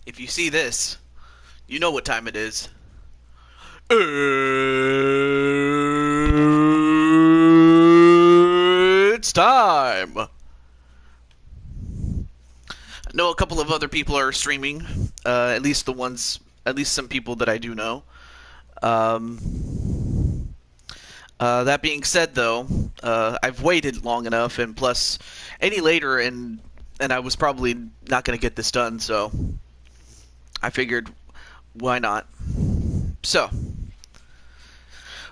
If you see this, you know what time it is. It's time. I know a couple of other people are streaming. At least at least some people that I do know. That being said, though, I've waited long enough, and plus, any later, and I was probably not going to get this done, so I figured, why not? So,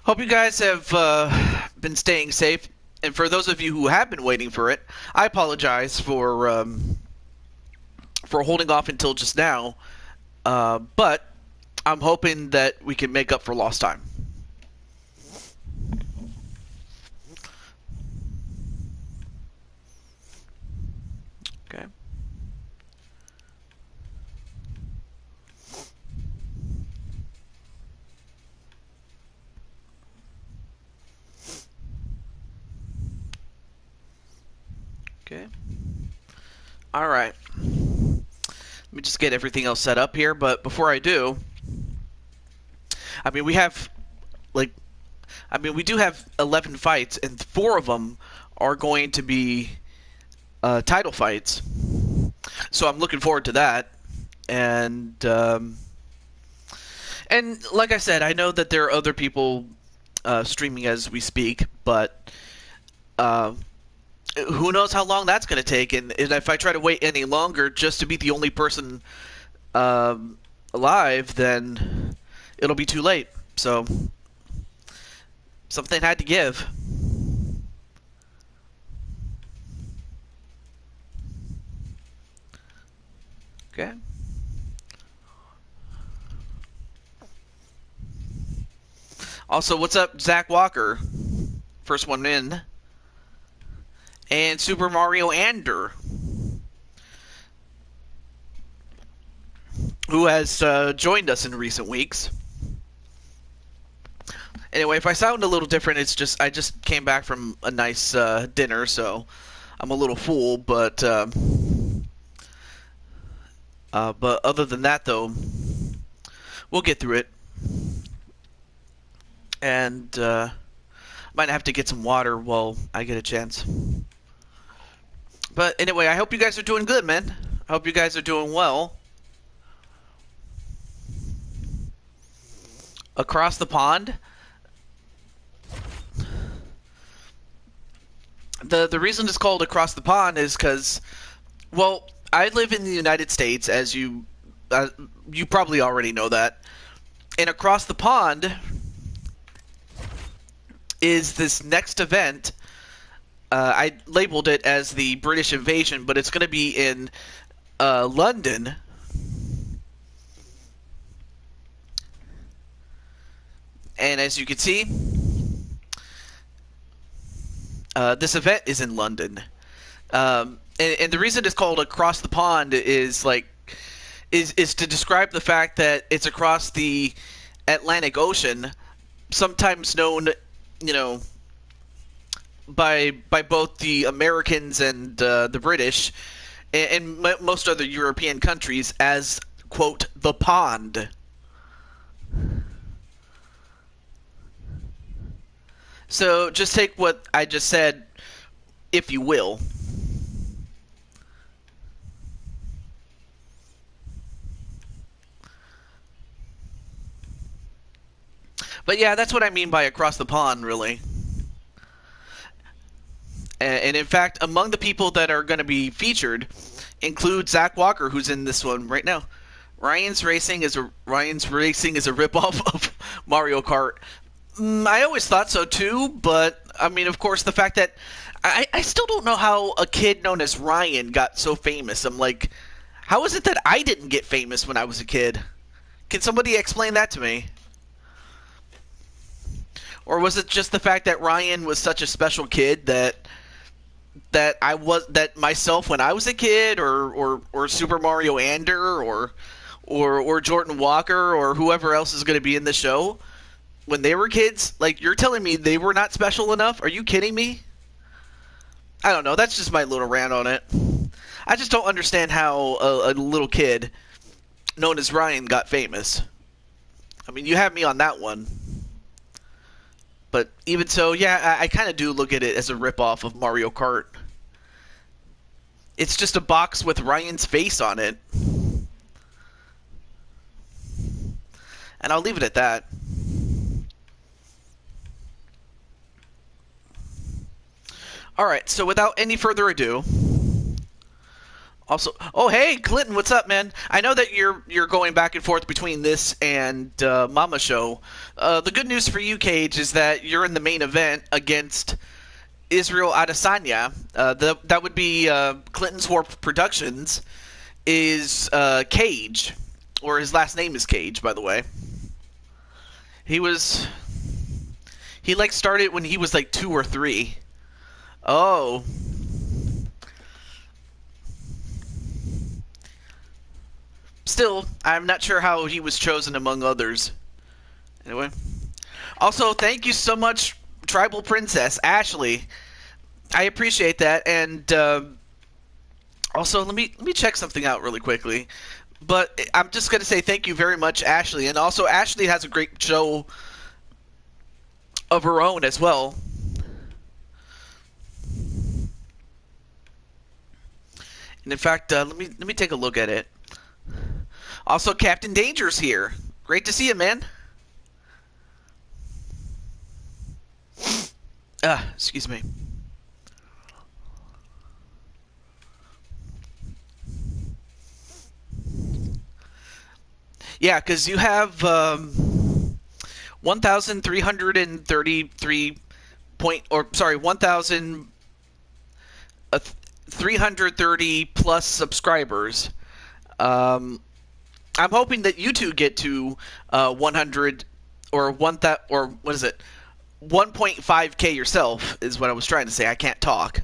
hope you guys have been staying safe. And for those of you who have been waiting for it, I apologize for holding off until just now. But I'm hoping that we can make up for lost time. Okay. Okay. All right. Let me just get everything else set up here. But before I do, I mean, we have like, we do have 11 fights, and 4 of them are going to be title fights. So I'm looking forward to that. And like I said, I know that there are other people streaming as we speak, but uh, who knows how long that's going to take? And if I try to wait any longer just to be the only person alive, then it'll be too late. So something had to give. Okay. Also, what's up, Zach Walker? First one in. And Super Mario Ander, who has joined us in recent weeks. Anyway, if I sound a little different, it's just I just came back from a nice dinner, so I'm a little full. But other than that, though, we'll get through it. And might have to get some water while I get a chance. But anyway, I hope you guys are doing good, man. I hope you guys are doing well. Across the pond. The reason it's called Across the Pond is because, well, I live in the United States, as you probably already know that. And across the pond is this next event. I labeled it as the British invasion, but it's going to be in London. And as you can see, this event is in London. And the reason it's called Across the Pond is to describe the fact that it's across the Atlantic Ocean, sometimes known, by both the Americans and the British and most other European countries as, quote, the pond. So just take what I just said, if you will. But yeah, that's what I mean by across the pond, really. And in fact, among the people that are going to be featured include Zach Walker, who's in this one right now. Ryan's Racing is a ripoff of Mario Kart. I always thought so too, but I mean, of course, the fact that I still don't know how a kid known as Ryan got so famous. I'm like, how is it that I didn't get famous when I was a kid? Can somebody explain that to me? Or was it just the fact that Ryan was such a special kid that myself when I was a kid, or Super Mario Ander, or Jordan Walker, or whoever else is going to be in the show, when they were kids, like, you're telling me they were not special enough? Are you kidding me? I don't know. That's just my little rant on it. I just don't understand how a little kid known as Ryan, got famous. I mean, you have me on that one. But even so, yeah, I kind of do look at it as a ripoff of Mario Kart. It's just a box with Ryan's face on it. And I'll leave it at that. Alright, so without any further ado... Also, oh hey, Clinton, what's up, man? I know that you're going back and forth between this and Mama Show. The good news for you, Cage, is that you're in the main event against Israel Adesanya. That would be Clinton's Warp Productions. Is Cage, or his last name is Cage, by the way. He like started when he was like 2 or 3. Oh. Still, I'm not sure how he was chosen among others. Anyway. Also, thank you so much, Tribal Princess, Ashley. I appreciate that, and also, let me check something out really quickly. But I'm just going to say thank you very much, Ashley. And also, Ashley has a great show of her own as well. And in fact, let me take a look at it. Also, Captain Danger's here. Great to see you, man. Excuse me. Yeah, because you have 1,333 1,330 plus subscribers. I'm hoping that you two get to 100 or 1.5K yourself is what I was trying to say. I can't talk.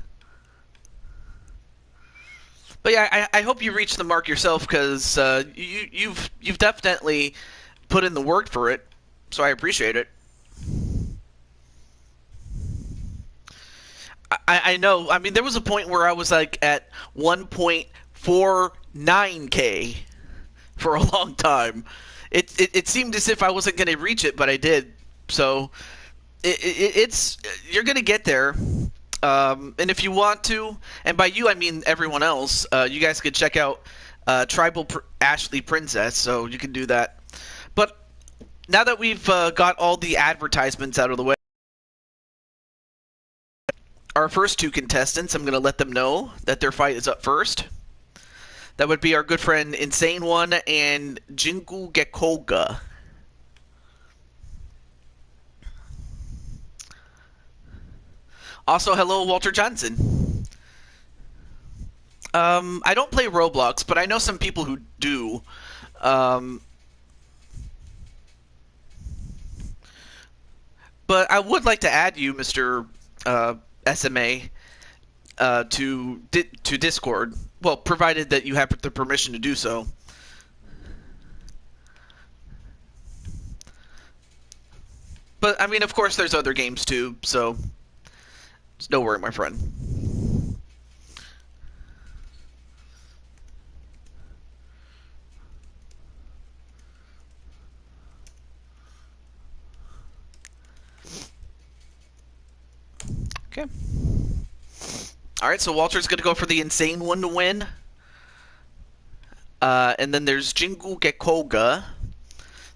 But yeah, I hope you reach the mark yourself, because you've definitely put in the work for it, so I appreciate it. I know. I mean, there was a point where I was like at 1.49K for a long time. It seemed as if I wasn't going to reach it, but I did. So it's you're going to get there. And if you want to, and by you I mean everyone else, you guys could check out Tribal Ashley Princess, so you can do that. But now that we've got all the advertisements out of the way, our first 2 contestants, I'm going to let them know that their fight is up first. That would be our good friend Insane One and Jingu Gekoga. Also, hello, Walter Johnson. I don't play Roblox, but I know some people who do. But I would like to add you, Mr. SMA, to Discord. Well, provided that you have the permission to do so. But, I mean, of course, there's other games, too, so don't worry, my friend. Okay. Alright, so Walter's going to go for the Insane One to win. And then there's Jingu Gekoga.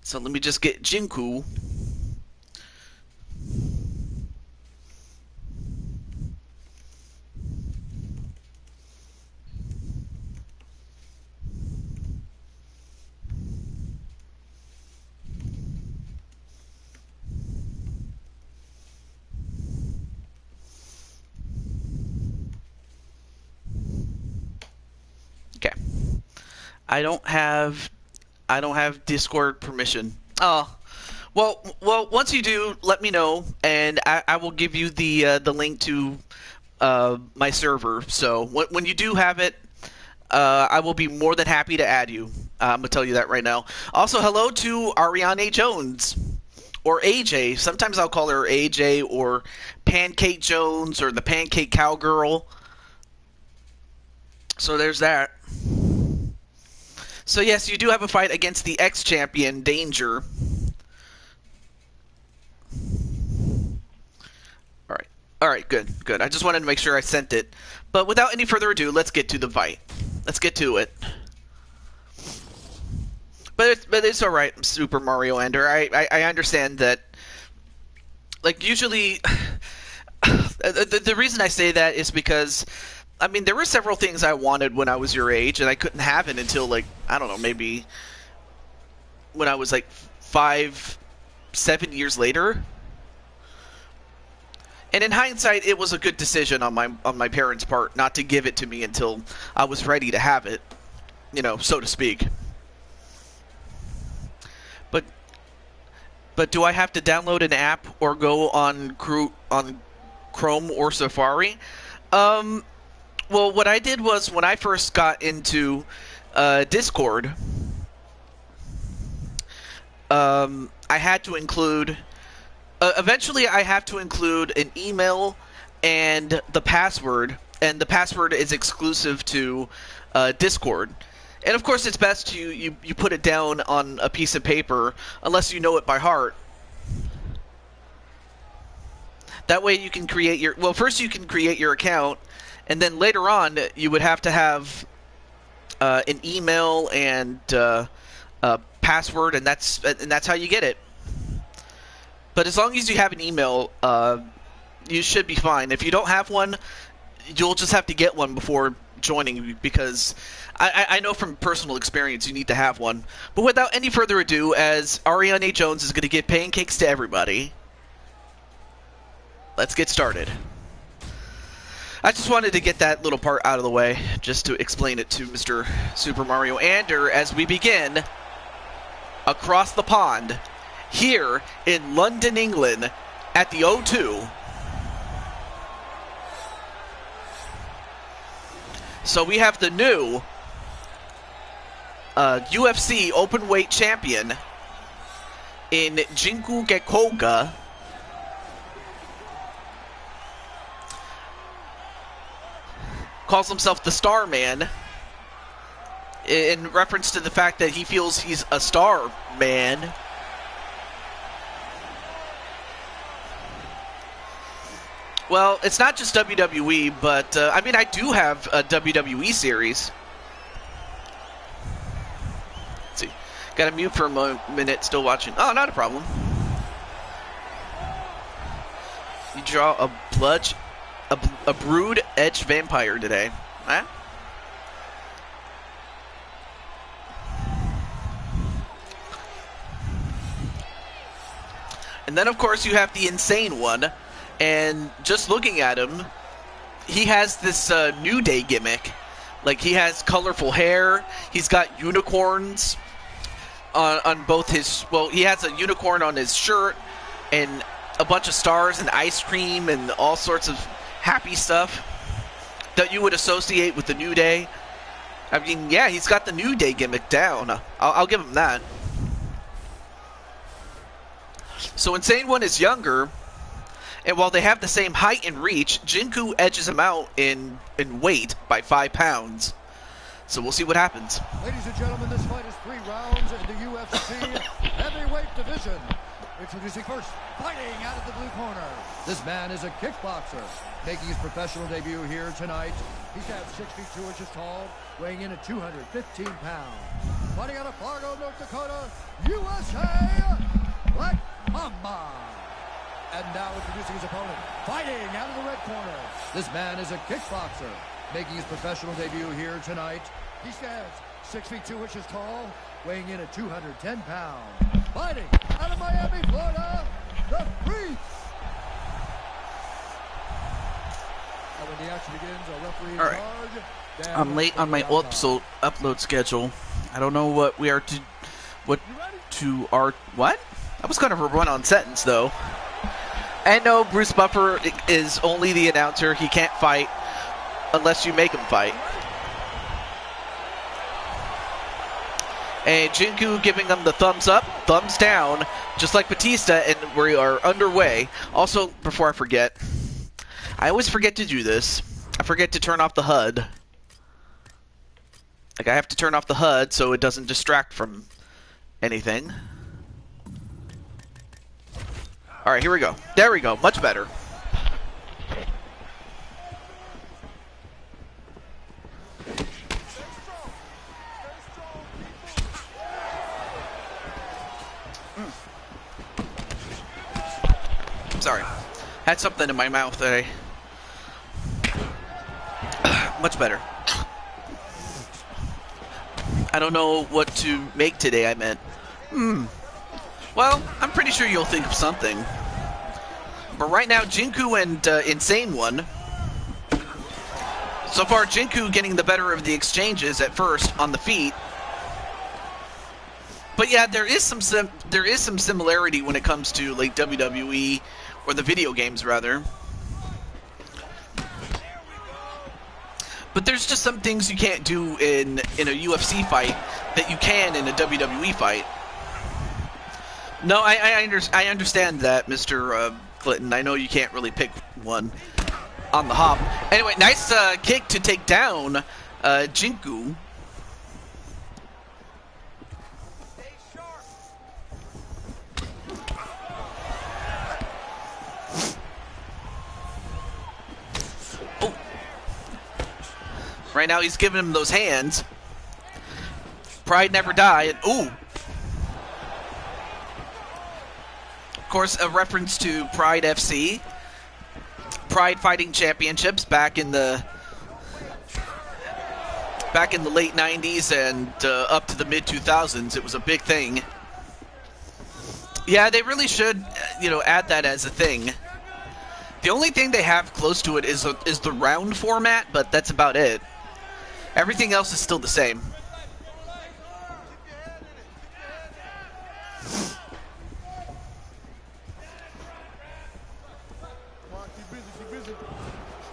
So let me just get Jinku. Okay. I don't have Discord permission. Oh. Well, once you do, let me know, and I will give you the link to my server. So when you do have it, I will be more than happy to add you. I'm gonna tell you that right now. Also, hello to Ariane Jones, or AJ. Sometimes I'll call her AJ, or Pancake Jones, or the Pancake Cowgirl. So there's that. So yes, you do have a fight against the ex-champion, Danger. Alright, good. I just wanted to make sure I sent it. But without any further ado, let's get to the fight. Let's get to it. But it's alright, Super Mario Ender. I understand that, like, usually... the reason I say that is because, I mean, there were several things I wanted when I was your age, and I couldn't have it until, like, I don't know, maybe when I was, like, 5, 7 years later. And in hindsight, it was a good decision on my parents' part not to give it to me until I was ready to have it, you know, so to speak. But do I have to download an app or go on Chrome or Safari? Well, what I did was when I first got into Discord, I had to include... eventually, I have to include an email and the password is exclusive to Discord. And of course, it's best you put it down on a piece of paper, unless you know it by heart. That way, you can create your... Well, first you can create your account, and then later on, you would have to have an email and a password, and that's how you get it. But as long as you have an email, you should be fine. If you don't have one, you'll just have to get one before joining, because I know from personal experience you need to have one. But without any further ado, as Ariane Jones is going to give pancakes to everybody, let's get started. I just wanted to get that little part out of the way, just to explain it to Mr. Super Mario Ender as we begin across the pond here in London, England, at the O2. So we have the new UFC openweight champion in Jinku Gekoga. Calls himself the Star Man, in reference to the fact that he feels he's a star man. Well, it's not just WWE, but, I mean, I do have a WWE series. Let's see. Got to mute for a minute, still watching. Oh, not a problem. You draw a brood edge vampire today. Huh? And then, of course, you have the insane one. And just looking at him, he has this New Day gimmick. Like, he has colorful hair. He's got unicorns on both his... Well, he has a unicorn on his shirt and a bunch of stars and ice cream and all sorts of happy stuff that you would associate with the New Day. I mean, yeah, he's got the New Day gimmick down. I'll give him that. So Insane One is younger... And while they have the same height and reach, Jinku edges him out in weight by 5 pounds. So we'll see what happens. Ladies and gentlemen, this fight is 3 rounds in the UFC heavyweight division. Introducing first, fighting out of the blue corner. This man is a kickboxer, making his professional debut here tonight. He stands 6 feet 2 inches tall, weighing in at 215 pounds. Fighting out of Fargo, North Dakota, USA, Black Mamba. And now introducing his opponent, fighting out of the red corner. This man is a kickboxer, making his professional debut here tonight. He stands 6 feet 2 inches tall, weighing in at 210 pounds. Fighting out of Miami, Florida, the Freaks. And when the action begins, a referee in charge. I'm late on my upload schedule. I don't know what we are to... What? I was kind of a run-on sentence, though. And no, Bruce Buffer is only the announcer. He can't fight unless you make him fight. And Jinku giving them the thumbs up, thumbs down, just like Batista, and we are underway. Also, before I forget, I always forget to do this. I forget to turn off the HUD. Like, I have to turn off the HUD so it doesn't distract from anything. Alright, here we go. There we go. Much better. Sorry. Had something in my mouth that much better. I don't know what to make today, I meant. Well, I'm pretty sure you'll think of something. But right now, Jinku and Insane One. So far, Jinku getting the better of the exchanges at first on the feet. But yeah, there is some similarity when it comes to like WWE or the video games rather. But there's just some things you can't do in a UFC fight that you can in a WWE fight. No, I understand that, Mr. Clinton. I know you can't really pick one on the hop. Anyway, nice kick to take down Jinku. Oh. Right now he's giving him those hands. Pride never die. And, ooh. Of course, a reference to Pride FC. Pride Fighting Championships back in the late 90s and up to the mid 2000s. It was a big thing. Yeah, they really should, add that as a thing. The only thing they have close to it is the round format, but that's about it. Everything else is still the same.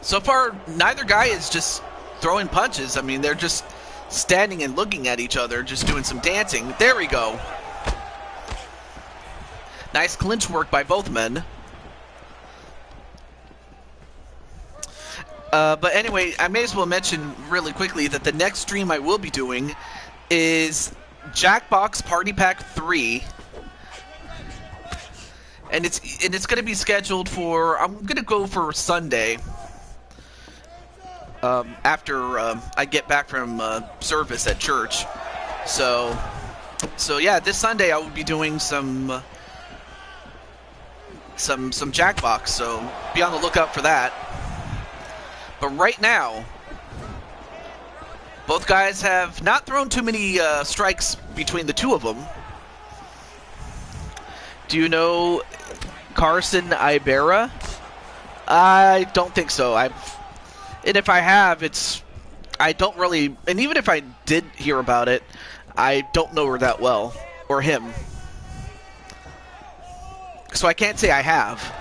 So far, neither guy is just throwing punches. I mean, they're just standing and looking at each other, just doing some dancing. There we go. Nice clinch work by both men. But anyway, I may as well mention really quickly that the next stream I will be doing is Jackbox Party Pack 3. And it's going to be scheduled for, I'm going to go for Sunday. After I get back from service at church. So yeah, this Sunday I will be doing some Jackbox, so be on the lookout for that. But right now, both guys have not thrown too many strikes between the two of them. Do you know Carson Ibarra? I don't think so. And if I have, I don't really, and even if I did hear about it, I don't know her that well, or him. So I can't say I have.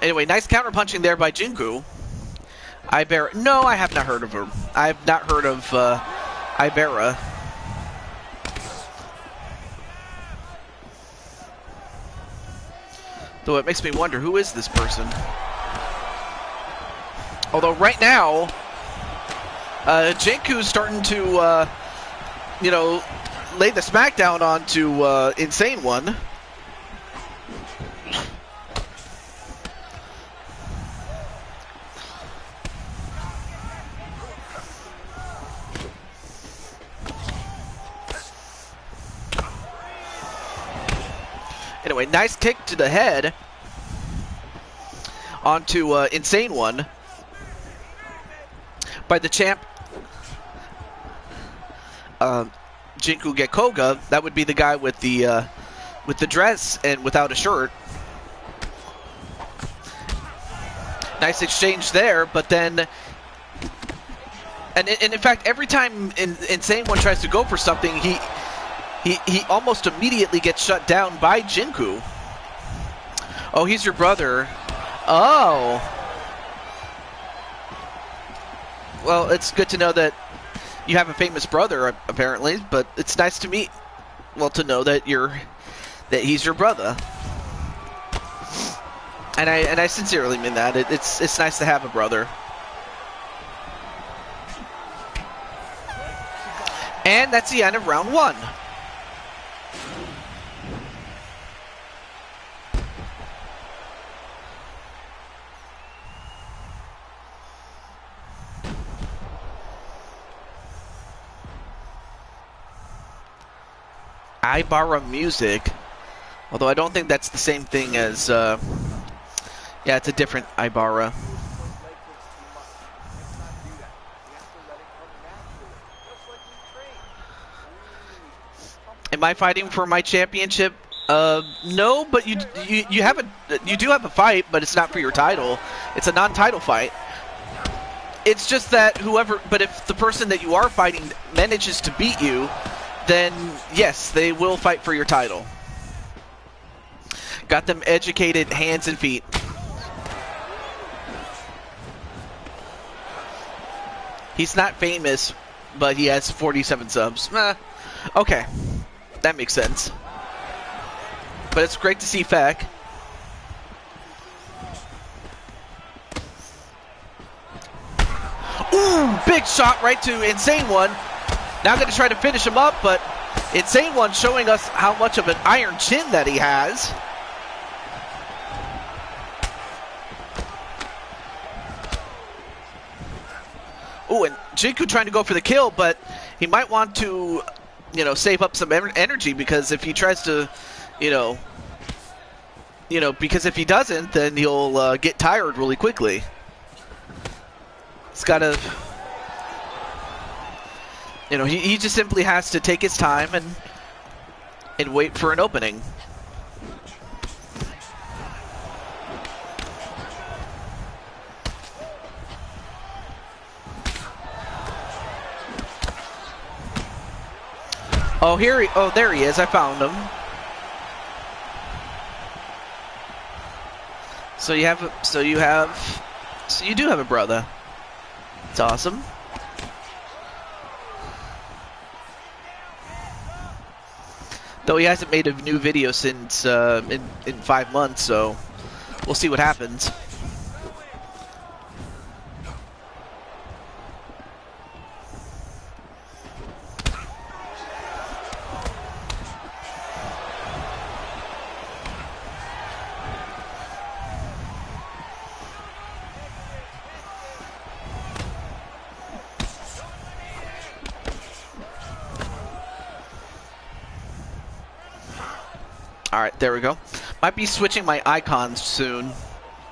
Anyway, nice counter-punching there by Jinku. Ibarra, no, I have not heard of her. I have not heard of Ibarra. Though it makes me wonder, who is this person? Although right now, Jinku's starting to, lay the smackdown onto Insane One. Anyway, nice kick to the head onto Insane One by the champ Jinku Gekoga. That would be the guy with the dress and without a shirt. Nice exchange there, but then, and in fact, every time Insane One tries to go for something, he almost immediately gets shut down by Jinku. Oh, he's your brother. Oh. Well, it's good to know that you have a famous brother, apparently, but it's nice to meet, well, to know that he's your brother. And I sincerely mean that. It's nice to have a brother. And that's the end of round 1. Ibarra music, although I don't think that's the same thing as, yeah, it's a different Ibarra. Am I fighting for my championship? No, but you do have a fight, but it's not for your title. It's a non-title fight. It's just that but if the person that you are fighting manages to beat you, then yes, they will fight for your title. Got them educated hands and feet. He's not famous, but he has 47 subs. Okay, that makes sense. But it's great to see Feck. Ooh, big shot right to Insane One. Now going to try to finish him up, but Insane One showing us how much of an iron chin that he has. Ooh, and Jinku trying to go for the kill, but he might want to, save up some energy, because if he tries to, because if he doesn't, then he'll get tired really quickly. He's got to... he just simply has to take his time and wait for an opening. Oh, there he is. I found him. So you do have a brother. It's awesome. Though he hasn't made a new video since in 5 months, so we'll see what happens. Alright, there we go. Might be switching my icons soon.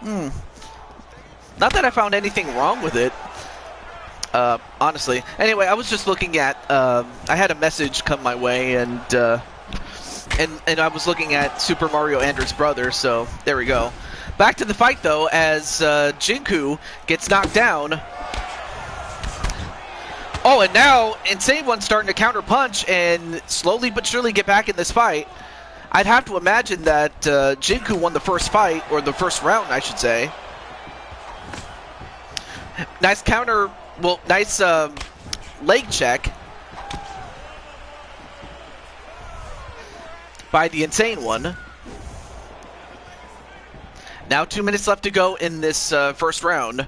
Not that I found anything wrong with it, honestly. Anyway, I was just looking at, I had a message come my way, and I was looking at Super Mario Andrew's brother, so there we go. Back to the fight, though, as Jinku gets knocked down. Oh, and now Insane One's starting to counter punch and slowly but surely get back in this fight. I'd have to imagine that Jinku won the first fight, or the first round, I should say. Nice counter, well, nice leg check by the Insane One. Now 2 minutes left to go in this first round.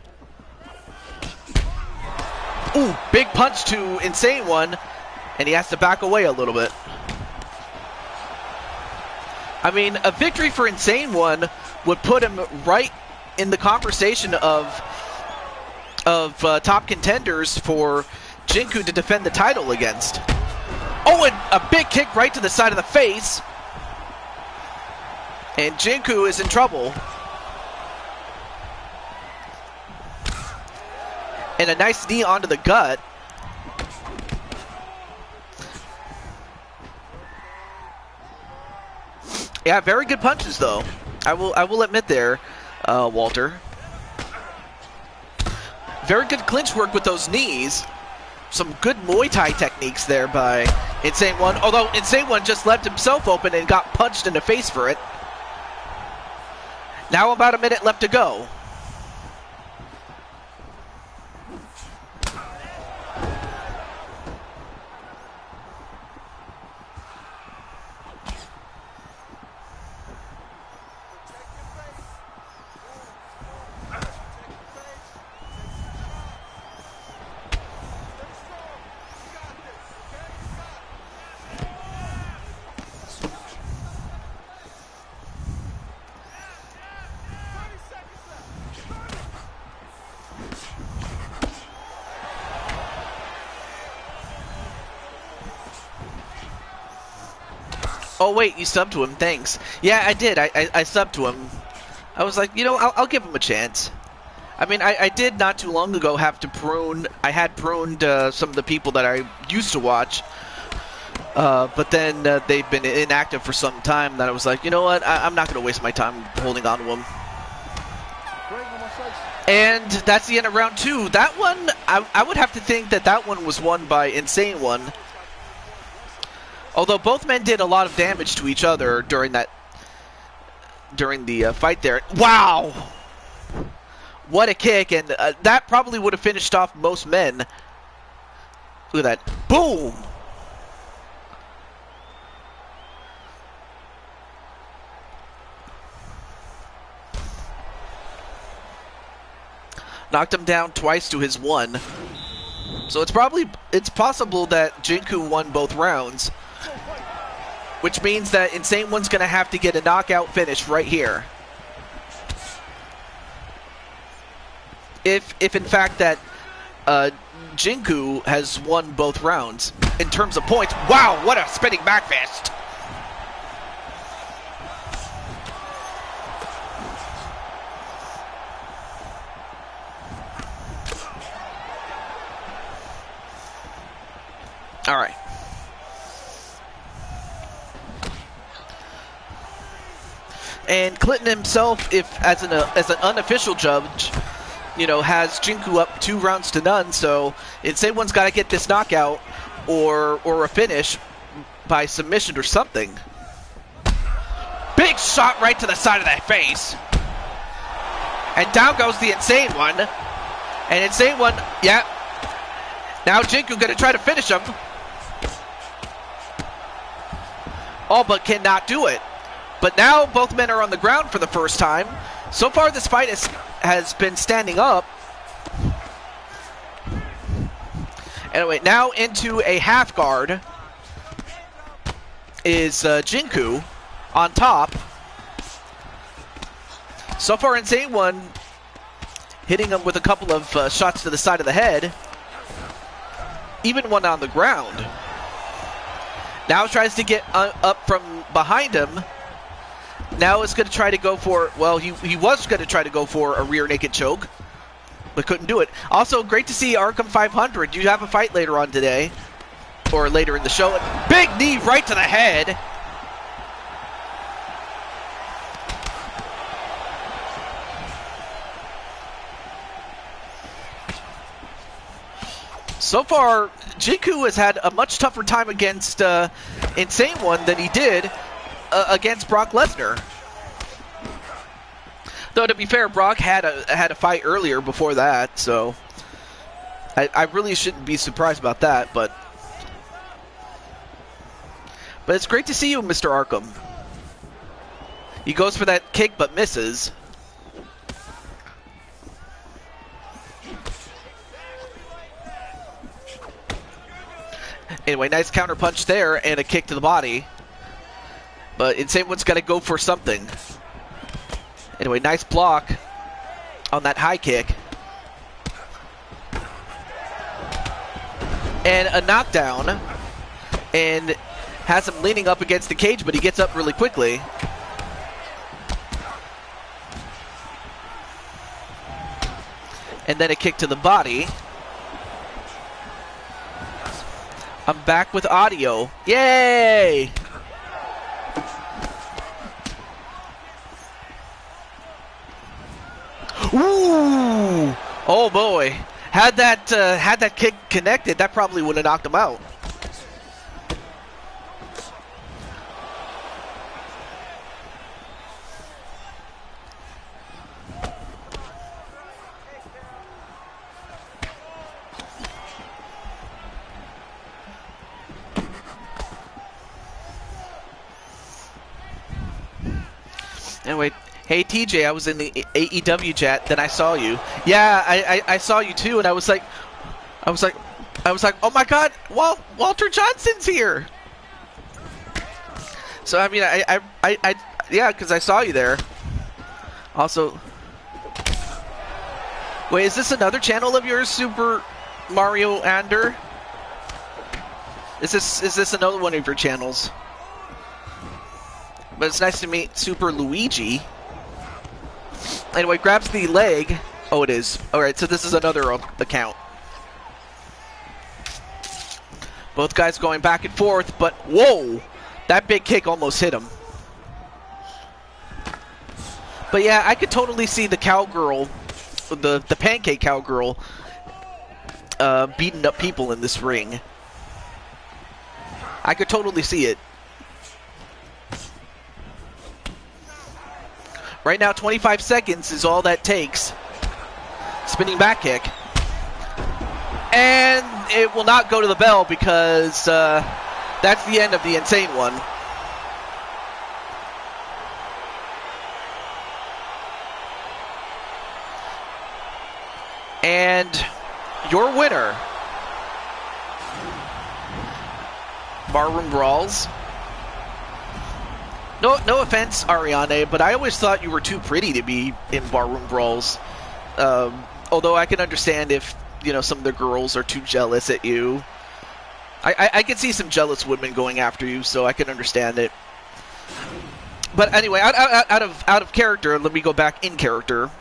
Ooh, big punch to Insane One, and he has to back away a little bit. I mean, a victory for Insane One would put him right in the conversation of top contenders for Jinku to defend the title against. Oh, and a big kick right to the side of the face. And Jinku is in trouble. And a nice knee onto the gut. Yeah, very good punches, though. I will admit there, Walter. Very good clinch work with those knees. Some good Muay Thai techniques there by Insane One. Although Insane One just left himself open and got punched in the face for it. Now about a minute left to go. Oh wait, you subbed to him. Thanks. Yeah, I did. I subbed to him. I was like, you know, I'll give him a chance. I mean, I did not too long ago have to prune. I had pruned some of the people that I used to watch, but then they've been inactive for some time. That I was like, you know what? I'm not going to waste my time holding on to them. And that's the end of round 2. That one, I would have to think that one was won by Insane One. Although both men did a lot of damage to each other during the fight there. Wow! What a kick, and that probably would have finished off most men. Look at that. Boom! Knocked him down twice to his 1. So it's possible that Jinku won both rounds. Which means that Insane One's going to have to get a knockout finish right here. If in fact that Jinku has won both rounds in terms of points. Wow, what a spinning back fist. All right. And Clinton himself, as an unofficial judge, you know, has Jinku up 2-0. So Insane One's got to get this knockout or a finish by submission or something. Big shot right to the side of that face. And down goes the Insane One. And Insane One, yeah. Now Jinku going to try to finish him. Oh, but cannot do it. But now both men are on the ground for the first time. So far this fight has been standing up. Anyway, now into a half guard is Jinku on top. So far Insane One hitting him with a couple of shots to the side of the head. Even one on the ground. Now tries to get up from behind him. Now is going to try to go for, well, he was going to try to go for a rear naked choke, but couldn't do it. Also, great to see Arkham 500. You have a fight later on today, or later in the show. Big knee right to the head. So far, Jinku has had a much tougher time against Insane One than he did against Brock Lesnar. Though to be fair, Brock had a fight earlier before that, so I really shouldn't be surprised about that. But it's great to see you, Mr. Arkham. He goes for that kick but misses. Anyway, nice counter punch there and a kick to the body. But Insane One's got to go for something. Anyway, nice block on that high kick. And a knockdown. And has him leaning up against the cage, but he gets up really quickly. And then a kick to the body. I'm back with audio. Yay! Ooh! Oh boy! Had that kick connected, that probably would have knocked him out. Anyway, hey TJ, I was in the AEW chat, then I saw you. Yeah, I saw you too, and I was like, oh my God, Walter Johnson's here. So I mean, yeah, because I saw you there. Also, wait, is this another channel of yours, Super Mario Ander? Is this another one of your channels? but it's nice to meet Super Luigi. Anyway, grabs the leg. Oh, it is. Alright, so this is another account. Both guys going back and forth, but whoa! That big kick almost hit him. But yeah, I could totally see the cowgirl, the pancake cowgirl, beating up people in this ring. I could totally see it. Right now, 25 seconds is all that takes. Spinning back kick. And it will not go to the bell because that's the end of the insane one. And your winner, Barroom Brawls. No offense, Ariane, but I always thought you were too pretty to be in Barroom Brawls. Although I can understand if, you know, some of the girls are too jealous at you. I can see some jealous women going after you, so I can understand it. But anyway, out of character, let me go back in character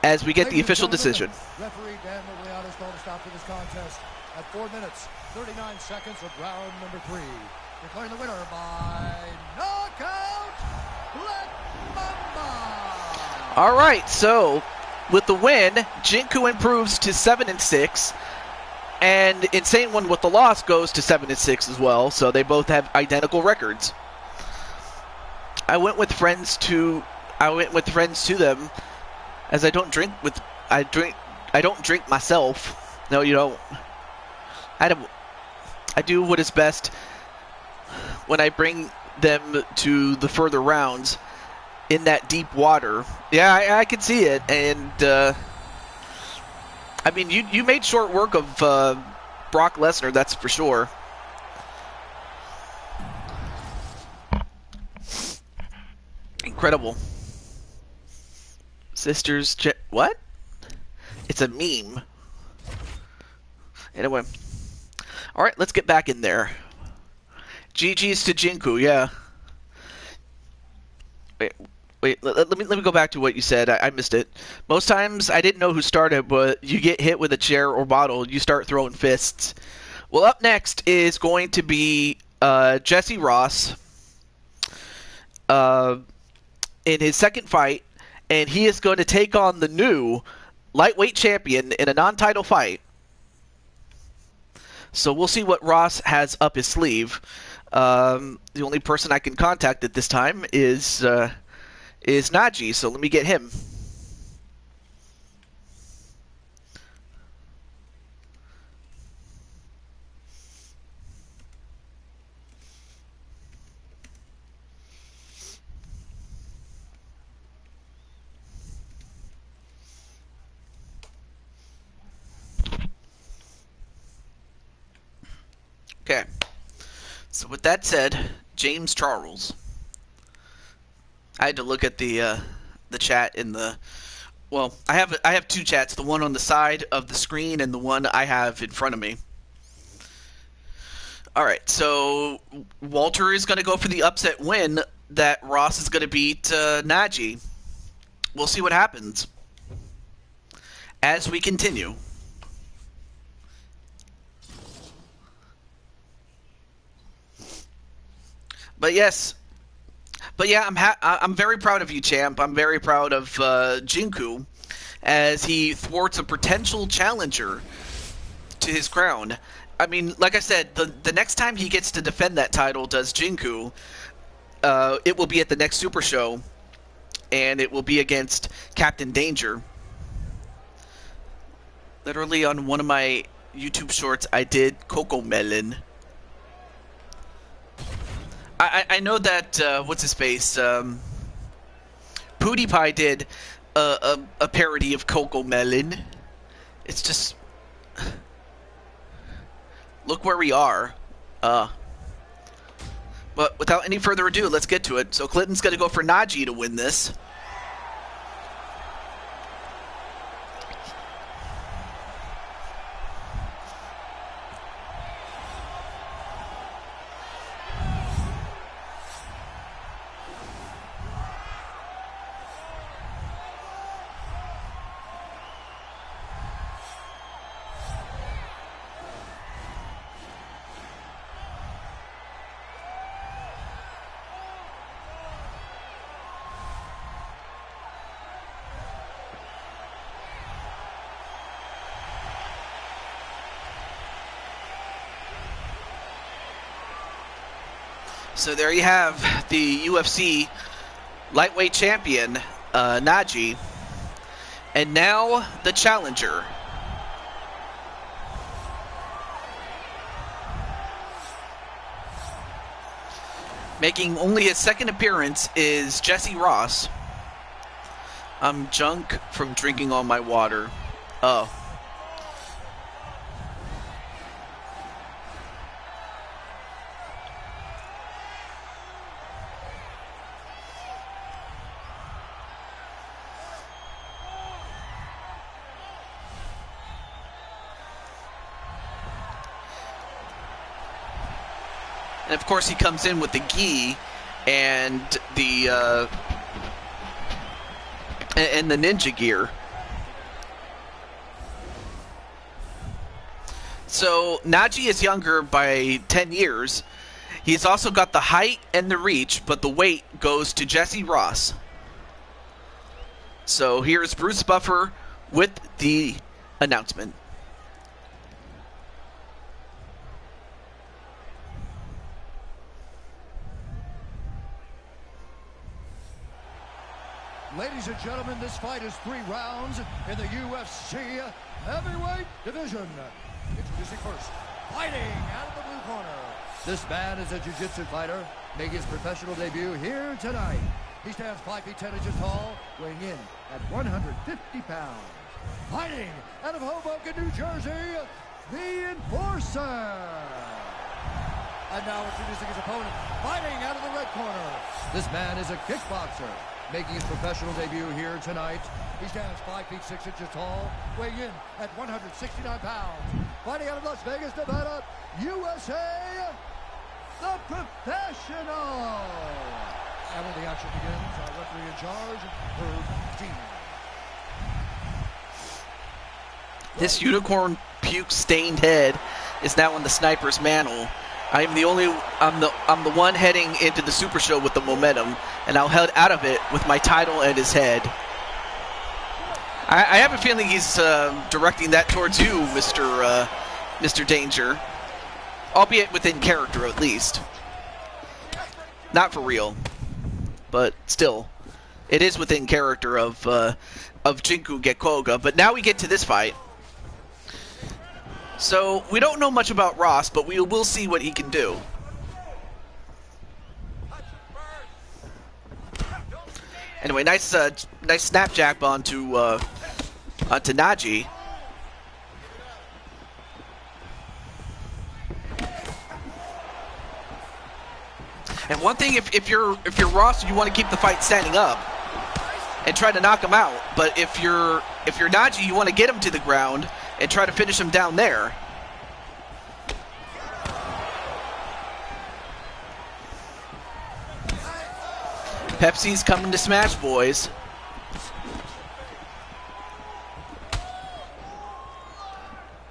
as we get the official decision. Referee Dan Liliana's going to stop for this contest at 4 minutes, 39 seconds of round number 3. Declaring the winner by knockout, Black Mamba. All right, so with the win, Jinku improves to 7-6, and Insane One with the loss goes to 7-6 as well. So they both have identical records. I went with friends to them, as I don't drink myself. No, you don't. I do what is best when I bring them to the further rounds in that deep water. Yeah, I can see it, and I mean, you made short work of Brock Lesnar, that's for sure. Incredible. Sisters, what? It's a meme. Anyway. Alright, let's get back in there. GG's to Jinku, yeah. Wait, let me go back to what you said. I missed it. Most times, I didn't know who started, but you get hit with a chair or bottle, you start throwing fists. Well, up next is going to be Jesse Ross in his second fight, and he is going to take on the new lightweight champion in a non-title fight. So we'll see what Ross has up his sleeve. The only person I can contact at this time is Najee, so let me get him. Okay. So with that said, James Charles. I had to look at the chat in the. Well, I have two chats. The one on the side of the screen and the one I have in front of me. All right. So Walter is going to go for the upset win that Ross is going to beat Najee. We'll see what happens as we continue. But yes, I'm very proud of you, champ. I'm very proud of Jinku as he thwarts a potential challenger to his crown. I mean, like I said, the next time he gets to defend that title, does Jinku, it will be at the next Super Show, and it will be against Captain Danger. Literally on one of my YouTube shorts, I did Coco Melon. I know that, what's his face, PewDiePie did a parody of Coco Melon. It's just, look where we are. But without any further ado, let's get to it. So Clinton's going to go for Najee to win this. So there you have the UFC lightweight champion, Naji. And now the challenger. Making only his second appearance is Jesse Ross. I'm drunk from drinking all my water. Oh. And of course he comes in with the gi and the ninja gear. So Naji is younger by 10 years. He's also got the height and the reach, but the weight goes to Jesse Ross. So here's Bruce Buffer with the announcement. Ladies and gentlemen, this fight is 3 rounds in the UFC heavyweight division. Introducing first, fighting out of the blue corner. This man is a jiu-jitsu fighter, making his professional debut here tonight. He stands 5 feet 10 inches tall, weighing in at 150 pounds. Fighting out of Hoboken, New Jersey, the Enforcer. And now introducing his opponent, fighting out of the red corner. This man is a kickboxer, making his professional debut here tonight. He stands 5 feet 6 inches tall, weighing in at 169 pounds. Fighting out of Las Vegas, Nevada, USA, the Professional. And when the action begins, our referee in charge, Herb Dean. This unicorn puke stained head is now on the sniper's mantle. I'm the one heading into the Super Show with the momentum, and I'll head out of it with my title at his head. I have a feeling he's directing that towards you, Mr. Danger, albeit within character at least. Not for real, but still, it is within character of Jinku Gekoga. But now we get to this fight. So, we don't know much about Ross, but we will see what he can do. Anyway, nice snapjab onto Naji. And one thing, if you're Ross, you want to keep the fight standing up and try to knock him out. But if you're Naji, you want to get him to the ground and try to finish him down there. Pepsi's coming to smash, boys.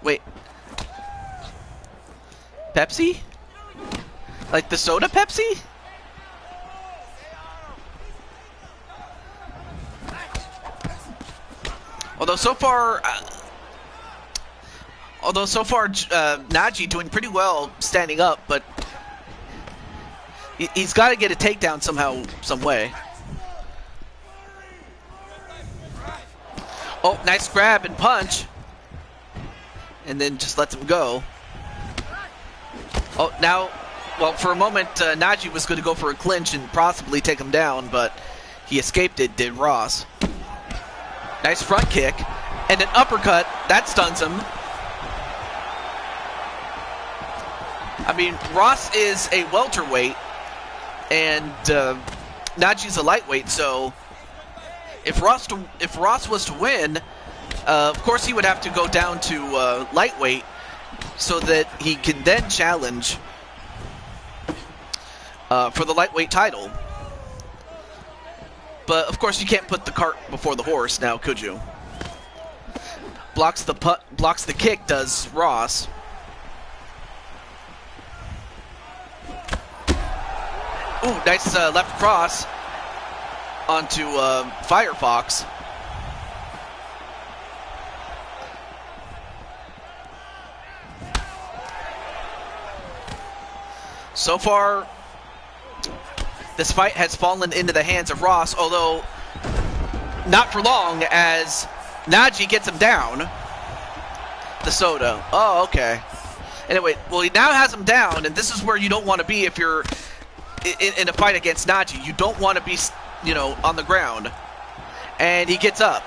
Wait. Pepsi? Like the soda Pepsi? Although so far, Naji doing pretty well standing up, but he's got to get a takedown somehow, some way. Oh, nice grab and punch, and then just lets him go. Oh, now, well, for a moment, Naji was going to go for a clinch and possibly take him down, but he escaped it, did Ross. Nice front kick, and an uppercut, that stuns him. I mean, Ross is a welterweight, and Naji's a lightweight, so if Ross was to win, of course he would have to go down to lightweight so that he can then challenge for the lightweight title. But of course you can't put the cart before the horse now, could you? Blocks the kick, does Ross. Ooh, nice left cross onto Firefox. So far, this fight has fallen into the hands of Ross, although not for long, as Naji gets him down. The soda. Oh, okay. Anyway, well, he now has him down, and this is where you don't want to be if you're in a fight against Naji. You don't want to be, you know, on the ground. And he gets up.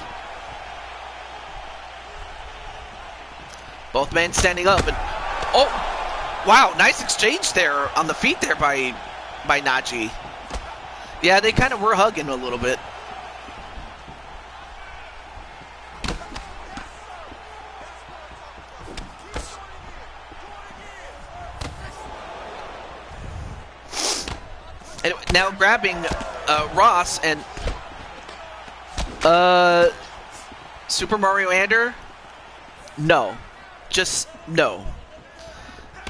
Both men standing up, and oh, wow, nice exchange there on the feet there by Naji. Yeah, they kind of were hugging a little bit. And now grabbing Ross and Super Mario Ander? No. Just no.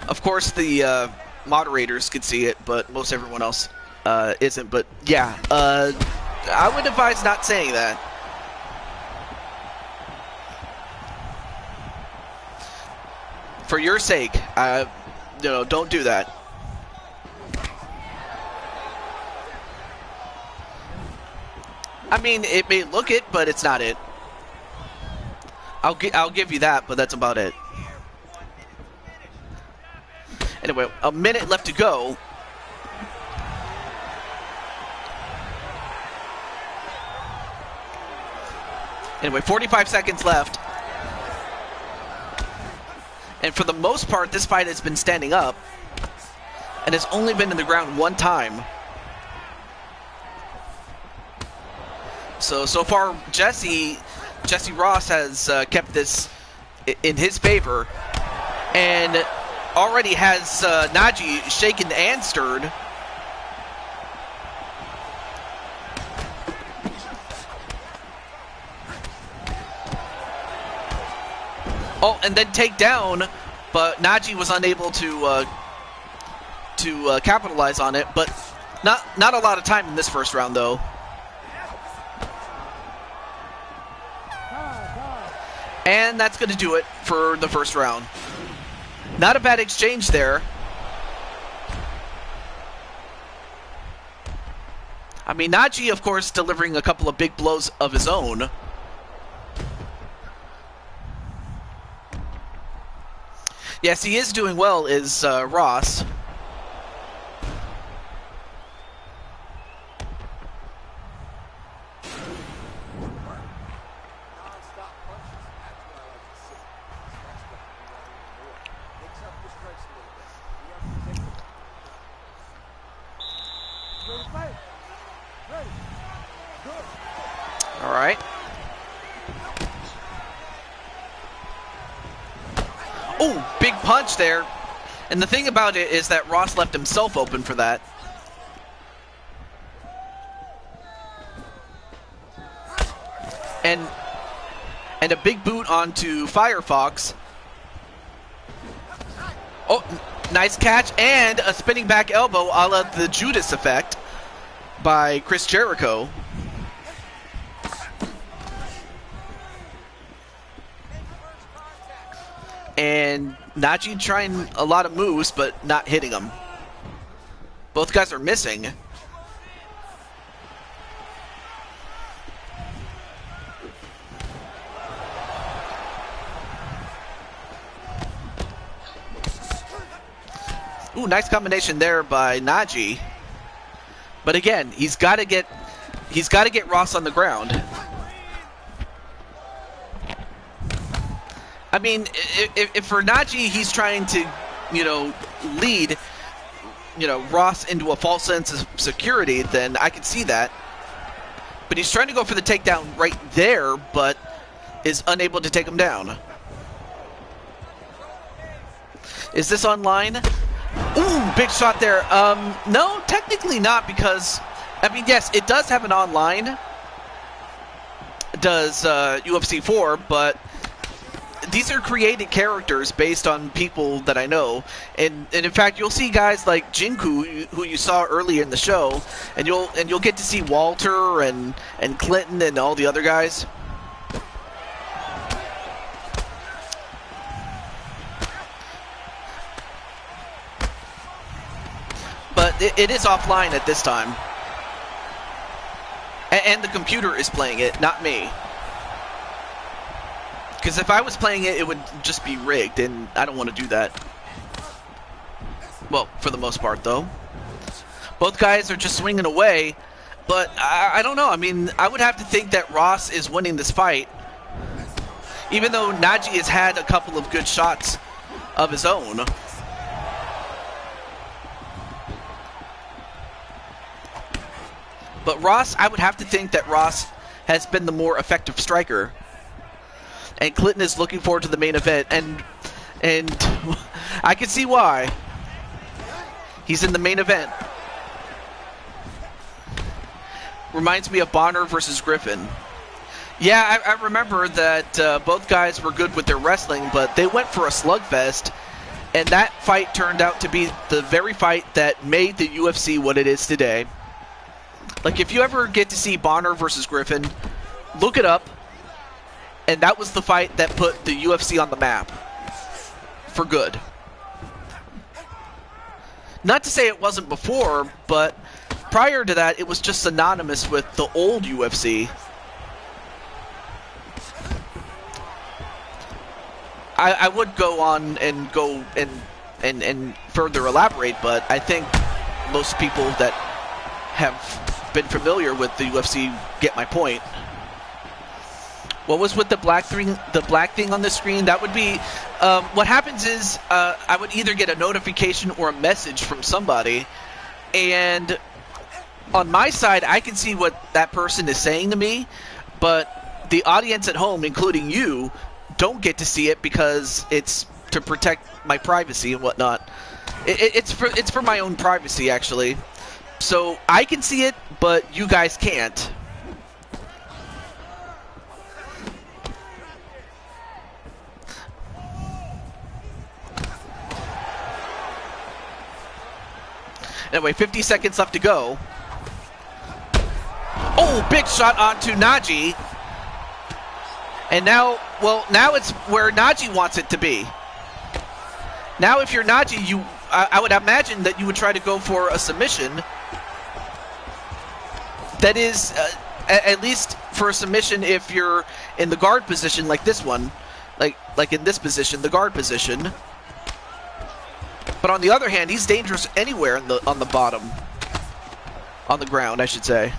Of course the moderators could see it, but most everyone else isn't. But yeah, I would advise not saying that. For your sake, you know, don't do that. I mean, it may look it, but it's not it. I'll give you that, but that's about it. Anyway, a minute left to go. Anyway, 45 seconds left. And for the most part, this fight has been standing up and has only been in the ground one time. So far, Jesse Ross has kept this in his favor and already has Naji shaken and stirred. Oh, and then take down, but Naji was unable to capitalize on it. But not a lot of time in this first round, though. And that's going to do it for the first round. Not a bad exchange there. I mean, Naji, of course, delivering a couple of big blows of his own. Yes, he is doing well, is Ross. All right. Oh, big punch there. And the thing about it is that Ross left himself open for that. And a big boot onto Firefox. Oh, nice catch. And a spinning back elbow a la the Judas effect by Chris Jericho. And Naji trying a lot of moves, but not hitting them. Both guys are missing. Ooh, nice combination there by Naji. But again, he's got to get Ross on the ground. I mean, if for Naji he's trying to, you know, lead, you know, Ross into a false sense of security, then I can see that. But he's trying to go for the takedown right there, but is unable to take him down. Is this online? Ooh, big shot there. No, technically not, because, I mean, yes, it does have an online. Does UFC 4, but these are created characters based on people that I know, and in fact, you'll see guys like Jinku, who you saw earlier in the show, and you'll get to see Walter and Clinton and all the other guys. But it is offline at this time. And the computer is playing it, not me. Because if I was playing it, it would just be rigged, and I don't want to do that. Well, for the most part, though. Both guys are just swinging away, but I don't know. I mean, I would have to think that Ross is winning this fight, even though Naji has had a couple of good shots of his own. But Ross, I would have to think that Ross has been the more effective striker. And Clinton is looking forward to the main event, and I can see why. He's in the main event. Reminds me of Bonner versus Griffin. Yeah, I remember that both guys were good with their wrestling, but they went for a slugfest, and that fight turned out to be the very fight that made the UFC what it is today. Like, if you ever get to see Bonner versus Griffin, look it up. And that was the fight that put the UFC on the map. For good. Not to say it wasn't before, but prior to that, it was just synonymous with the old UFC. I would go on and go and further elaborate, but I think most people that have been familiar with the UFC get my point. What was with the black thing on the screen? That would be what happens is I would either get a notification or a message from somebody, and on my side I can see what that person is saying to me, but the audience at home, including you, don't get to see it because it's to protect my privacy and whatnot. It's for my own privacy, actually. So I can see it, but you guys can't. Anyway, 50 seconds left to go. Oh, big shot onto Naji. And now it's where Naji wants it to be. Now if you're Naji, I would imagine that you would try to go for a submission. That is, at least for a submission if you're in the guard position like this one. Like in this position, the guard position. But on the other hand, he's dangerous anywhere on the bottom. On the ground, I should say.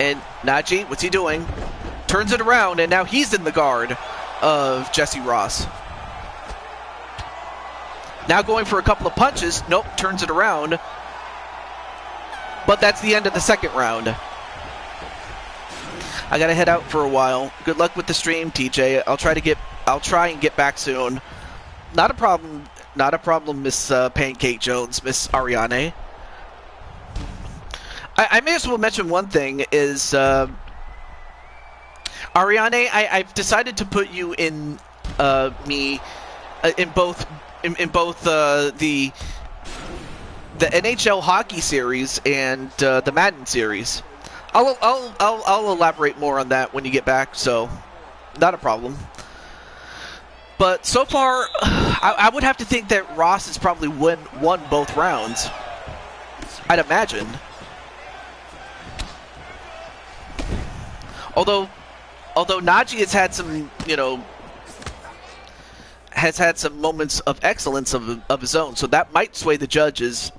And Naji, what's he doing? Turns it around, and now he's in the guard of Jesse Ross. Now going for a couple of punches. Nope, turns it around. But that's the end of the second round. I gotta head out for a while. Good luck with the stream, TJ. I'll try and get back soon. Not a problem. Not a problem, Miss Pancake Jones, Miss Ariane. I may as well mention one thing is Ariane. I've decided to put you in in both the NHL hockey series and the Madden series. I'll elaborate more on that when you get back. So, not a problem. But so far, I would have to think that Ross has probably won both rounds. I'd imagine. Although Naji has had some, has had some moments of excellence of his own, so that might sway the judges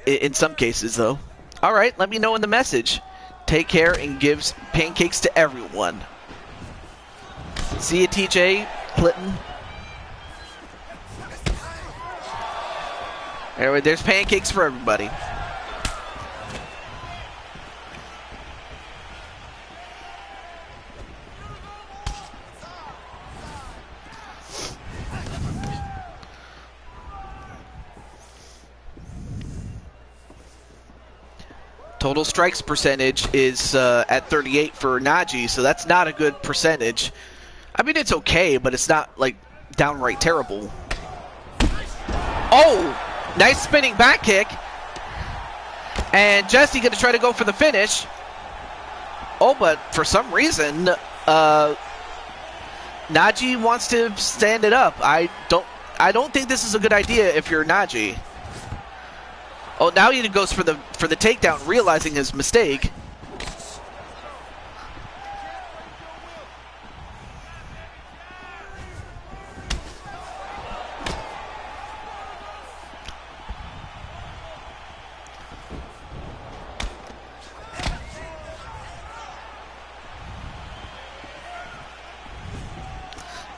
in some cases, though. All right, let me know in the message. Take care and gives pancakes to everyone. See you, TJ, Clinton. Anyway, there's pancakes for everybody. Total strikes percentage is at 38 for Naji, so that's not a good percentage. I mean, it's okay, but it's not, like, downright terrible. Oh! Nice spinning back kick. And Jesse going to try to go for the finish. Oh, but for some reason, Naji wants to stand it up. I don't think this is a good idea if you're Naji. Oh, now he goes for the takedown, realizing his mistake.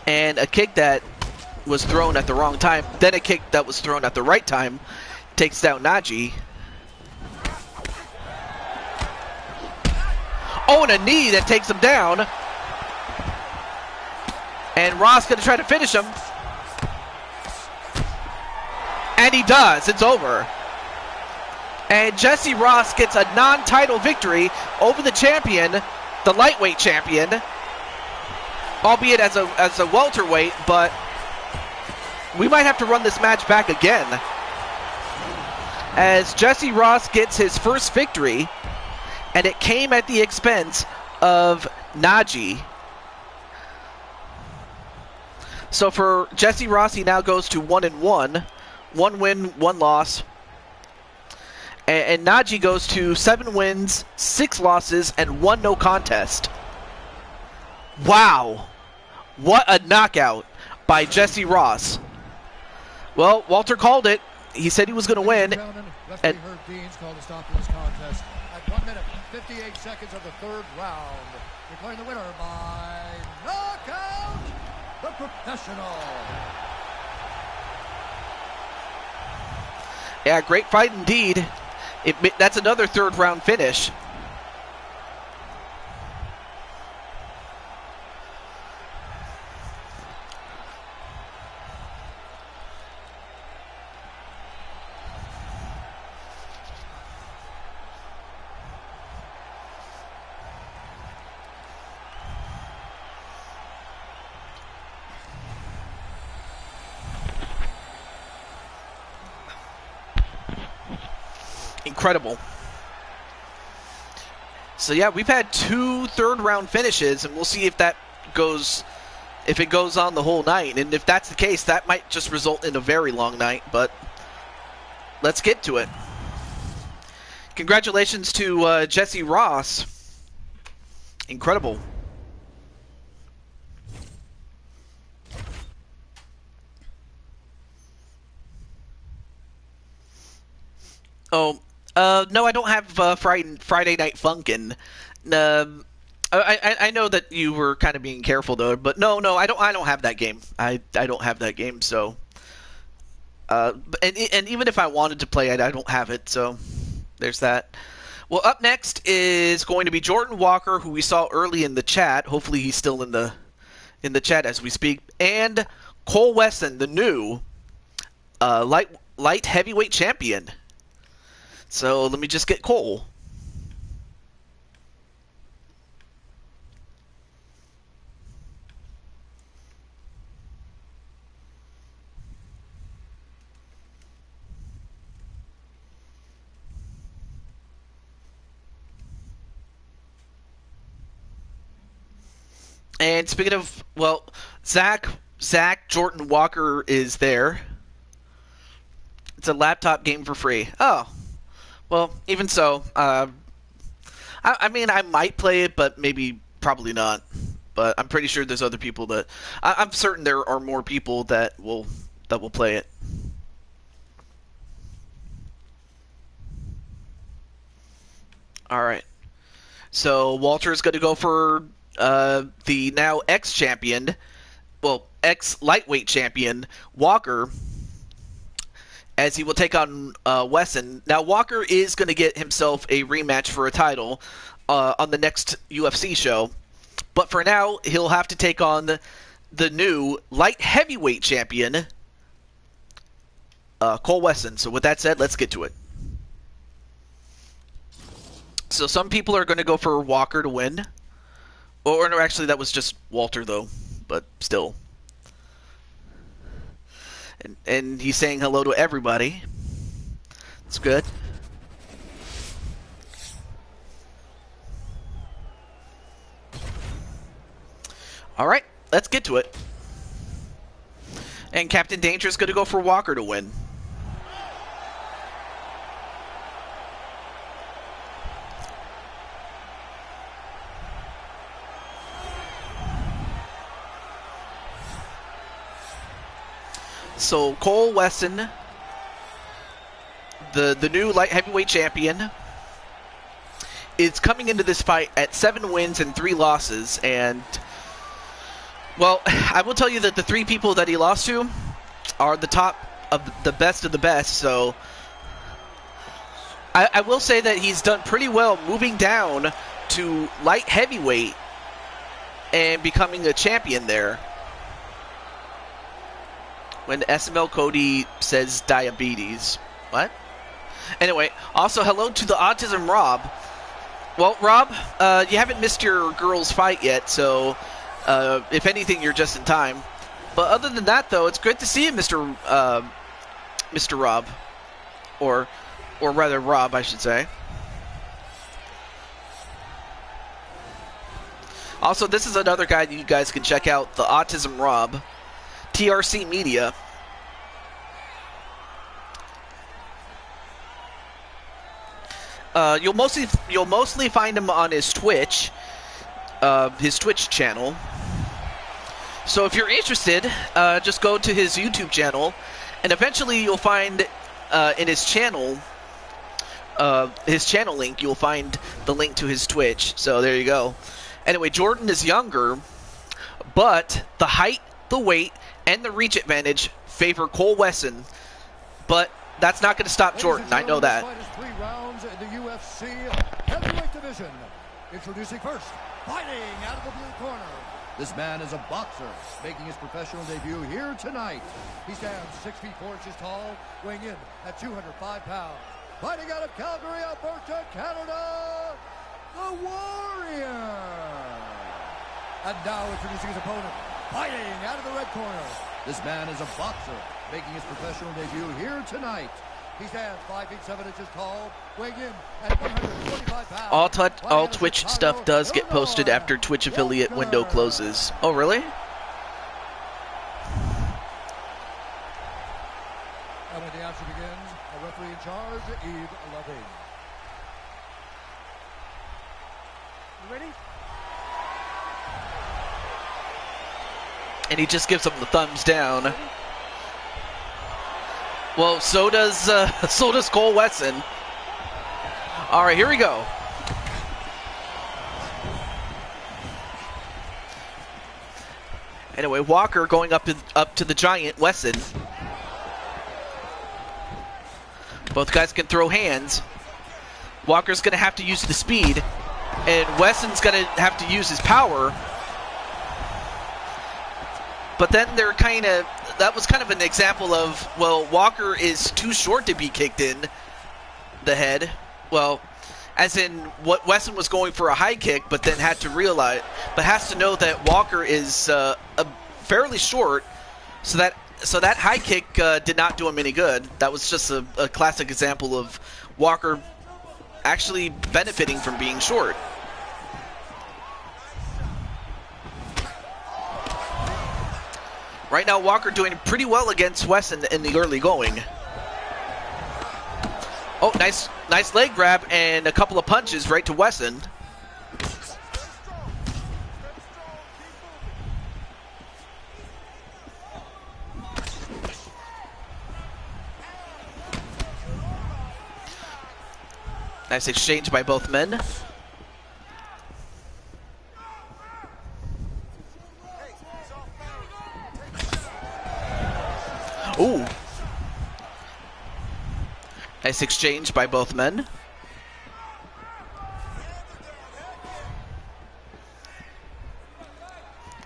And a kick that was thrown at the wrong time, then a kick that was thrown at the right time takes down Naji. Oh, and a knee that takes him down. And Ross going to try to finish him. And he does. It's over. And Jesse Ross gets a non-title victory over the champion, the lightweight champion, albeit as a welterweight, but we might have to run this match back again, as Jesse Ross gets his first victory, and it came at the expense of Naji. So for Jesse Ross, he now goes to 1-1, 1 win, 1 loss. And Naji goes to 7 wins, 6 losses, and 1 no contest. Wow. What a knockout by Jesse Ross. Well, Walter called it. He said he was going to win. Referee Herb Dean's called a stop to this contest at 1 minute, 58 seconds of the 3rd round. Declaring the winner by knockout, the professional. Yeah, great fight indeed. That's another 3rd round finish. Incredible. So yeah, we've had 2 3rd round finishes, and we'll see if it goes on the whole night. And if that's the case, that might just result in a very long night, but let's get to it. Congratulations to Jesse Ross. Incredible. Oh, no, I don't have Friday Night Funkin'. I know that you were kind of being careful though, but no, I don't have that game. I don't have that game, so and even if I wanted to play it, I don't have it. So there's that. Well, up next is going to be Jordan Walker, who we saw early in the chat. Hopefully, he's still in the chat as we speak, and Cole Wesson, the new light heavyweight champion. So let me just get Cole. And speaking of, well, Zach Jordan Walker is there. It's a laptop game for free. Oh. Well, even so, I mean, I might play it, but probably not. But I'm pretty sure there's other people that I'm certain there are more people that will play it. All right. So Walter's going to go for the now ex-champion, well, ex-lightweight champion Walker, as he will take on Wesson. Now, Walker is going to get himself a rematch for a title on the next UFC show. But for now, he'll have to take on the new light heavyweight champion, Cole Wesson. So with that said, let's get to it. So some people are going to go for Walker to win. Or no, actually, that was just Walter, though. But still. And he's saying hello to everybody. That's good. All right, let's get to it. And Captain Danger is going to go for Walker to win. So Cole Wesson, the new light heavyweight champion, is coming into this fight at 7 wins and 3 losses. And, well, I will tell you that the 3 people that he lost to are the top of the best, so I will say that he's done pretty well moving down to light heavyweight and becoming a champion there. When SML Cody says diabetes. What? Anyway, also hello to the Autism Rob. Well, Rob, you haven't missed your girls' fight yet, so if anything, you're just in time. But other than that, though, it's great to see you, Mr. Rob. Or rather, Rob, I should say. Also, this is another guy that you guys can check out, the Autism Rob. TRC Media. You'll mostly find him on his Twitch channel. So if you're interested, just go to his YouTube channel, and eventually you'll find in his channel link, you'll find the link to his Twitch. So there you go. Anyway, Jordan is younger, but the height, the weight, and the reach advantage favor Cole Wesson, but that's not going to stop Jordan. I know that. This fight is 3 rounds in the UFC heavyweight division. Introducing first, fighting out of the blue corner. This man is a boxer, making his professional debut here tonight. He stands 6 feet 4 inches tall, weighing in at 205 pounds. Fighting out of Calgary, Alberta, Canada, the Warrior. And now introducing his opponent, fighting out of the red corner. This man is a boxer, making his professional debut here tonight. He stands 5 feet 7 inches tall, weighing in at 145 pounds. All Twitch stuff does get posted after Twitch affiliate window closes. Oh, really? And when the action begins, a referee in charge, Yves Loving. You ready? And he just gives him the thumbs down. Well, so does Cole Wesson. All right, here we go. Anyway, Walker going up to the giant Wesson. Both guys can throw hands. Walker's going to have to use the speed, and Wesson's going to have to use his power. But then that was kind of an example of, well, Walker is too short to be kicked in the head. Well, as in what Wesson was going for a high kick, but then has to know that Walker is fairly short, so that high kick did not do him any good. That was just a classic example of Walker actually benefiting from being short. Right now, Walker doing pretty well against Wesson in the early going. Oh, nice leg grab and a couple of punches right to Wesson. Nice exchange by both men. Ooh. Nice exchange by both men.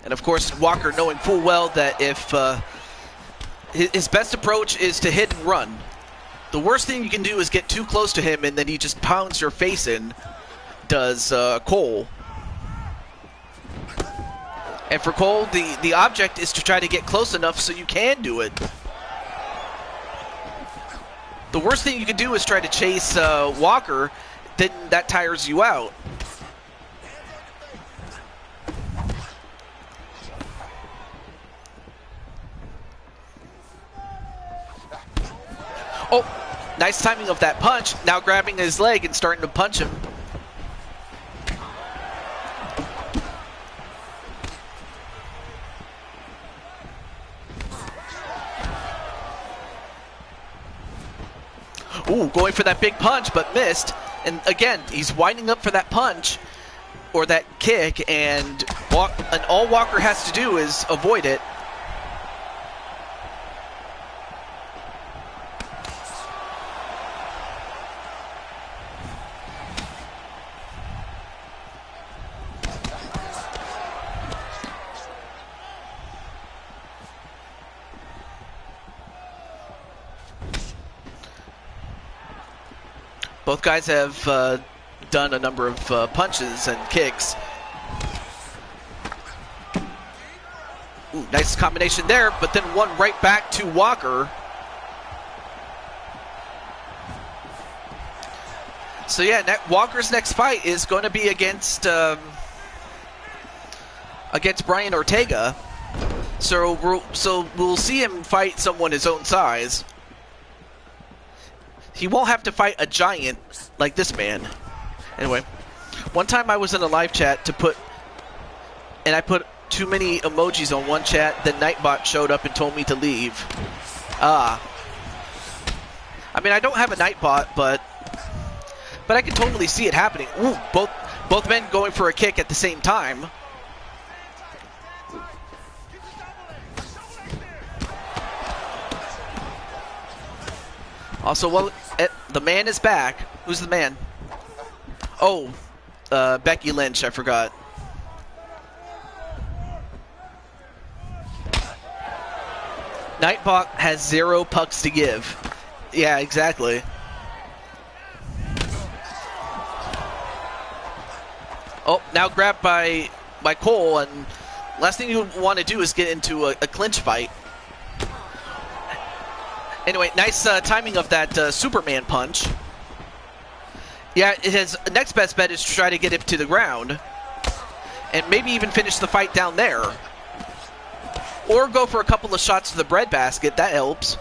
And of course, Walker knowing full well that if his best approach is to hit and run. The worst thing you can do is get too close to him and then he just pounds your face in, does Cole. And for Cole, the object is to try to get close enough so you can do it. The worst thing you can do is try to chase Walker, then that tires you out. Oh, nice timing of that punch. Now grabbing his leg and starting to punch him. Ooh, going for that big punch, but missed. And again, he's winding up for that punch or that kick, and all Walker has to do is avoid it. Both guys have done a number of punches and kicks. Ooh, nice combination there, but then one right back to Walker. So yeah, Walker's next fight is going to be against Brian Ortega. So we'll see him fight someone his own size. He won't have to fight a giant like this man. Anyway, one time I was in a live chat and I put too many emojis on one chat, then Nightbot showed up and told me to leave. I mean, I don't have a Nightbot, but I can totally see it happening. Ooh, both men going for a kick at the same time. Also, well, the man is back. Who's the man? Oh, Becky Lynch, I forgot. Nightbot has 0 pucks to give. Yeah, exactly. Oh, now grabbed by Cole, and last thing you want to do is get into a clinch fight. Anyway, nice timing of that Superman punch. Yeah, his next best bet is to try to get him to the ground and maybe even finish the fight down there. Or go for a couple of shots to the breadbasket. That helps.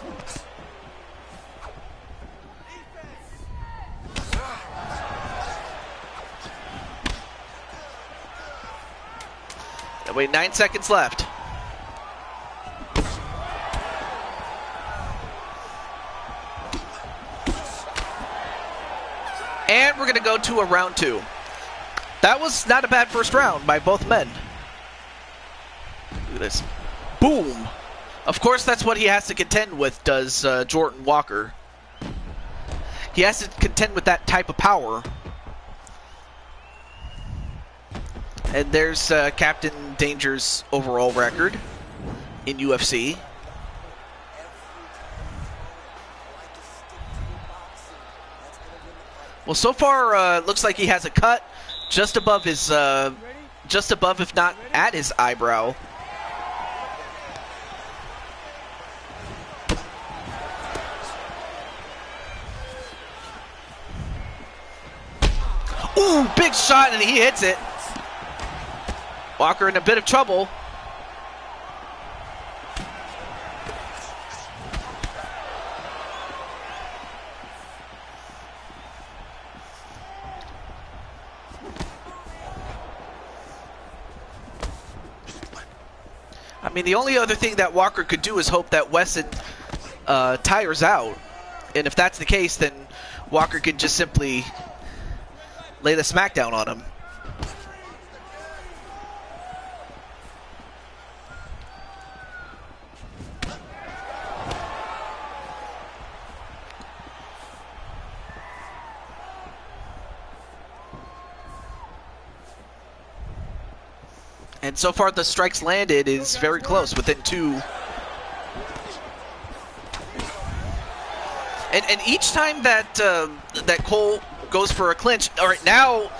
Wait, 9 seconds left. And we're going to go to a round 2. That was not a bad first round by both men. Look at this. Boom. Of course, that's what he has to contend with, does Jordan Walker. He has to contend with that type of power. And there's Captain Danger's overall record in UFC. Well, so far, looks like he has a cut just above his, just above, if not at his eyebrow. Ooh, big shot, and he hits it. Walker in a bit of trouble. I mean, the only other thing that Walker could do is hope that Wesson tires out. And if that's the case, then Walker could just simply lay the smackdown on him. And so far, the strikes landed is very close, within 2. And each time that that Cole goes for a clinch, all right, now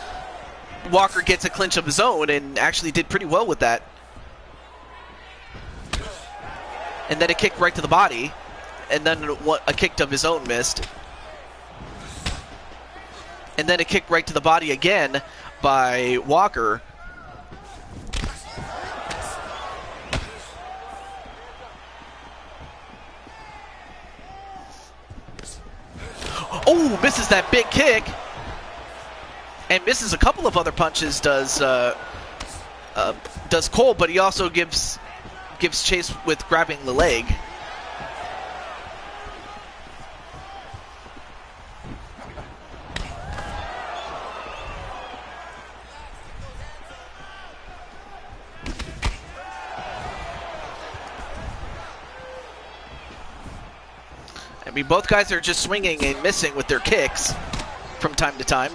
Walker gets a clinch of his own and actually did pretty well with that. And then a kick right to the body, and then a kick of his own missed. And then a kick right to the body again by Walker. Oh, misses that big kick. And misses a couple of other punches, does Cole, but he also gives chase with grabbing the leg. I mean, both guys are just swinging and missing with their kicks from time to time.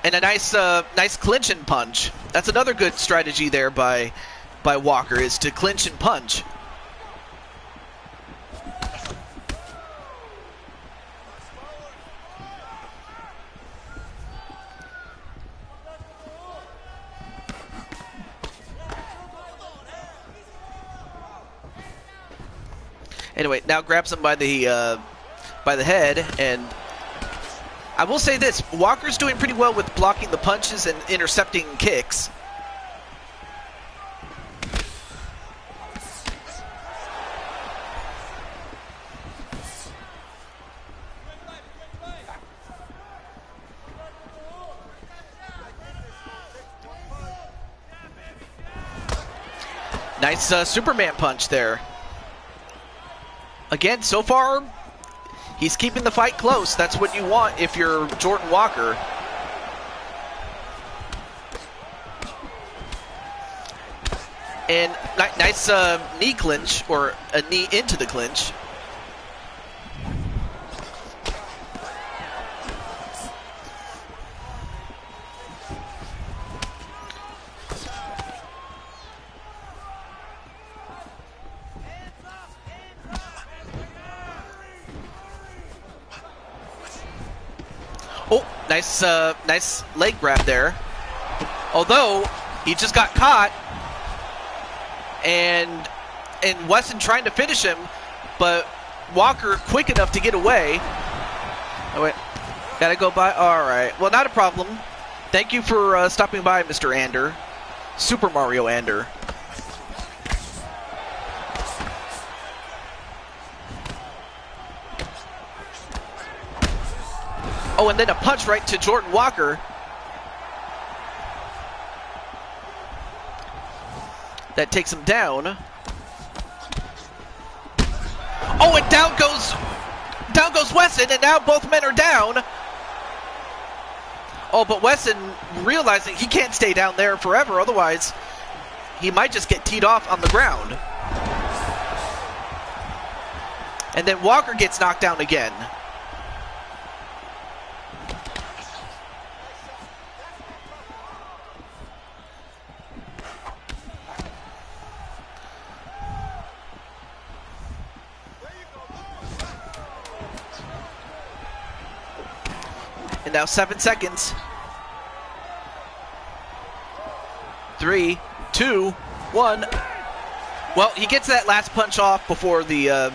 And a nice clinch and punch. That's another good strategy there by Walker, is to clinch and punch. Anyway, now grabs him by the head, and I will say this: Walker's doing pretty well with blocking the punches and intercepting kicks. Nice Superman punch there. Again, so far, he's keeping the fight close. That's what you want if you're Jordan Walker. And nice knee clinch, or a knee into the clinch. Oh, nice leg grab there. Although he just got caught, and Wesson trying to finish him, but Walker quick enough to get away. Oh wait, gotta go by. All right, well, not a problem. Thank you for stopping by, Mr. Ander, Super Mario Ander. Oh, and then a punch right to Jordan Walker. That takes him down. Oh, and down goes Wesson, and now both men are down. Oh, but Wesson realizing he can't stay down there forever, otherwise he might just get teed off on the ground. And then Walker gets knocked down again. And now 7 seconds. 3, 2, 1. Well, he gets that last punch off before the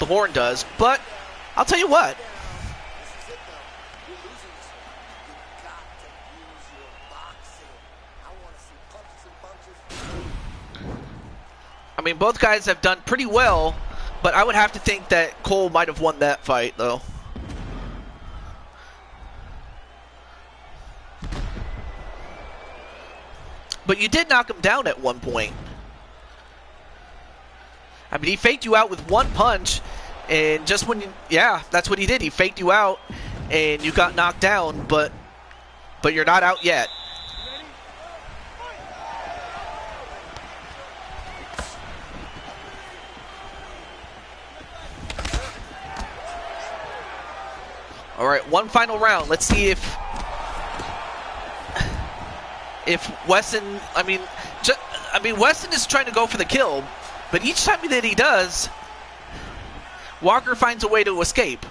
horn does, but I'll tell you what. I mean, both guys have done pretty well, but I would have to think that Cole might have won that fight, though. But you did knock him down at one point. I mean, he faked you out with one punch, and just when you... Yeah, that's what he did. He faked you out, and you got knocked down, but you're not out yet. All right, one final round. Let's see if Wesson, I mean, Wesson is trying to go for the kill, but each time that he does, Walker finds a way to escape.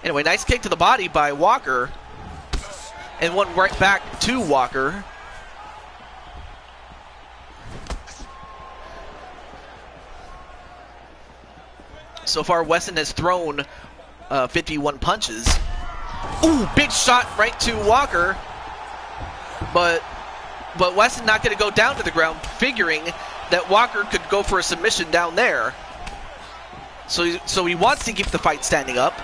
Anyway, nice kick to the body by Walker. And one right back to Walker. So far, Wesson has thrown 51 punches. Ooh, big shot right to Walker. But Wesson not going to go down to the ground, figuring that Walker could go for a submission down there. So he wants to keep the fight standing up.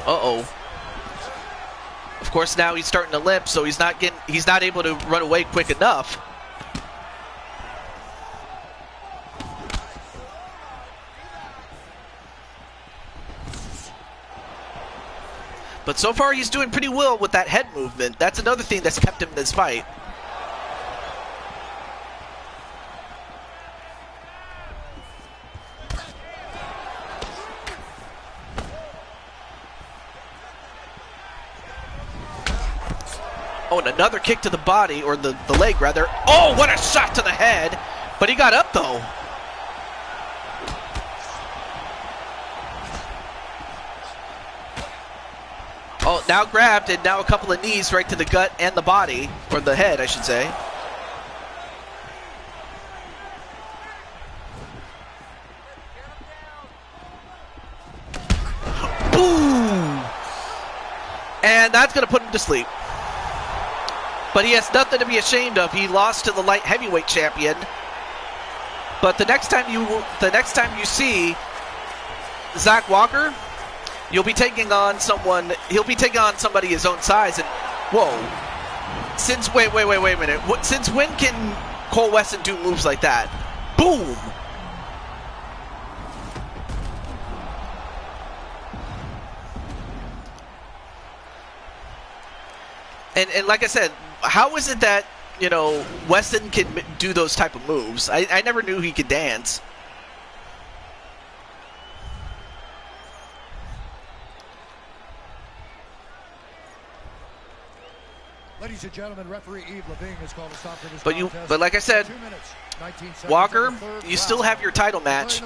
Uh-oh. Of course, now he's starting to limp, so he's not able to run away quick enough. But so far, he's doing pretty well with that head movement. That's another thing that's kept him in this fight. Oh, and another kick to the body, or the leg, rather. Oh, what a shot to the head. But he got up, though. Oh, now grabbed, and now a couple of knees right to the gut and the body, or the head, I should say. Boom! And that's going to put him to sleep. But he has nothing to be ashamed of. He lost to the light heavyweight champion. But the next time you see Zach Walker, you'll be taking on someone. He'll be taking on somebody his own size. And whoa! Wait a minute. Since when can Cole Wesson do moves like that? Boom! And like I said, how is it that, you know, Wesson can do those type of moves? I never knew he could dance. Ladies and gentlemen, referee Yves Levine has called a stop to this contest. But like I said, 2 minutes, 19 seconds Walker, the you still have your title match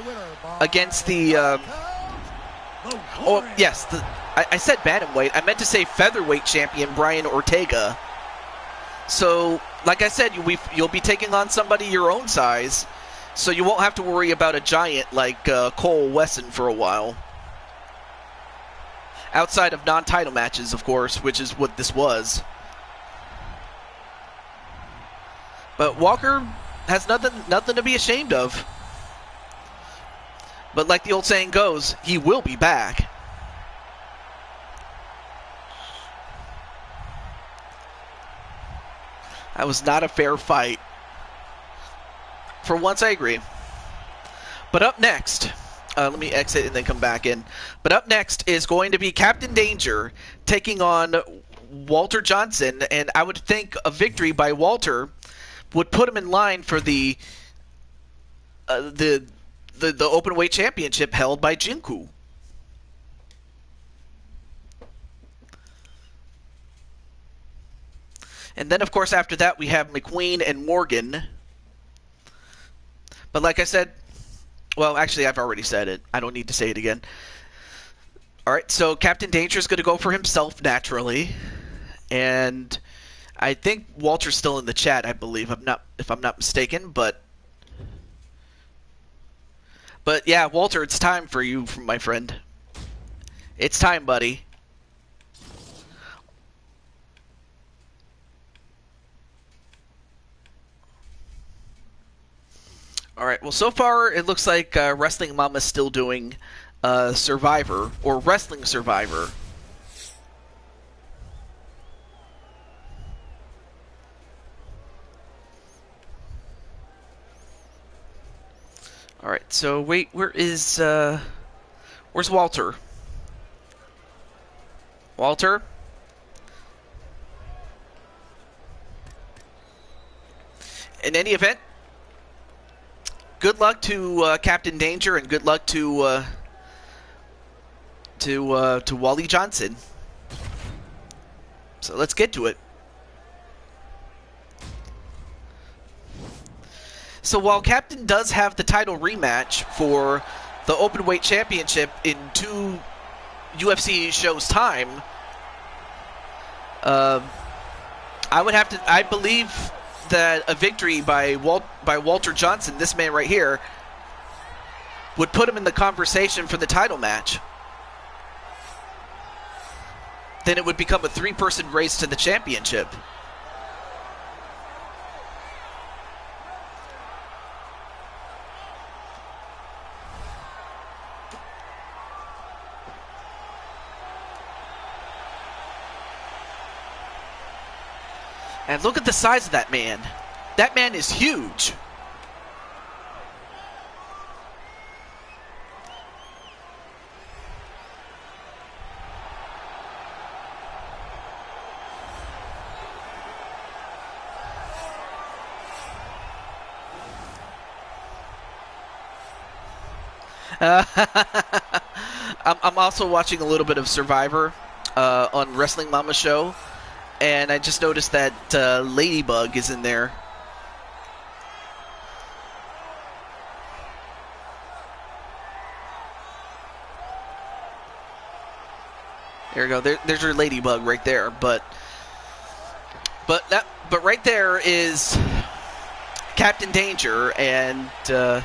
against the. Oh yes, I said bantamweight. I meant to say featherweight champion Brian Ortega. So, like I said, you'll be taking on somebody your own size, so you won't have to worry about a giant like Cole Wesson for a while. Outside of non-title matches, of course, which is what this was. But Walker has nothing to be ashamed of. But like the old saying goes, he will be back. That was not a fair fight. For once, I agree. But up next, let me exit and then come back in. But up next is going to be Captain Danger taking on Walter Johnson, and I would think a victory by Walter would put him in line for the openweight championship held by Jinku. And then, of course, after that, we have McQueen and Morgan. But like I said, well, actually, I've already said it. I don't need to say it again. All right, so Captain Danger is going to go for himself naturally, and I think Walter's still in the chat, I believe. If I'm not mistaken, but yeah, Walter, it's time for you, my friend. It's time, buddy. All right. Well, so far it looks like Wrestling Mama's still doing Survivor or Wrestling Survivor. All right. So wait, where's Walter? Walter? In any event, good luck to Captain Danger, and good luck to Wally Johnson. So let's get to it. So while Captain does have the title rematch for the Openweight Championship in 2 UFC shows' time, I believe that a victory by Walter Johnson, this man right here, would put him in the conversation for the title match. Then it would become a 3-person race to the championship. And look at the size of that man. That man is huge. I'm also watching a little bit of Survivor on Wrestling Mama's show, and I just noticed that Ladybug is in there. There you go. There's your Ladybug right there. But right there is Captain Danger, and I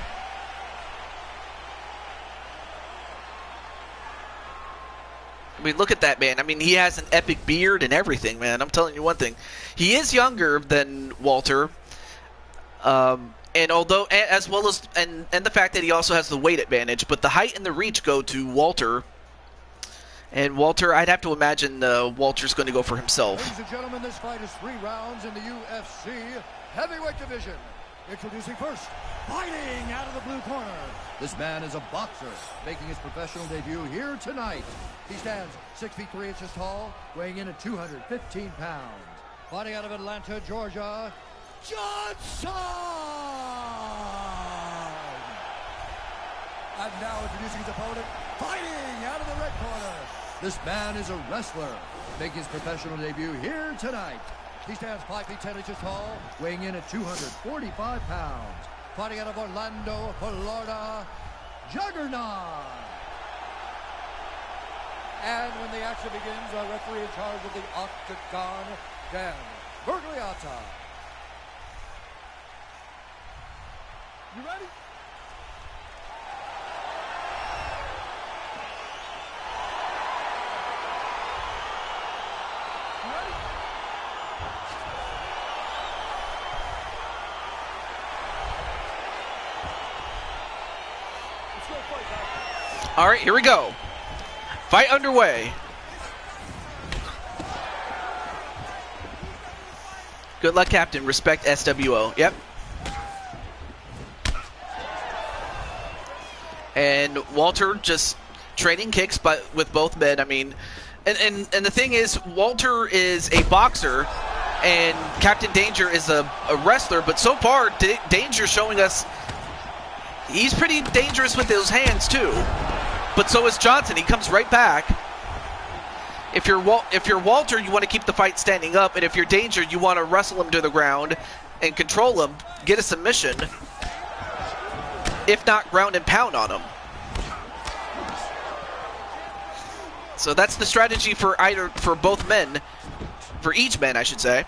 mean, look at that man. I mean, he has an epic beard and everything, man. I'm telling you one thing. He is younger than Walter, and although, as well as, and the fact that he also has the weight advantage, but the height and the reach go to Walter. And Walter, I'd have to imagine Walter's going to go for himself. Ladies and gentlemen, this fight is 3 rounds in the UFC heavyweight division. Introducing first, fighting out of the blue corner. This man is a boxer, making his professional debut here tonight. He stands 6 feet 3 inches tall, weighing in at 215 pounds. Fighting out of Atlanta, Georgia, Johnson! And now introducing his opponent, fighting out of the red corner. This man is a wrestler, making his professional debut here tonight. He stands 5 feet 10 inches tall, weighing in at 245 pounds. Fighting out of Orlando, Florida, Juggernaut. And when the action begins, our referee in charge of the Octagon, Dan Bergliata. You ready? All right, here we go. Fight underway. Good luck, Captain. Respect SWO. Yep. And Walter just trading kicks, but with both men. I mean, and the thing is, Walter is a boxer, and Captain Danger is a wrestler. But so far, Danger showing us he's pretty dangerous with those hands too. But so is Johnson. He comes right back. If you're Walter, you want to keep the fight standing up, and if you're Danger, you want to wrestle him to the ground and control him, get a submission, if not ground and pound on him. So that's the strategy for both men, for each man, I should say.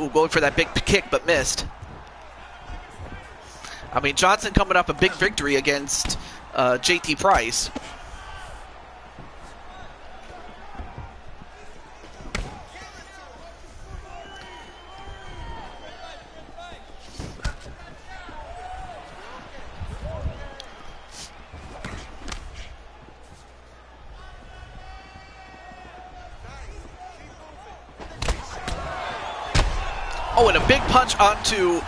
Ooh, going for that big kick, but missed. I mean, Johnson coming off a big victory against JT Price. Oh, and a big punch onto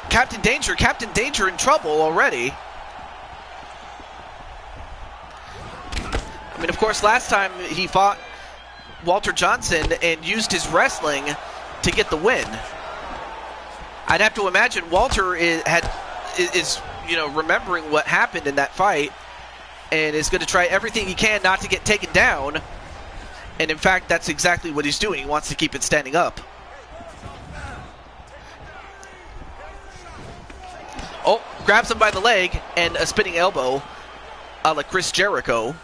Captain Danger. Captain Danger in trouble already. I mean, of course, last time he fought Walter Johnson and used his wrestling to get the win. I'd have to imagine Walter is remembering what happened in that fight and is going to try everything he can not to get taken down. And in fact, that's exactly what he's doing. He wants to keep it standing up. Oh, grabs him by the leg and a spinning elbow a la Chris Jericho.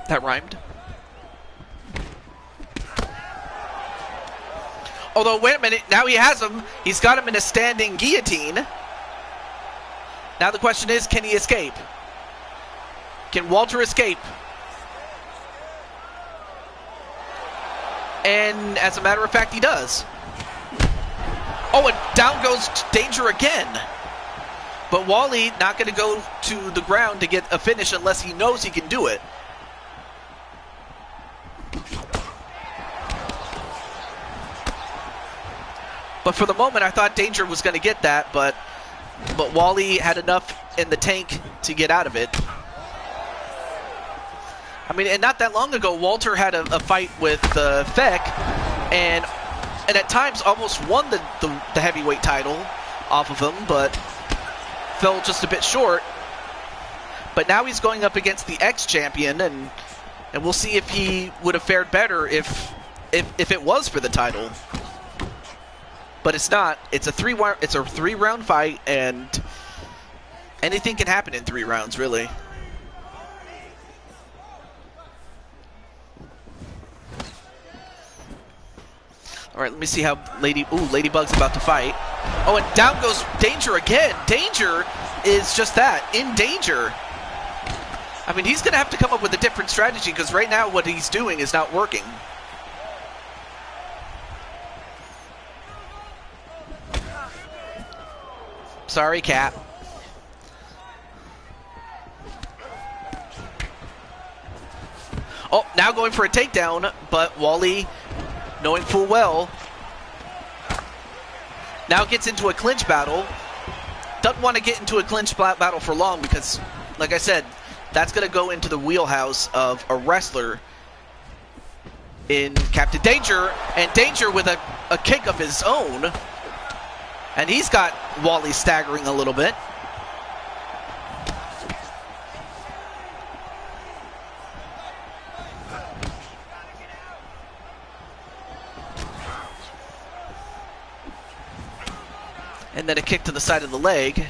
That rhymed. Although, wait a minute, now he has him. He's got him in a standing guillotine. Now the question is, can he escape? Can Walter escape? And as a matter of fact, he does. Oh, and down goes Danger again. But Wally not going to go to the ground to get a finish unless he knows he can do it. But for the moment, I thought Danger was going to get that, but Wally had enough in the tank to get out of it. I mean, and not that long ago, Walter had a fight with Feck, and at times almost won the heavyweight title off of him, but fell just a bit short. But now he's going up against the ex-champion, and we'll see if he would have fared better if it was for the title. But it's not. It's a three-round fight, and anything can happen in 3 rounds, really. All right, let me see how Ladybug's about to fight. Oh, and down goes Danger again. Danger is just that, in danger. I mean, he's going to have to come up with a different strategy because right now what he's doing is not working. Sorry, Cap. Oh, now going for a takedown, but Wally, knowing full well, now gets into a clinch battle. Doesn't want to get into a clinch battle for long because, like I said, that's going to go into the wheelhouse of a wrestler in Captain Danger, and Danger with a kick of his own. And he's got Wally staggering a little bit. And then a kick to the side of the leg.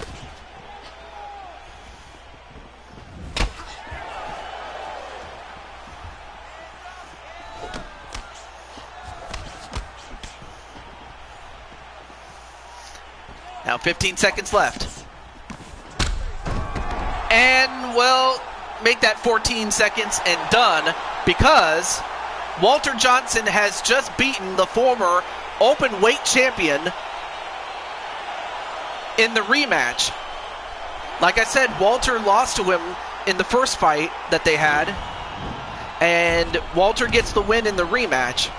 Now 15 seconds left. And, well, make that 14 seconds and done because Walter Johnson has just beaten the former open weight champion in the rematch. Like I said, Walter lost to him in the first fight that they had, and Walter gets the win in the rematch.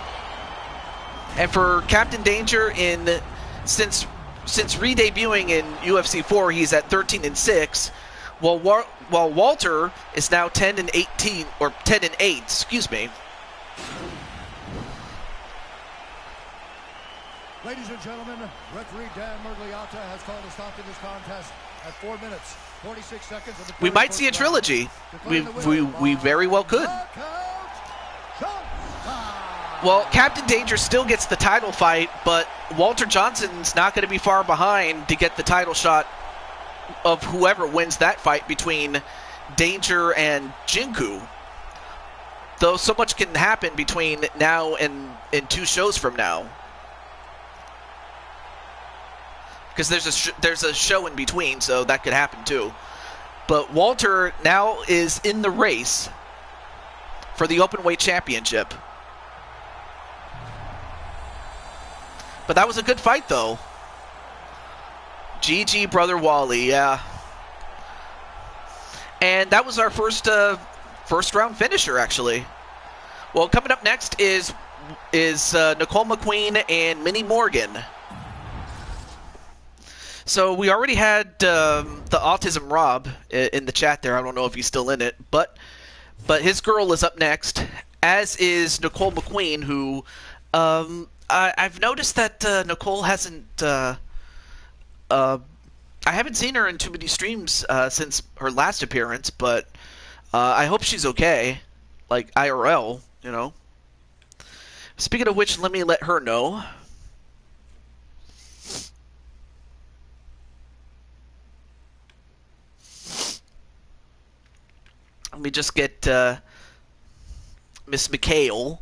And for Captain Danger, since re-debuting in UFC 4, he's at 13-6, while Walter is now 10-18 or 10-8, excuse me. Ladies and gentlemen, referee Dan Mergliata has called a stop to this contest at 4 minutes, 46 seconds. Of the we might see a trilogy. We very well could. Well, Captain Danger still gets the title fight, but Walter Johnson's not going to be far behind to get the title shot of whoever wins that fight between Danger and Jinku. Though so much can happen between now and 2 shows from now. Because there's a show in between, so that could happen too. But Walter now is in the race for the Openweight Championship. But that was a good fight, though. GG, Brother Wally, yeah. And that was our first round finisher, actually. Well, coming up next is Nicole Mcqueen and Minnie Morgan. So we already had the Autism Rob in the chat there. I don't know if he's still in it, but his girl is up next, as is Nicole McQueen, who I've noticed that Nicole hasn't. I haven't seen her in too many streams since her last appearance, but I hope she's okay, like IRL, you know. Speaking of which, let me let her know. Let me just get Miss McHale.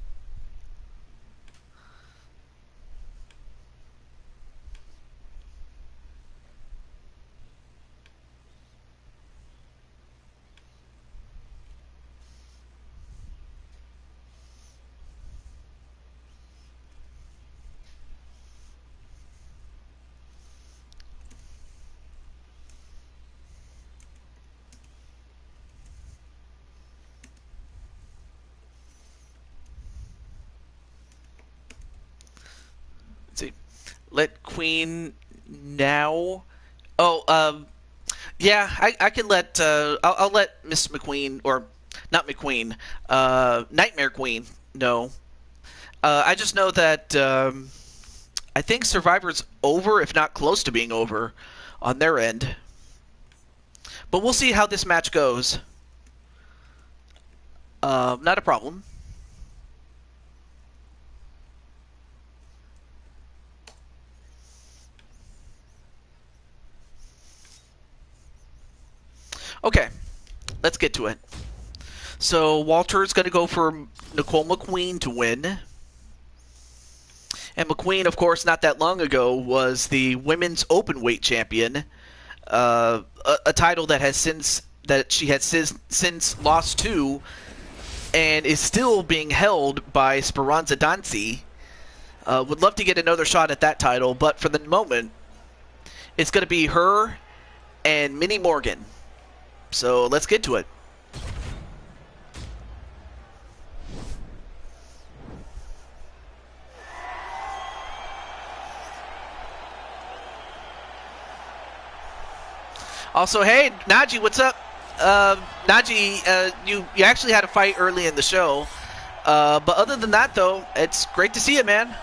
McQueen now. Oh, yeah, I can let I'll let Miss McQueen, or not McQueen, Nightmare Queen know. I just know that I think Survivor's over, if not close to being over, on their end. But we'll see how this match goes. Not a problem. Okay, let's get to it. So Walter's going to go for Nicole Mcqueen to win. And McQueen, of course, not that long ago, was the women's openweight champion, a title that she has since lost to, and is still being held by Speranza Dancy. Would love to get another shot at that title, but for the moment, it's going to be her and Minnie Morgan. So let's get to it. Also, hey, Najee, what's up? Najee, you actually had a fight early in the show. But other than that, though, it's great to see you, man.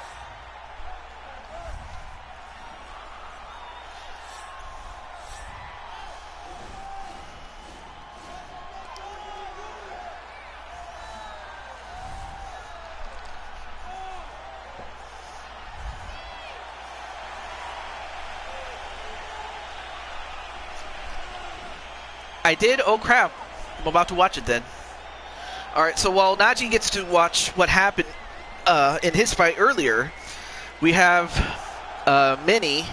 I did? Oh, crap. I'm about to watch it then. Alright, so while Najee gets to watch what happened in his fight earlier, we have Minnie,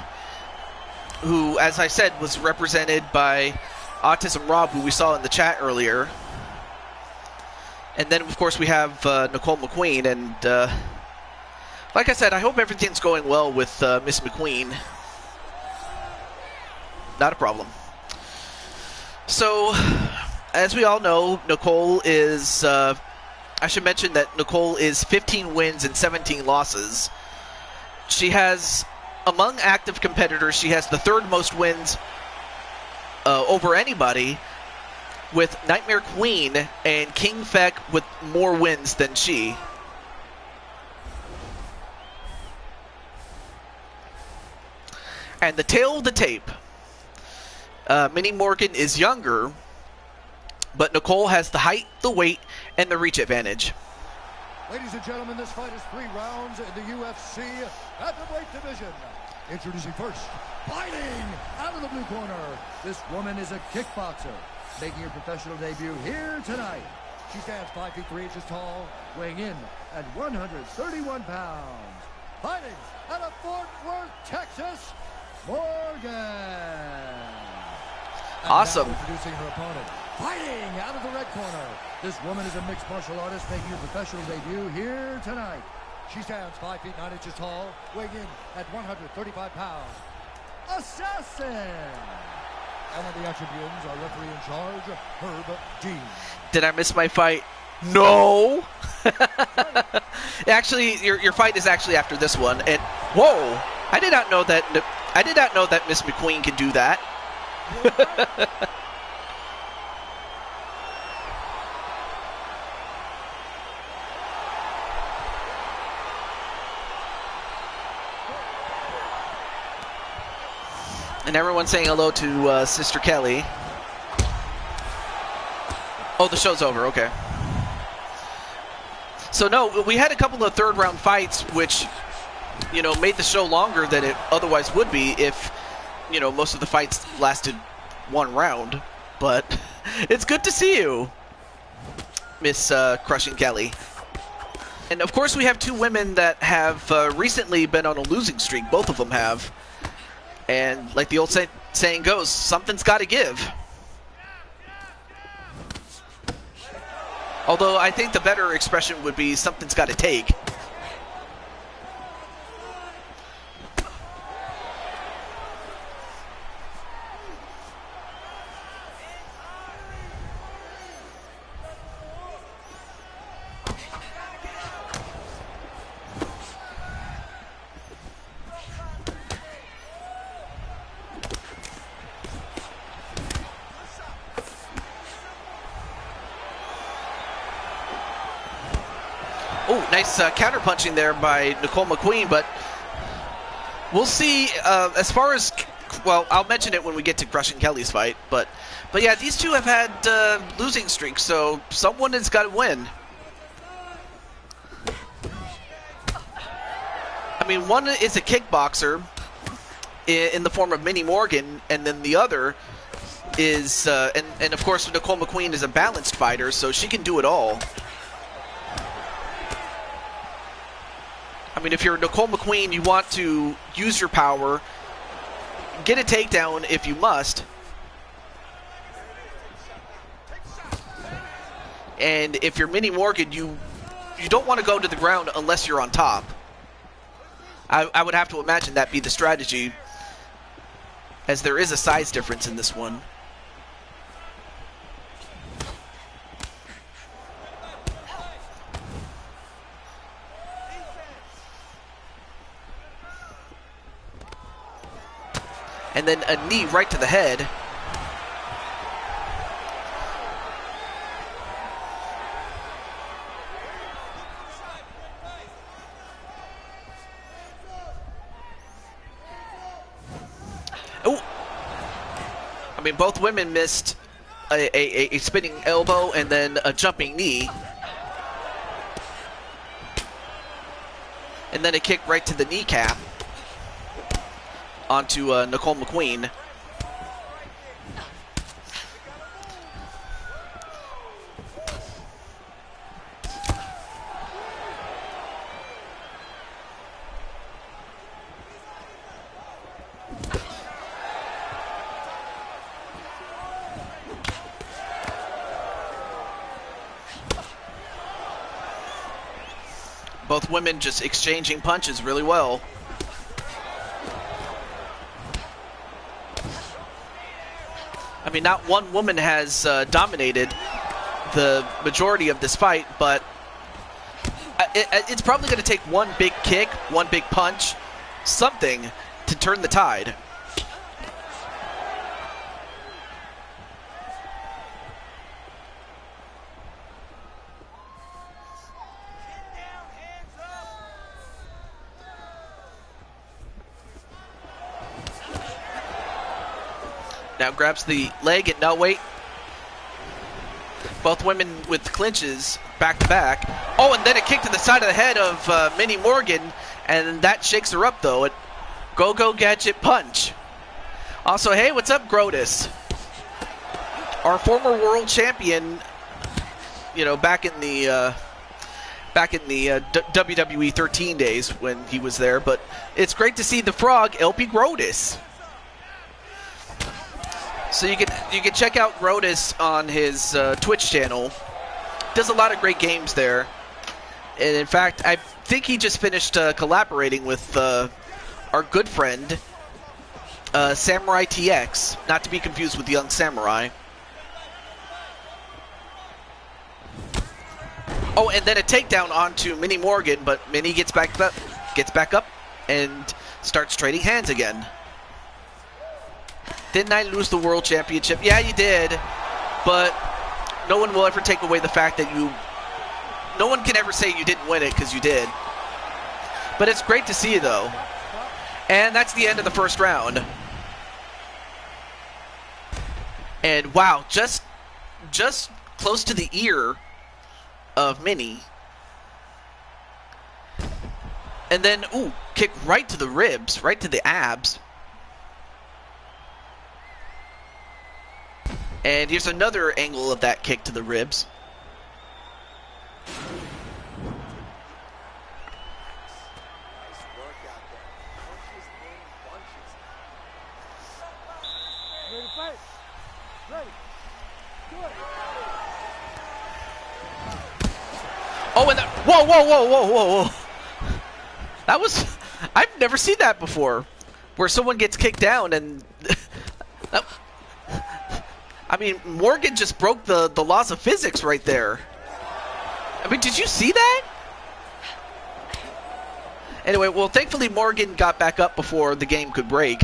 who, as I said, was represented by Autism Rob, who we saw in the chat earlier. And then, of course, we have Nicole McQueen. And like I said, I hope everything's going well with Miss McQueen. Not a problem. So, as we all know, Nicole is, I should mention that Nicole is 15 wins and 17 losses. She has, among active competitors, she has the third most wins over anybody, with Nightmare Queen and King Feck with more wins than she. And the tail of the tape. Minnie Morgan is younger, but Nicole has the height, the weight, and the reach advantage. Ladies and gentlemen, this fight is 3 rounds in the UFC Featherweight division. Introducing first, fighting out of the blue corner. This woman is a kickboxer, making her professional debut here tonight. She stands 5 feet 3 inches tall, weighing in at 131 pounds. Fighting out of Fort Worth, Texas, Morgan. Awesome. Introducing her opponent, fighting out of the red corner. This woman is a mixed martial artist making her professional debut here tonight. She stands 5 feet 9 inches tall, weighing in at 135 pounds. Assassin. And the action begins. Our referee in charge, Herb Dean. Did I miss my fight? No. Actually, your fight is actually after this one. And whoa, I did not know that Miss McQueen could do that. And everyone's saying hello to Sister Kelly. Oh, the show's over. Okay. So no, we had a couple of third-round fights, which, you know, made the show longer than it otherwise would be if, you know, most of the fights lasted 1 round. But it's good to see you, Miss Crushing Kelly. And of course, we have 2 women that have recently been on a losing streak. Both of them have. And like the old saying goes, something's got to give. Although I think the better expression would be something's got to take. Oh, nice counter punching there by Nicole Mcqueen, but we'll see. As far as, well, I'll mention it when we get to Crush and Kelly's fight, but yeah, these two have had losing streaks, so someone has got to win. I mean, one is a kickboxer in the form of Minnie Morgan, and then the other is, and of course Nicole Mcqueen is a balanced fighter, so she can do it all. I mean, if you're Nicole McQueen, you want to use your power, get a takedown if you must. And if you're Minnie Morgan, you don't want to go to the ground unless you're on top. I would have to imagine that be the strategy, as there is a size difference in this one. And then a knee right to the head. Oh! I mean, both women missed a spinning elbow and then a jumping knee. And then a kick right to the kneecap onto Nicole McQueen. Both women just exchanging punches really well. I mean, not one woman has dominated the majority of this fight, but it's probably going to take one big kick, one big punch, something to turn the tide. Now grabs the leg and no, wait. Both women with clinches back to back. Oh, and then a kick to the side of the head of Minnie Morgan, and that shakes her up though. Go gadget punch. Also, hey, what's up, Grotus? Our former world champion, you know, back in the WWE 13 days when he was there. But it's great to see the Frog, LP Grotus. So you can check out Grotus on his Twitch channel. Does a lot of great games there, and in fact, I think he just finished collaborating with our good friend Samurai TX, not to be confused with Young Samurai. Oh, and then a takedown onto Minnie Morgan, but Minnie gets back up, and starts trading hands again. Didn't I lose the world championship? Yeah, you did. But no one will ever take away the fact that no one can ever say you didn't win it, because you did. But it's great to see you, though. And that's the end of the first round. And wow, just close to the ear of Minnie. And then, ooh, kick right to the ribs, right to the abs. And here's another angle of that kick to the ribs. Oh, and that, whoa. That was, I've never seen that before, where someone gets kicked down and I mean, Morgan just broke the laws of physics right there. I mean, did you see that? Anyway, well, thankfully Morgan got back up before the game could break.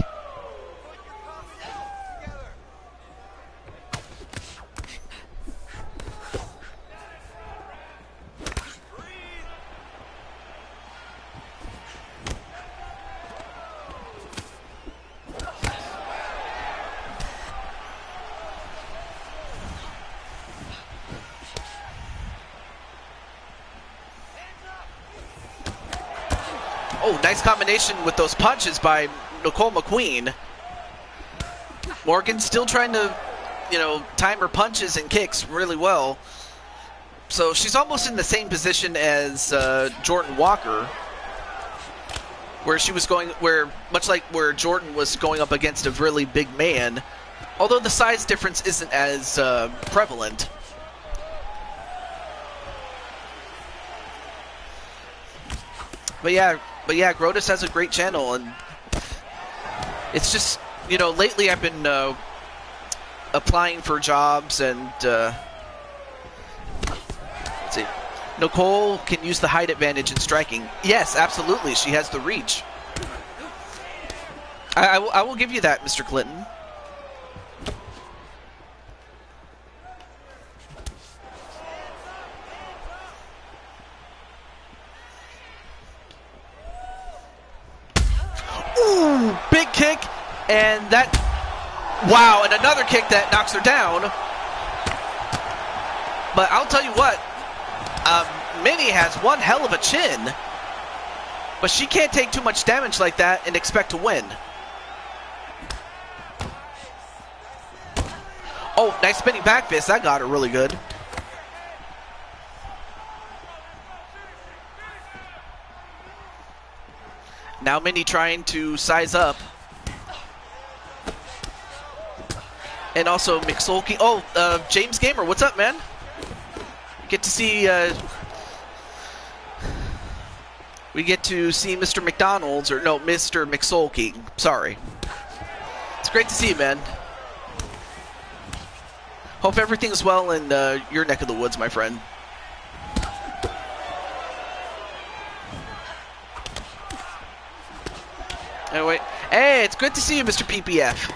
Oh, nice combination with those punches by Nicole Mcqueen. Morgan still trying to, time her punches and kicks really well. So she's almost in the same position as Jordan Walker, much like where Jordan was going up against a really big man, although the size difference isn't as prevalent. But yeah, Grotus has a great channel, and it's just, lately I've been applying for jobs, and let's see. Nicole can use the height advantage in striking. Yes, absolutely. She has the reach. I will give you that, Mr. Clinton. Ooh, big kick, and that, wow, and another kick that knocks her down. But I'll tell you what, Minnie has one hell of a chin, but she can't take too much damage like that and expect to win. Oh, nice spinning back fist. That got her really good. Now Minnie trying to size up. And also McSulky. Oh, James Gamer, what's up, man? Get to see... we get to see Mr. McDonald's, or no, Mr. McSulky. Sorry. It's great to see you, man. Hope everything's well in your neck of the woods, my friend. Anyway, hey, it's good to see you, Mr. PPF.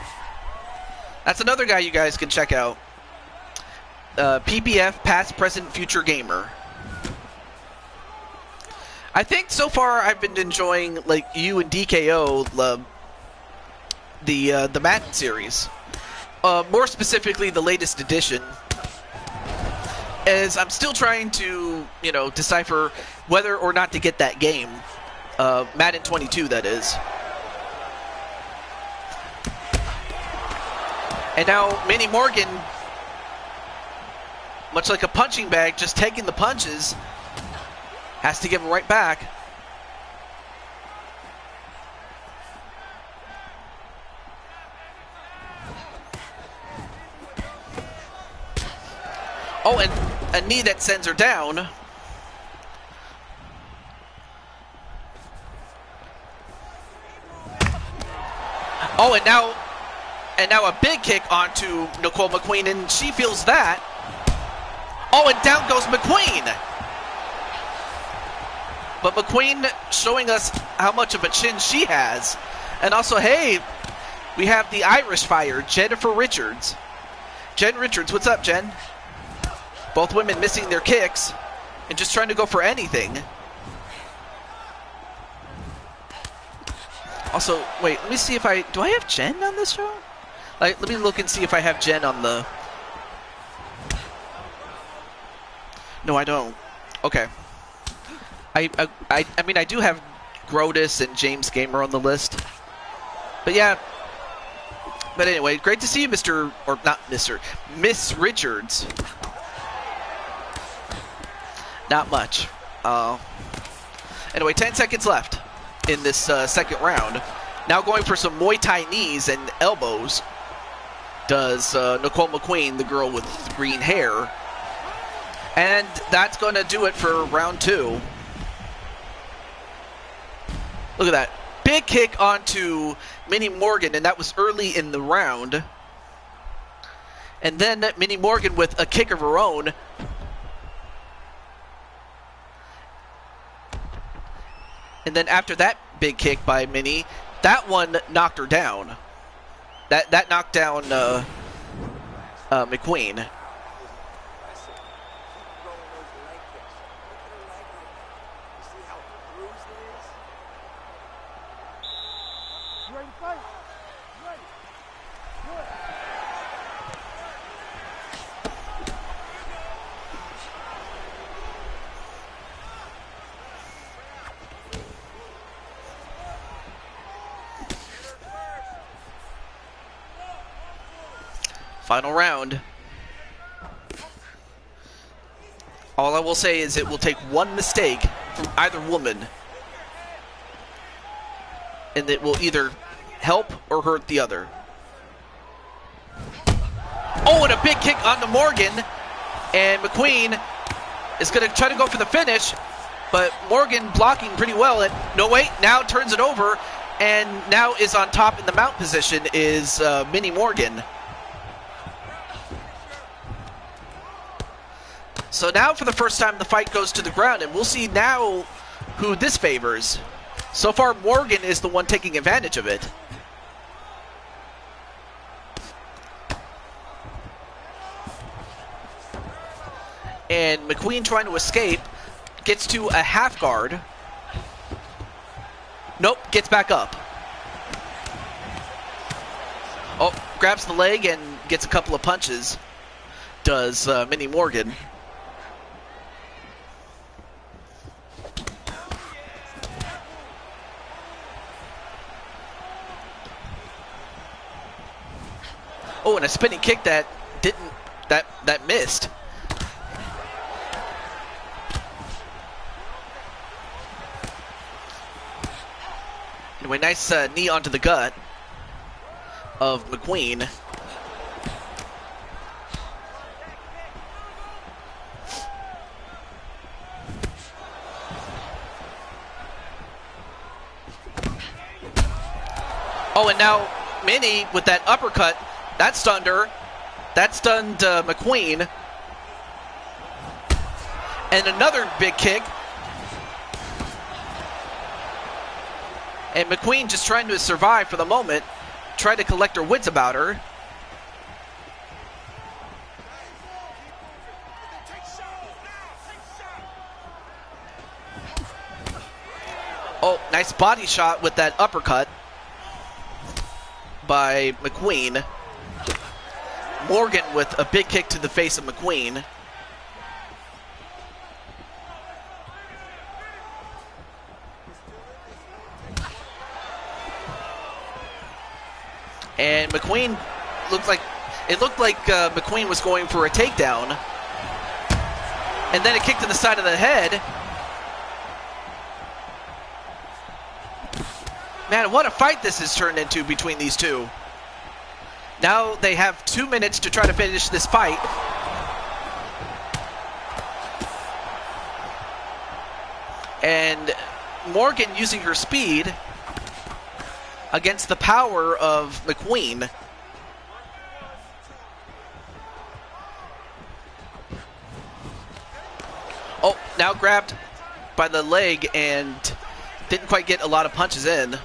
That's another guy you guys can check out. PPF, Past, Present, Future Gamer. I think so far I've been enjoying, like, you and DKO, the Madden series. More specifically, the latest edition. As I'm still trying to, decipher whether or not to get that game. Madden 22, that is. And now Minnie Morgan, much like a punching bag, just taking the punches, has to give them right back. Oh, and a knee that sends her down. Oh, and now a big kick onto Nicole Mcqueen, and she feels that. Oh, and down goes McQueen. But McQueen showing us how much of a chin she has. And also, hey, we have the Irish Fire, Jennifer Richards. Jen Richards, what's up, Jen? Both women missing their kicks and just trying to go for anything. Also, wait, let me see if do I have Jen on this show? Let me look and see if I have Jen on the... No, I don't. Okay. I mean, I do have Grotus and James Gamer on the list. But yeah. But anyway, great to see you, Miss Richards. Not much. Anyway, 10 seconds left in this second round. Now going for some Muay Thai knees and elbows does Nicole Mcqueen, the girl with green hair. And that's going to do it for round 2. Look at that. Big kick onto Minnie Morgan, and that was early in the round. And then Minnie Morgan with a kick of her own. And then after that big kick by Minnie, that one knocked her down. That knocked down McQueen. Final round. All I will say is it will take one mistake from either woman, and it will either help or hurt the other. Oh, and a big kick onto Morgan, and McQueen is going to try to go for the finish, but Morgan blocking pretty well. And no, wait, now turns it over, and now is on top in the mount position is Minnie Morgan. So now for the first time the fight goes to the ground, and we'll see now who this favors. So far Morgan is the one taking advantage of it. And McQueen trying to escape, gets to a half guard. Nope, gets back up. Oh, grabs the leg and gets a couple of punches. Does Minnie Morgan. Oh, and a spinning kick that missed. Anyway, nice knee onto the gut of McQueen. Oh, and now Minnie with that uppercut. That stunned her. That stunned McQueen. And another big kick. And McQueen just trying to survive for the moment. Trying to collect her wits about her. Oh, nice body shot with that uppercut by McQueen. Morgan with a big kick to the face of McQueen. And McQueen looked like McQueen was going for a takedown. And then a kick to the side of the head. Man, what a fight this has turned into between these two. Now they have 2 minutes to try to finish this fight. And Morgan using her speed against the power of McQueen. Oh, now grabbed by the leg and didn't quite get a lot of punches in.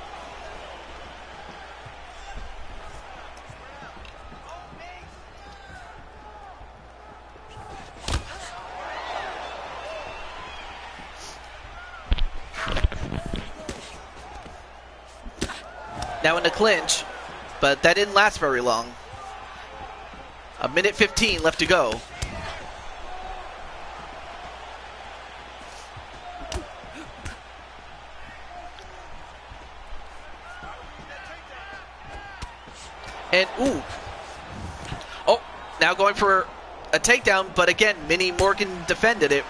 Now in the clinch, but that didn't last very long. 1:15 left to go. And ooh. Oh, now going for a takedown, but again, Minnie Morgan defended it.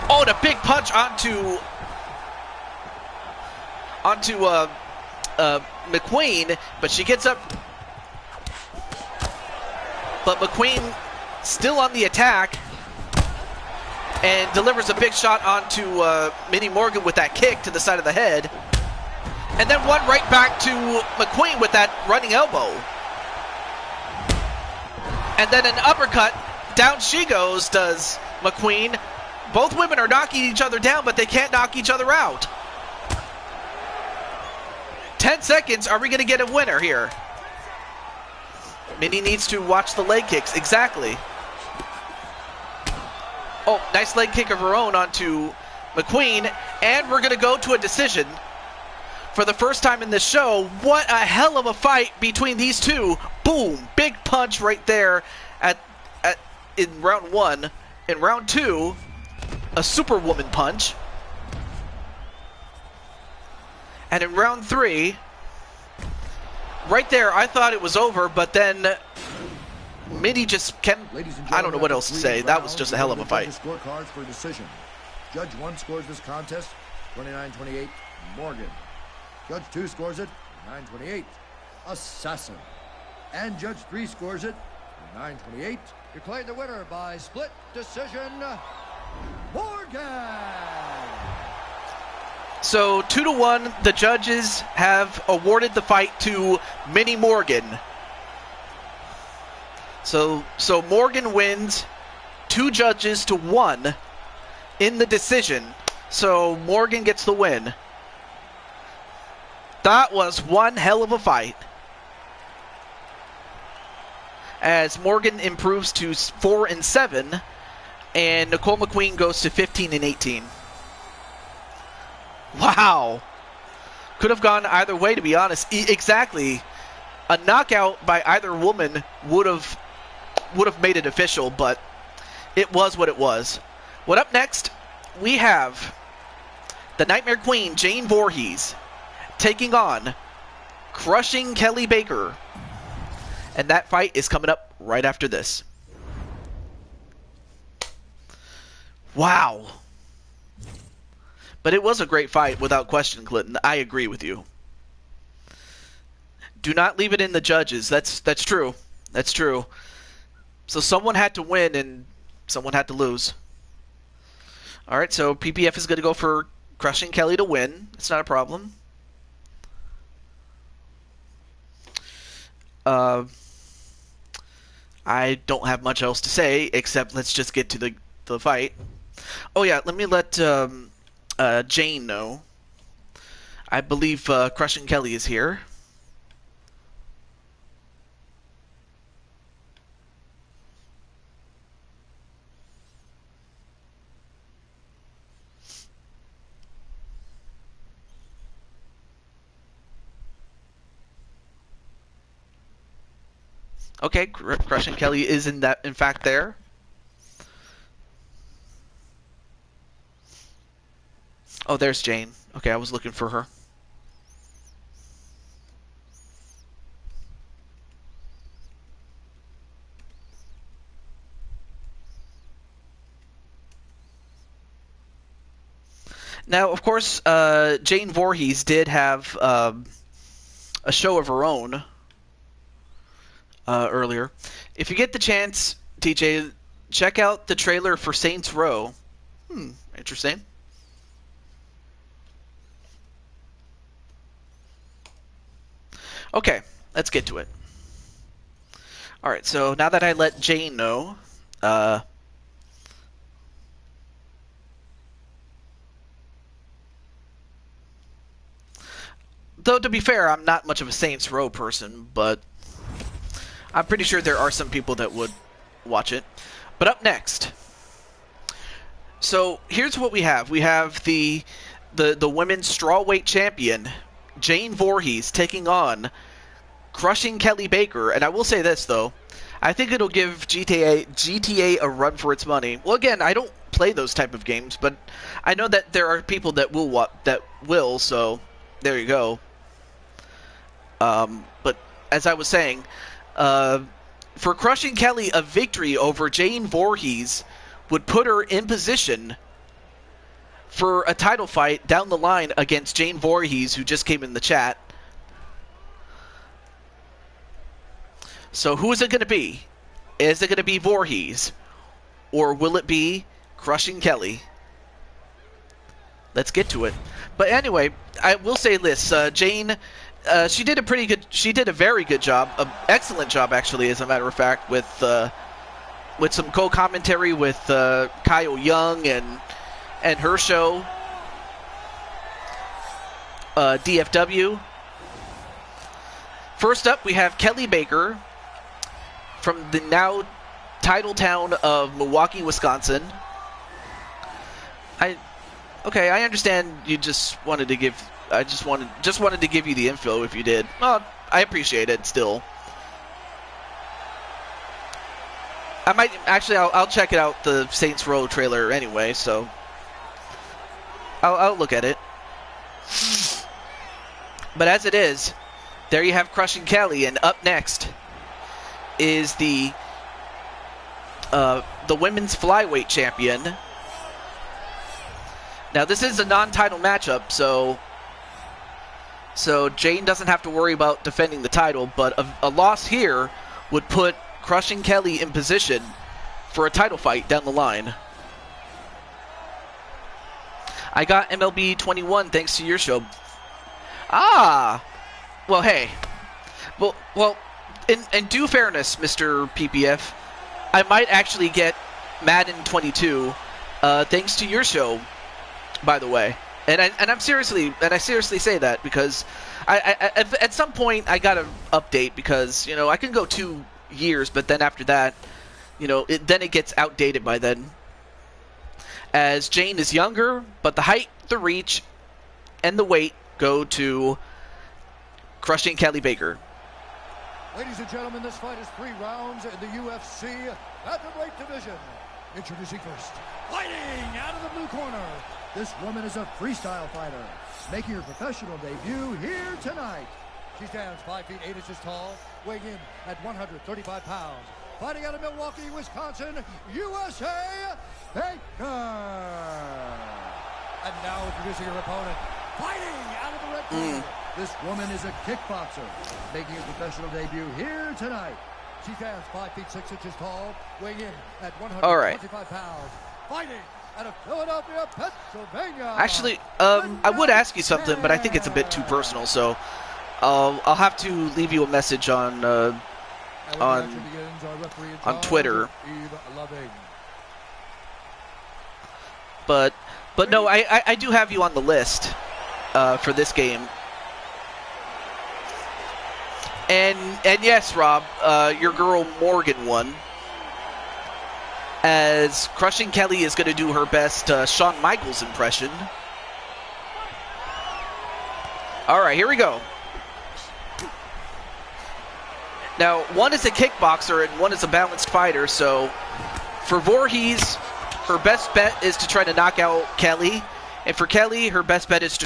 Oh, and a big punch onto McQueen, but she gets up. But McQueen still on the attack and delivers a big shot onto Minnie Morgan with that kick to the side of the head. And then one right back to McQueen with that running elbow. And then an uppercut. Down she goes, does McQueen. Both women are knocking each other down, but they can't knock each other out. 10 seconds. Are we going to get a winner here? Minnie needs to watch the leg kicks. Exactly. Oh, nice leg kick of her own onto McQueen. And we're going to go to a decision. For the first time in this show, what a hell of a fight between these two. Boom. Big punch right there in round one. In round two, a Superwoman punch. And in round 3, right there, I thought it was over, but then Mitty just kept... I don't know what else to say. That was just a hell of a fight. Scorecards for a decision. Judge 1 scores this contest 29-28, Morgan. Judge 2 scores it 9-28, Assassin. And Judge 3 scores it 9-28. Declared the winner by split decision, Morgan. So 2-1, the judges have awarded the fight to Minnie Morgan. So Morgan wins 2 judges to 1 in the decision. So Morgan gets the win. That was one hell of a fight. As Morgan improves to 4-7, and Nicole Mcqueen goes to 15-18. Wow. Could have gone either way, to be honest. Exactly. A knockout by either woman would have made it official, but it was what it was. What up next? We have the Nightmare Queen, Jane Voorhees, taking on Crushing Kelly Baker. And that fight is coming up right after this. Wow. But it was a great fight, without question, Clinton. I agree with you. Do not leave it in the judges. That's true. That's true. So someone had to win and someone had to lose. All right, so PPF is going to go for Crushing Kelly to win. It's not a problem. I don't have much else to say, except let's just get to the fight. Oh yeah, let me let Jane know. I believe Crushing Kelly is here. Okay, Crushing Kelly is in fact there. Oh, there's Jane. Okay, I was looking for her. Now, of course, Jane Voorhees did have a show of her own earlier. If you get the chance, TJ, check out the trailer for Saints Row. Interesting. Okay, let's get to it. Alright, so now that I let Jane know, though to be fair, I'm not much of a Saints Row person, but I'm pretty sure there are some people that would watch it. But up next, so here's what we have. We have the women's strawweight champion, Jane Voorhees, taking on Crushing Kelly Baker. And I will say this, though. I think it'll give GTA a run for its money. Well, again, I don't play those type of games, but I know that there are people that will, so there you go. But as I was saying, for Crushing Kelly, a victory over Jane Voorhees would put her in position for a title fight down the line against Jane Voorhees, who just came in the chat. So who is it going to be? Is it going to be Voorhees? Or will it be Crushing Kelly? Let's get to it. But anyway, I will say this. Jane, she did a very good job, an excellent job actually, as a matter of fact, with some co-commentary with Kyle Young and her show, DFW. First up, we have Kelly Baker from the now title town of Milwaukee, Wisconsin. I understand you just wanted to give. I just wanted to give you the info if you did. Well, I appreciate it still. I might actually. I'll check it out, the Saints Row trailer anyway. So I'll look at it. But as it is, there you have Crushing Kelly, and up next is the women's flyweight champion. Now this is a non-title matchup, so Jane doesn't have to worry about defending the title, but a loss here would put Crushing Kelly in position for a title fight down the line. I got MLB 21 thanks to your show. Ah! Well, hey. Well, in due fairness, Mr. PPF, I might actually get Madden 22 thanks to your show, by the way. And I seriously say that because at some point I gotta update because, you know, I can go 2 years, but then after that, you know, then it gets outdated by then. As Jane is younger, but the height, the reach, and the weight go to Crushing Kelly Baker. Ladies and gentlemen, this fight is 3 rounds in the UFC Featherweight division. Introducing first, fighting out of the blue corner. This woman is a freestyle fighter, making her professional debut here tonight. She stands 5 feet 8 inches tall, weighing in at 135 pounds. Fighting out of Milwaukee, Wisconsin, USA, Baker. And now introducing her opponent, fighting out of the red corner. This woman is a kickboxer, making her professional debut here tonight. She stands 5 feet 6 inches tall, weighing in at 125 pounds. Fighting out of Philadelphia, Pennsylvania. Actually, I would ask you something, but I think it's a bit too personal, so I'll have to leave you a message on Twitter. But no, I do have you on the list for this game. And yes, Rob, your girl Morgan won. As Crushing Kelly is going to do her best Shawn Michaels impression. All right, here we go. Now, one is a kickboxer and one is a balanced fighter, so for Voorhees, her best bet is to try to knock out Kelly, and for Kelly, her best bet is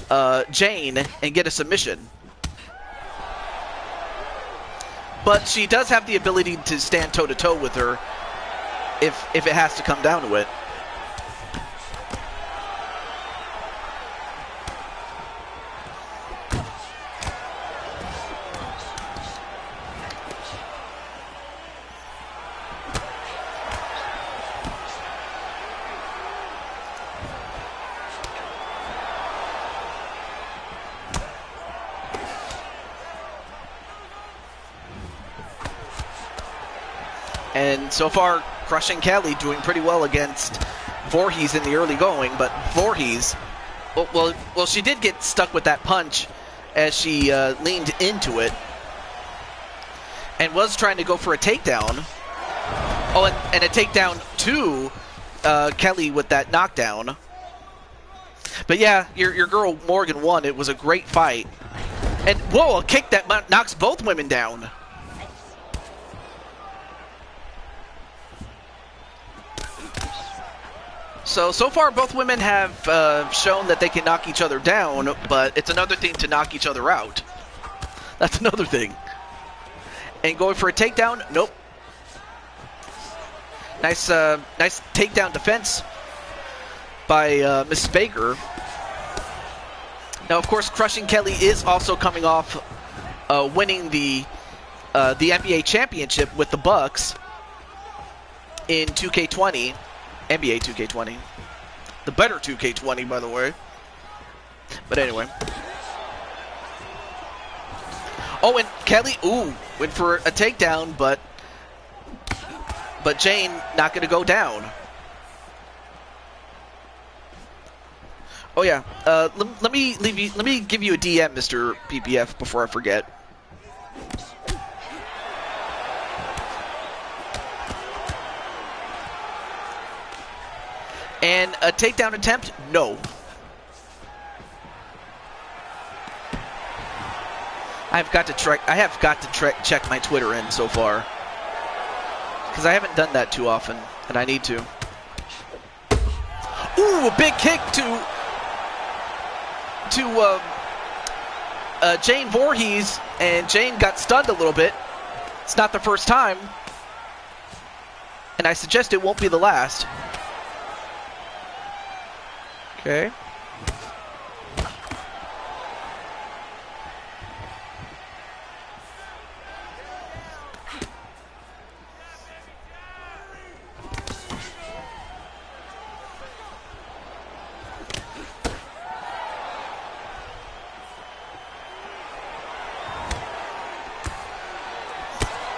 to Jane and get a submission. But she does have the ability to stand toe-to-toe with her if it has to come down to it. And so far, Crushing Kelly doing pretty well against Voorhees in the early going, but Voorhees, well, she did get stuck with that punch as she leaned into it and was trying to go for a takedown. Oh, and a takedown to Kelly with that knockdown. But yeah, your girl Morgan won. It was a great fight. And whoa, a kick that knocks both women down. So far, both women have shown that they can knock each other down, but it's another thing to knock each other out. That's another thing. And going for a takedown? Nope. Nice takedown defense by Mrs. Baker. Now, of course, Crushing Kelly is also coming off winning the NBA championship with the Bucks in 2K20. NBA 2K20. The better 2K20, by the way. But anyway. Oh, and Kelly, went for a takedown, but Jane not going to go down. Oh yeah. Let me give you a DM, Mr. PPF, before I forget. And a takedown attempt? No. I have got to check my Twitter in so far, because I haven't done that too often, and I need to. Ooh, a big kick to Jane Voorhees, and Jane got stunned a little bit. It's not the first time, and I suggest it won't be the last. Okay.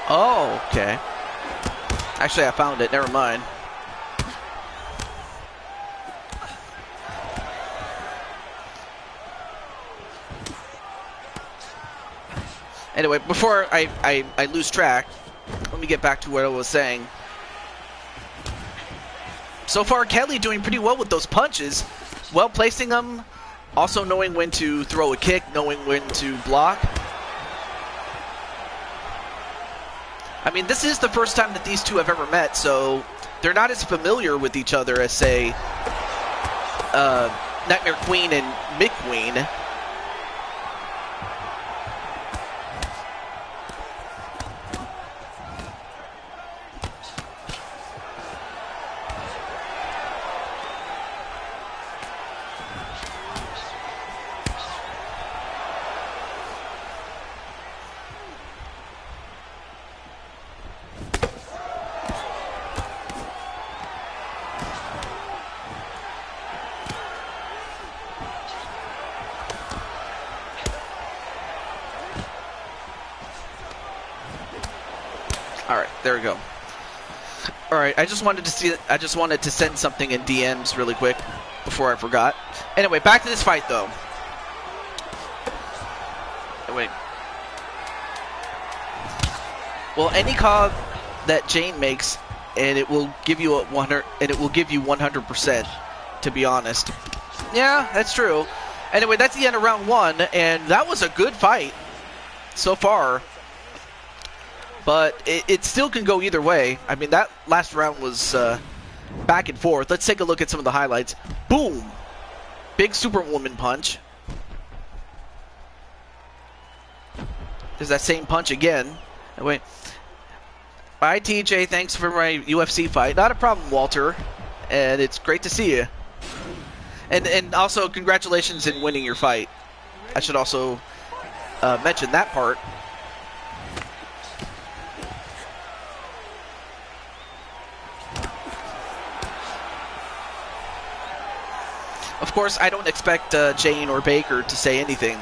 Oh, okay. Actually, I found it. Never mind. Anyway, before I lose track, let me get back to what I was saying. So far, Kelly doing pretty well with those punches. Well placing them. Also knowing when to throw a kick, knowing when to block. I mean, this is the first time that these two have ever met, so they're not as familiar with each other as, say, Nightmare Queen and McQueen. Alright, there we go. Alright, I just wanted to send something in DMs really quick before I forgot. Anyway, back to this fight though. Wait. Well, any call that Jane makes, and it will give you 100%, to be honest. Yeah, that's true. Anyway, that's the end of round 1, and that was a good fight so far. But it still can go either way. I mean, that last round was back and forth. Let's take a look at some of the highlights. Boom! Big Superwoman punch. There's that same punch again. Wait. Bye, TJ. Thanks for my UFC fight. Not a problem, Walter. And it's great to see you. And also, congratulations in winning your fight. I should also mention that part. Of course, I don't expect Jane or Baker to say anything.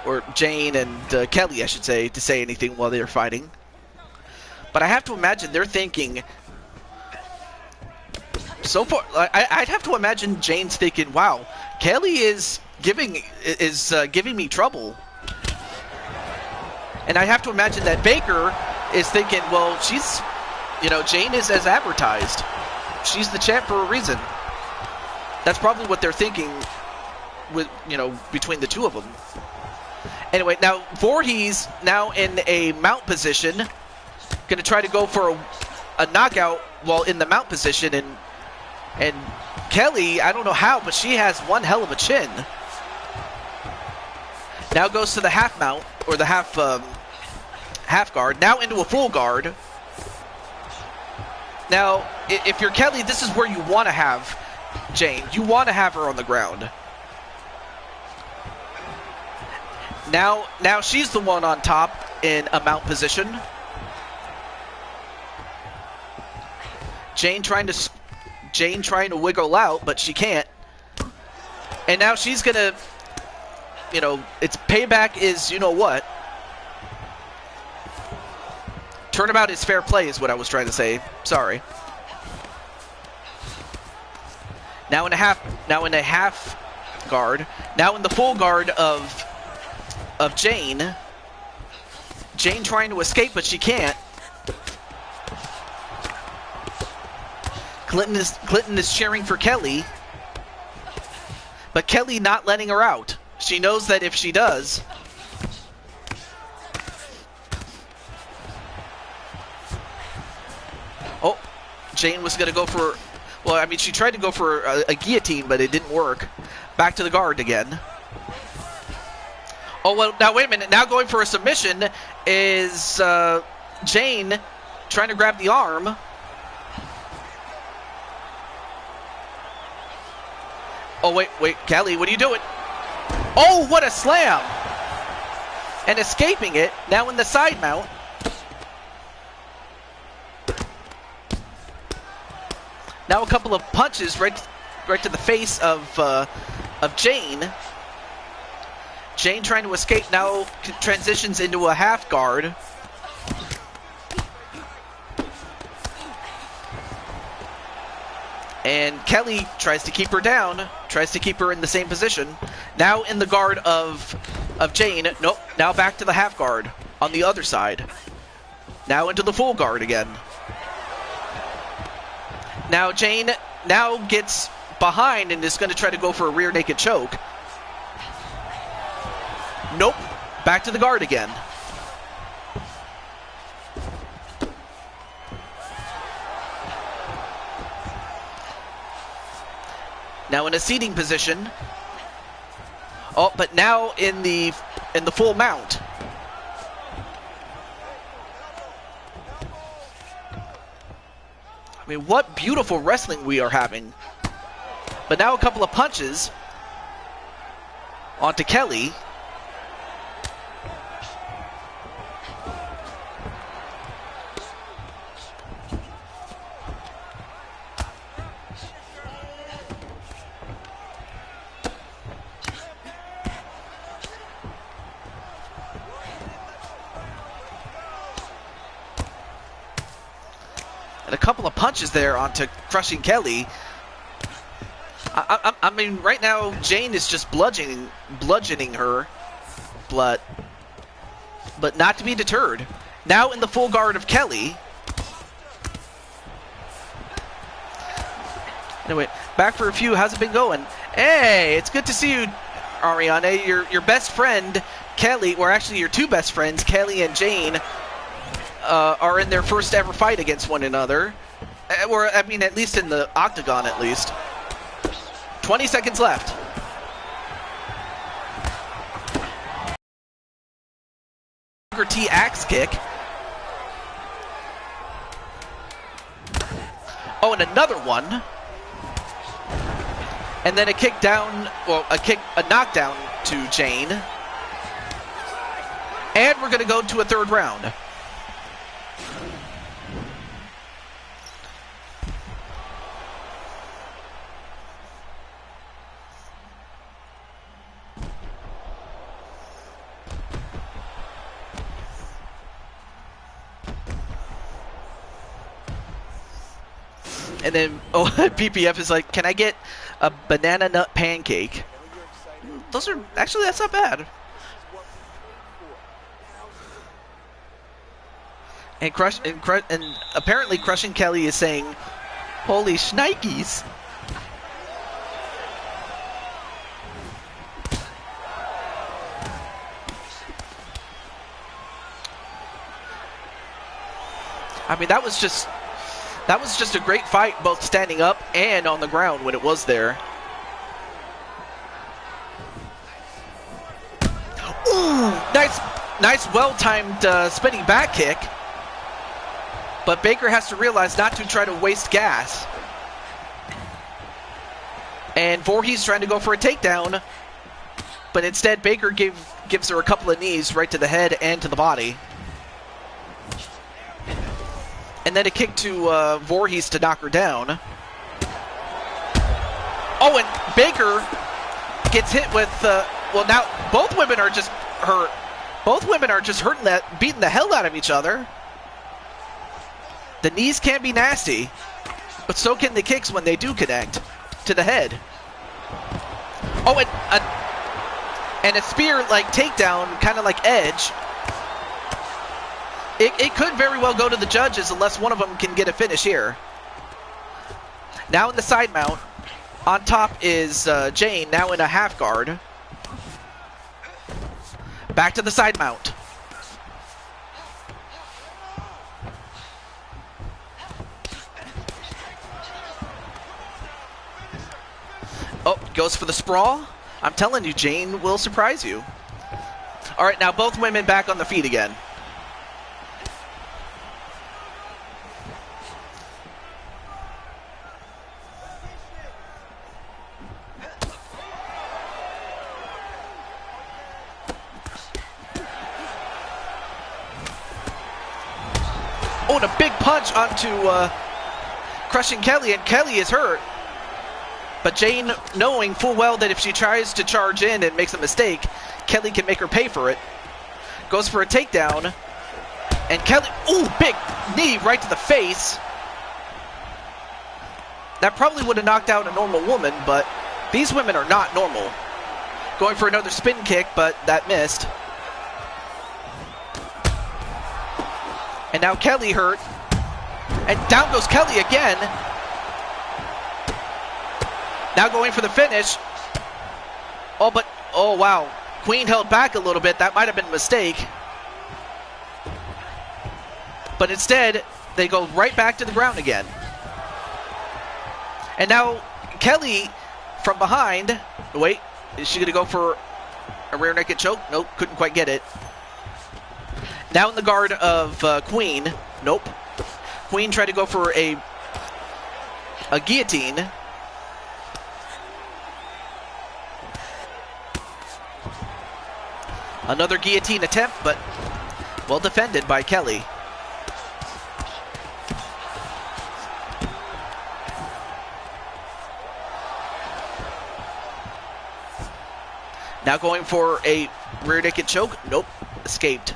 Or Jane and Kelly, I should say, to say anything while they're fighting. But I have to imagine they're thinking... So far, I'd have to imagine Jane's thinking, wow, Kelly is giving me trouble. And I have to imagine that Baker is thinking, well, she's... Jane is as advertised. She's the champ for a reason. That's probably what they're thinking with, between the two of them. Anyway, now Voorhees now in a mount position. Going to try to go for a knockout while in the mount position. And Kelly, I don't know how, but she has one hell of a chin. Now goes to the half mount, or the half guard. Now into a full guard. Now, if you're Kelly, this is where you want to have Jane. You want to have her on the ground. Now she's the one on top in a mount position. Jane trying to wiggle out, but she can't. And now she's gonna, it's payback is what. Turnabout is fair play is what I was trying to say. Sorry. Now in a half guard. Now in the full guard of Jane. Jane trying to escape, but she can't. Clinton is cheering for Kelly. But Kelly not letting her out. She knows that if she does... Oh, Jane was going to go for... Well, I mean, she tried to go for a guillotine, but it didn't work. Back to the guard again. Oh, well, now wait a minute. Now going for a submission is Jane trying to grab the arm. Oh, wait, Kelly, what are you doing? Oh, what a slam! And escaping it, now in the side mount. Now a couple of punches right to the face of Jane. Jane trying to escape, now transitions into a half guard. And Kelly tries to keep her down, tries to keep her in the same position. Now in the guard of Jane. Nope, now back to the half guard on the other side. Now into the full guard again. Now Jane now gets behind and is going to try to go for a rear naked choke. Nope, back to the guard again. Now in a seating position. Oh, but now in the full mount. I mean, what beautiful wrestling we are having. But now a couple of punches onto Kelly. And a couple of punches there onto crushing Kelly. I mean, right now Jane is just bludgeoning her, but not to be deterred. Now in the full guard of Kelly. Anyway, back for a few. How's it been going? Hey, it's good to see you, Ariane. Your best friend Kelly, or actually your two best friends, Kelly and Jane, are in their first ever fight against one another. Or, I mean, at least in the octagon, at least. 20 seconds left. T axe kick. Oh, and another one. And then a kick down, well, a knockdown to Jane. And we're going to go to a third round. And then, oh, PPF is like, can I get a banana nut pancake? Those are, actually, that's not bad. And apparently Crushing Kelly is saying, holy shnikes. I mean, that was just a great fight, both standing up and on the ground when it was there. Ooh, nice, well-timed spinning back kick. But Baker has to realize not to try to waste gas. And Voorhees trying to go for a takedown, but instead Baker gives her a couple of knees right to the head and to the body. And then a kick to Voorhees to knock her down. Oh, and Baker gets hit with, well, now both women are just hurt. Both women are just beating the hell out of each other. The knees can be nasty, but so can the kicks when they do connect to the head. Oh, and a spear-like takedown, kind of like Edge. It could very well go to the judges unless one of them can get a finish here. Now in the side mount. On top is Jane, now in a half guard. Back to the side mount. Oh, goes for the sprawl. I'm telling you, Jane will surprise you. All right, now both women back on the feet again. Oh, and a big punch onto crushing Kelly, and Kelly is hurt. But Jane, knowing full well that if she tries to charge in and makes a mistake, Kelly can make her pay for it. Goes for a takedown. And Kelly, ooh, big knee right to the face. That probably would have knocked out a normal woman, but these women are not normal. Going for another spin kick, but that missed. And now Kelly hurt. And down goes Kelly again. Now going for the finish. Oh, but, oh wow. Queen held back a little bit. That might have been a mistake. But instead, they go right back to the ground again. And now Kelly from behind. Wait, is she going to go for a rear naked choke? Nope, couldn't quite get it. Now in the guard of Queen. Nope. Queen tried to go for a guillotine. Another guillotine attempt, but well defended by Kelly. Now going for a rear naked choke. Nope, escaped.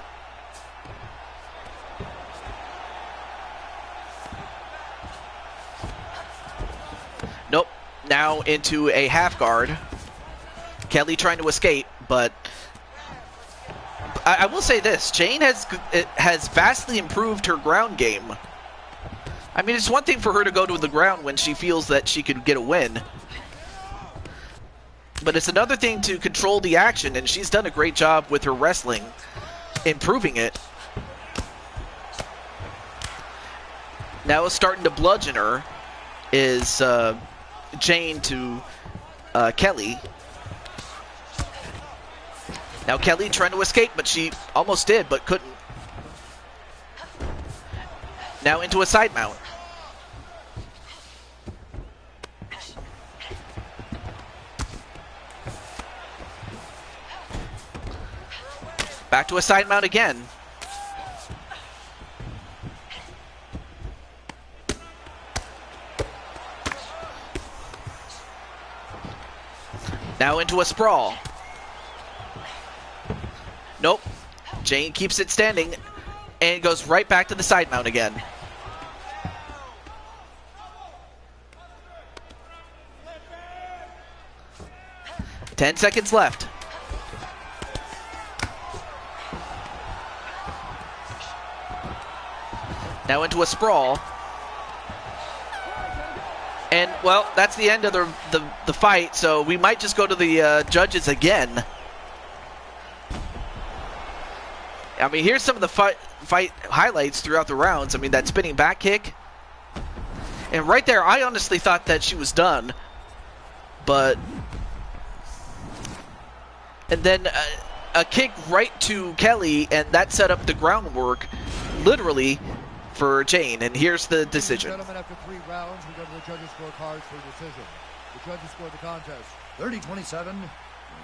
Nope, now into a half guard. Kelly trying to escape, but I will say this, Jane has vastly improved her ground game. I mean, it's one thing for her to go to the ground when she feels that she could get a win. But it's another thing to control the action, and she's done a great job with her wrestling, improving it. Now starting to bludgeon her is Jane to Kelly. Now Kelly trying to escape, but she almost did, but couldn't. Now into a side mount. Back to a side mount again. Now into a sprawl. Nope. Jane keeps it standing and goes right back to the side mount again. Ten seconds left. Now into a sprawl. And, well, that's the end of the fight, so we might just go to the judges again. I mean, here's some of the fight highlights throughout the rounds. I mean, that spinning back kick. And right there, I honestly thought that she was done. But... And then a kick right to Kelly, and that set up the groundwork, literally, for Jane. And here's the decision. Gentlemen, after 3 rounds, we go to the judges' scorecards for decision. The judges scored the contest 30-27,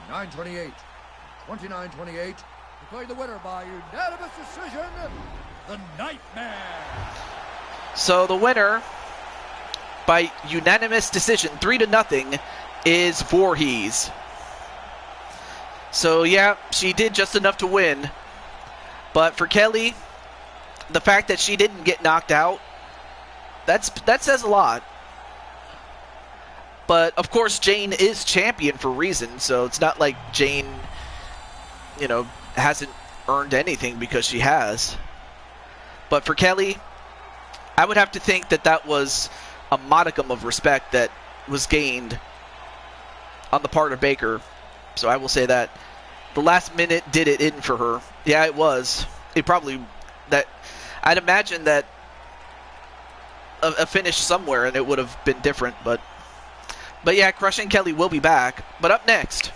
29-28, 29-28. Declaring the winner by unanimous decision, the Nightmare. So the winner by unanimous decision, 3-0, is Voorhees. So yeah, she did just enough to win. But for Kelly, the fact that she didn't get knocked out, that says a lot. But of course, Jane is champion for a reason, so it's not like Jane, you know, hasn't earned anything because she has. But for Kelly, I would have to think that that was a modicum of respect that was gained on the part of Baker. So I will say that the last minute did it in for her. Yeah, it was. It probably, that I'd imagine that a finish somewhere and it would have been different, but yeah, Crushing Kelly will be back. But up next,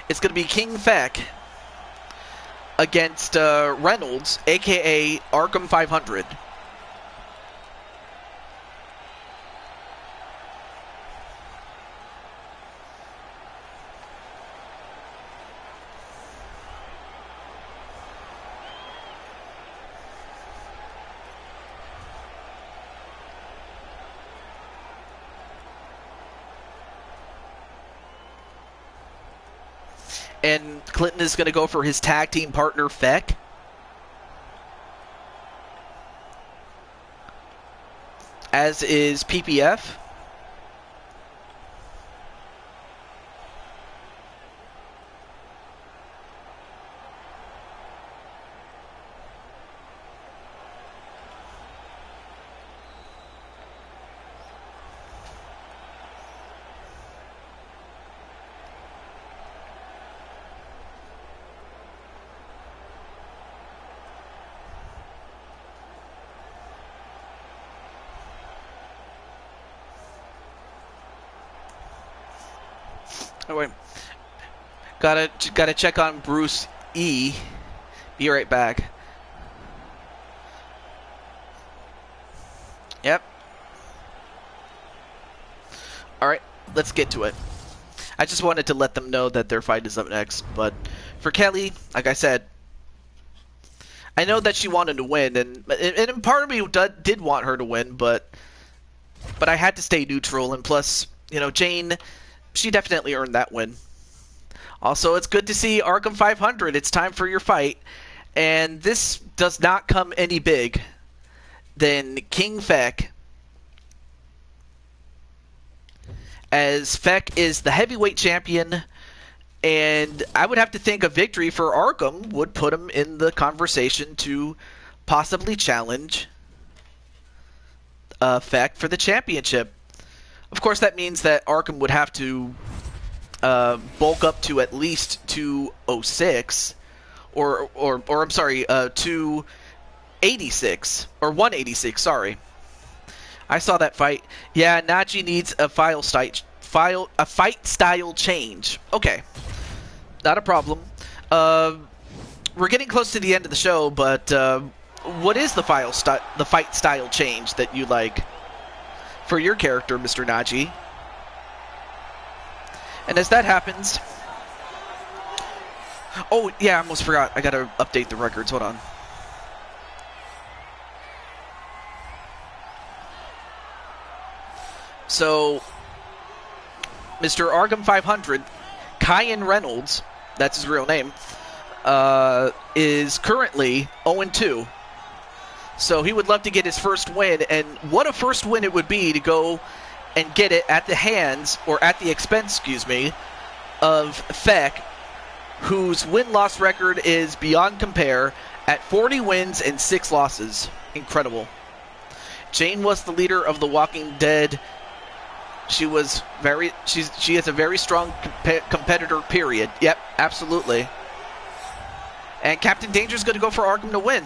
it's going to be King Feck against Reynolds, a.k.a. Arkham 500. And Clinton is going to go for his tag team partner, Feck. As is PPF. Oh, wait. Gotta check on Bruce E. Be right back. Yep. Alright, let's get to it. I just wanted to let them know that their fight is up next, but for Kelly, like I said, I know that she wanted to win, and part of me did want her to win, but I had to stay neutral, and plus, you know, Jane, she definitely earned that win. Also, it's good to see Arkham 500. It's time for your fight. And this does not come any big than King Feck. As Feck is the heavyweight champion. And I would have to think a victory for Arkham would put him in the conversation to possibly challenge Feck for the championship. Of course, that means that Arkham would have to bulk up to at least 206, or I'm sorry, 286 or 186. Sorry, I saw that fight. Yeah, Najee needs a fight style change. Okay, not a problem. We're getting close to the end of the show, but what is the fight style change that you like for your character, Mr. Najee? And as that happens... Oh, yeah, I almost forgot. I gotta update the records. Hold on. So, Mr. Arkham 500, Kyan Reynolds, that's his real name, is currently 0-2. So he would love to get his first win, and what a first win it would be to go and get it at the hands, or at the expense, excuse me, of Feck, whose win-loss record is beyond compare at 40 wins and 6 losses. Incredible. Jane was the leader of the Walking Dead. She is a very strong competitor, period. Yep, absolutely. And Captain Danger's going to go for Arkham to win.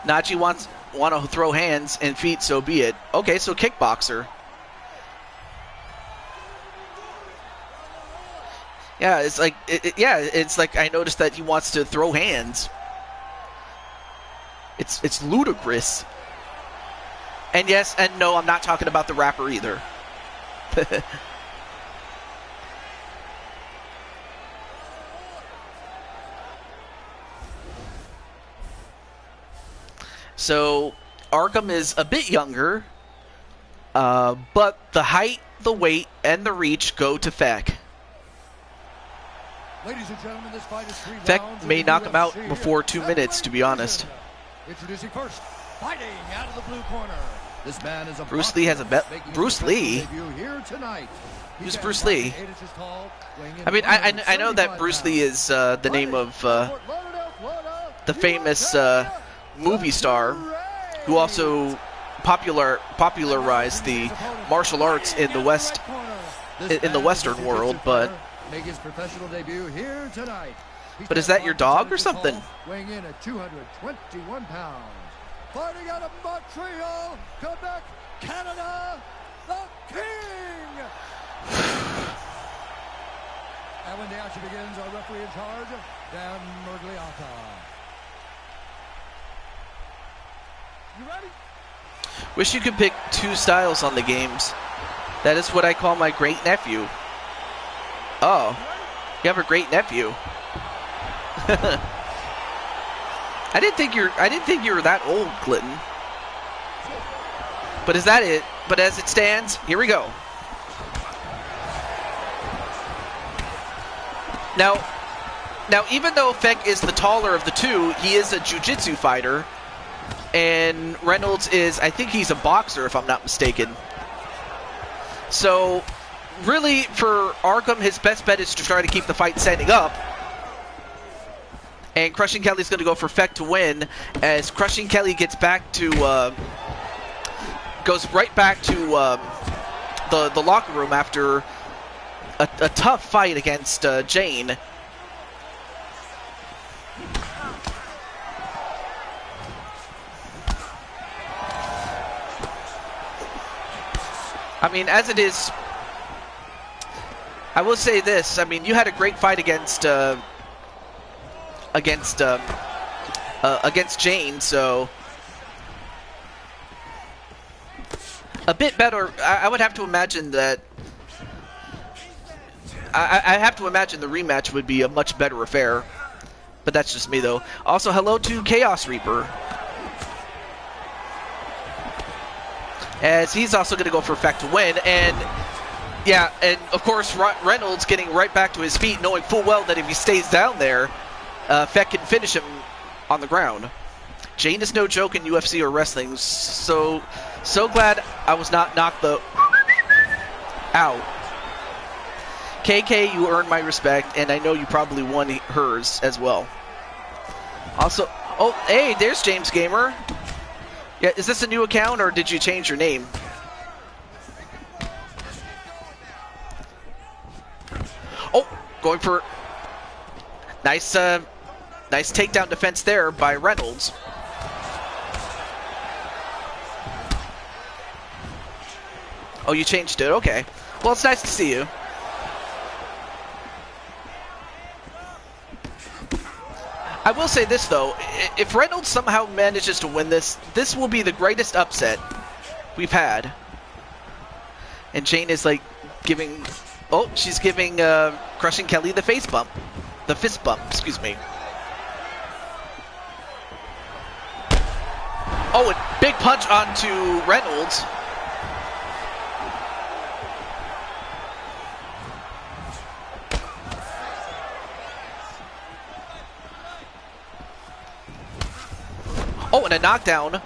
Najee want to throw hands and feet, so be it. Okay, so kickboxer. Yeah, it's like it's like I noticed that he wants to throw hands. It's ludicrous. And yes, and no, I'm not talking about the rapper either. So, Arkham is a bit younger, but the height, the weight, and the reach go to Feck. Ladies and gentlemen, this fight is 3 Feck rounds may in knock the him out UFC before 2 minutes, to be honest. Introducing first, fighting out of the blue corner. This man is a Bruce Lee has a bet. Bruce Lee? Here tonight. Who's Bruce Lee? I mean, I know that Bruce Lee is the name of the famous movie star who also popularized the martial arts in the Western world, but make his professional debut here tonight. But is that your dog or something? Weighing in at 221 pounds. fighting out of Montreal, Quebec, Canada, the King! And when the action begins, our referee in charge, Dan Murgliata. You ready? Wish you could pick 2 styles on the games. That is what I call my great nephew. Oh, you have a great nephew. I didn't think you were that old, Clinton. But is that it? But as it stands, here we go. Now, even though Feck is the taller of the two, he is a jiu-jitsu fighter, and Reynolds is, I think he's a boxer, if I'm not mistaken. So, really, for Arkham, his best bet is to try to keep the fight standing up. And Crushing Kelly's going to go for Feck to win, as Crushing Kelly gets back to, goes right back to the locker room after a tough fight against Jane. I mean, as it is, I will say this. I mean, you had a great fight against Jane, so a bit better. I would have to imagine that. I have to imagine the rematch would be a much better affair, but that's just me, though. Also, hello to Chaos Reaper, as he's also going to go for Feck to win. And yeah, and of course Reynolds getting right back to his feet, knowing full well that if he stays down there, Feck can finish him on the ground. Jane is no joke in UFC or wrestling, so glad I was not knocked the out. KK, you earned my respect, and I know you probably won hers as well. Also, oh, hey, there's James Gamer. Yeah, is this a new account, or did you change your name? Oh, going for nice takedown defense there by Reynolds. Oh, you changed it. Okay. Well, it's nice to see you. I will say this, though. If Reynolds somehow manages to win this, this will be the greatest upset we've had. And Jane is, like, giving... Oh, she's giving Crushing Kelly the face bump. The fist bump, excuse me. Oh, a big punch onto Reynolds. Oh, and a knockdown.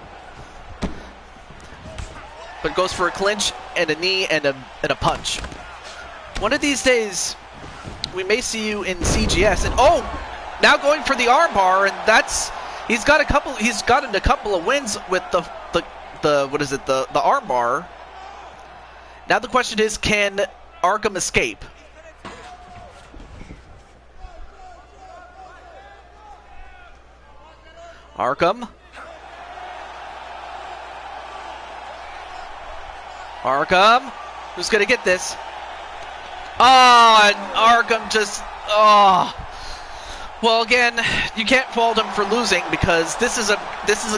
But goes for a clinch and a knee and a punch. One of these days, we may see you in CGS. And oh, now going for the armbar, and that's he's gotten a couple of wins with the armbar. Now the question is, can Arkham escape? Arkham. Arkham, who's going to get this? Oh, and Arkham just, oh. Well, again, you can't fault him for losing, because this is a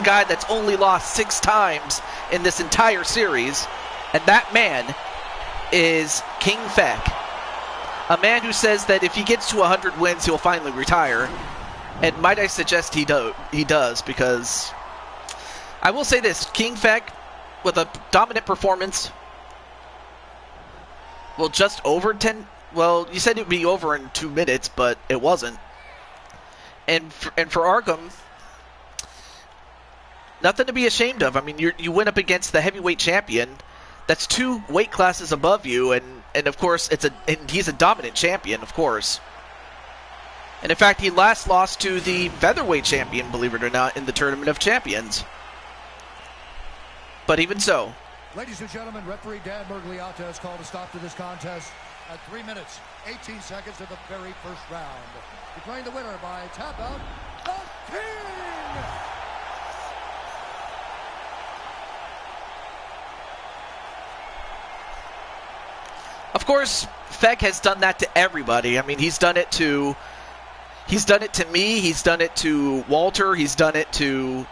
guy that's only lost 6 times in this entire series, and that man is King Feck, a man who says that if he gets to 100 wins, he'll finally retire. And might I suggest he does, because I will say this, King Feck, with a dominant performance, well, just over 10... Well, you said it would be over in 2 minutes, but it wasn't. And for Arkham, nothing to be ashamed of. I mean, you went up against the heavyweight champion. That's 2 weight classes above you, and of course, he's a dominant champion, of course. And in fact, he last lost to the featherweight champion, believe it or not, in the Tournament of Champions. But even so. Ladies and gentlemen, referee Dan Murgliata has called a stop to this contest at 3 minutes, 18 seconds of the very first round. Declaring the winner by tap out, the King! course, Feck has done that to everybody. I mean, he's done it to me, he's done it to Walter, he's done it to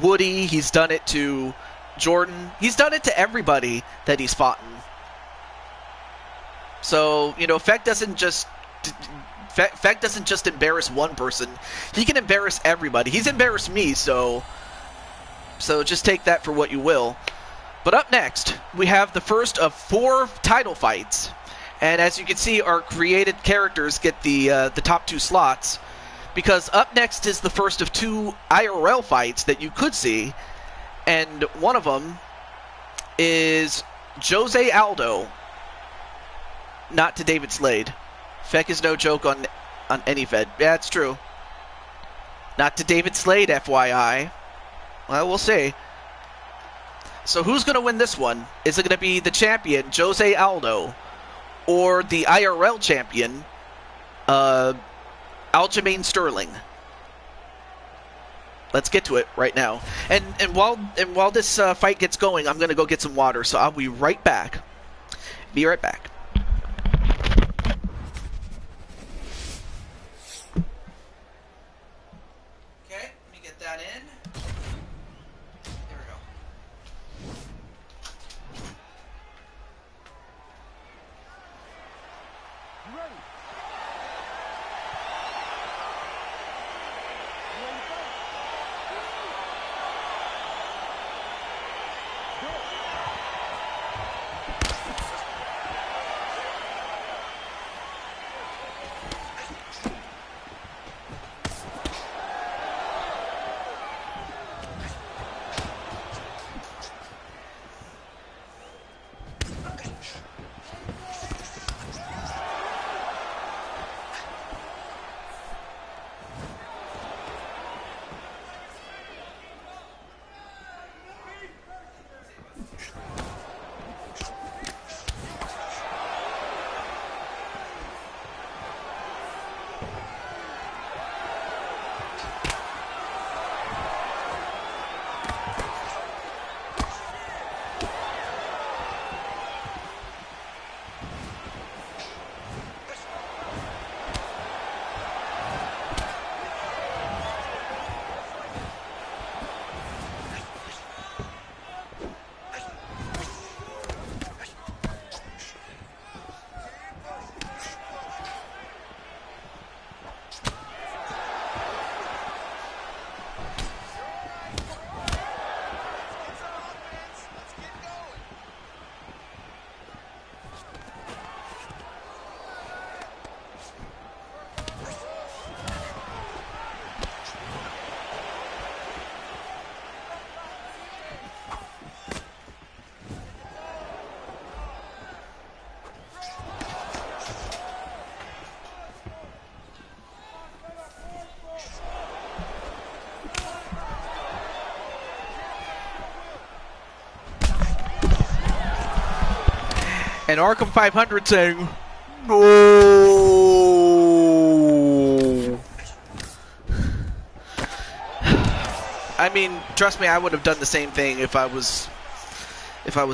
Woody, he's done it to Jordan. He's done it to everybody that he's fought. So, you know, Feck doesn't just embarrass one person. He can embarrass everybody. He's embarrassed me, so just take that for what you will. But up next, we have the first of 4 title fights. And as you can see, our created characters get the top 2 slots, because up next is the first of 2 IRL fights that you could see, and one of them is Jose Aldo, not to David Slade. Feck is no joke on any Fed. Yeah, it's true. Not to David Slade, FYI. Well, we'll see. So who's going to win this one? Is it going to be the champion, Jose Aldo, or the IRL champion, Aljamain Sterling? Let's get to it right now. And while this fight gets going, I'm going to go get some water. So I'll be right back. Be right back. Okay, let me get that in. There we go. Ready. And Arkham 500 saying, no. I mean, trust me, I would have done the same thing if I was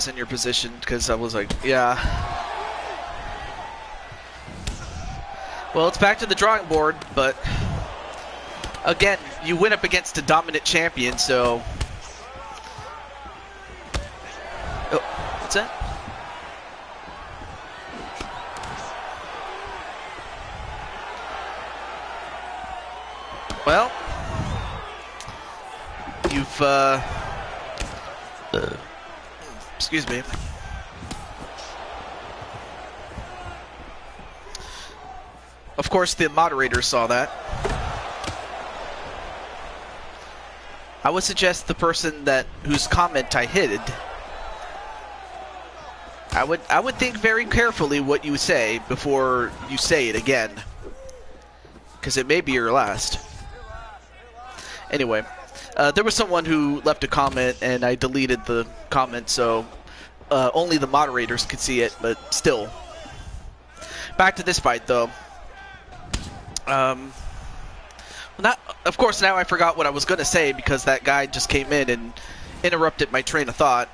in your position, because I was like, yeah. Well, it's back to the drawing board, but again, you went up against a dominant champion, so. Oh, what's that? Well, you've, excuse me. Of course, the moderators saw that. I would suggest the person whose comment I hid. I would think very carefully what you say before you say it again, because it may be your last. Anyway, there was someone who left a comment, and I deleted the comment, so only the moderators could see it, but still. Back to this fight, though. Of course, now I forgot what I was going to say, because that guy just came in and interrupted my train of thought.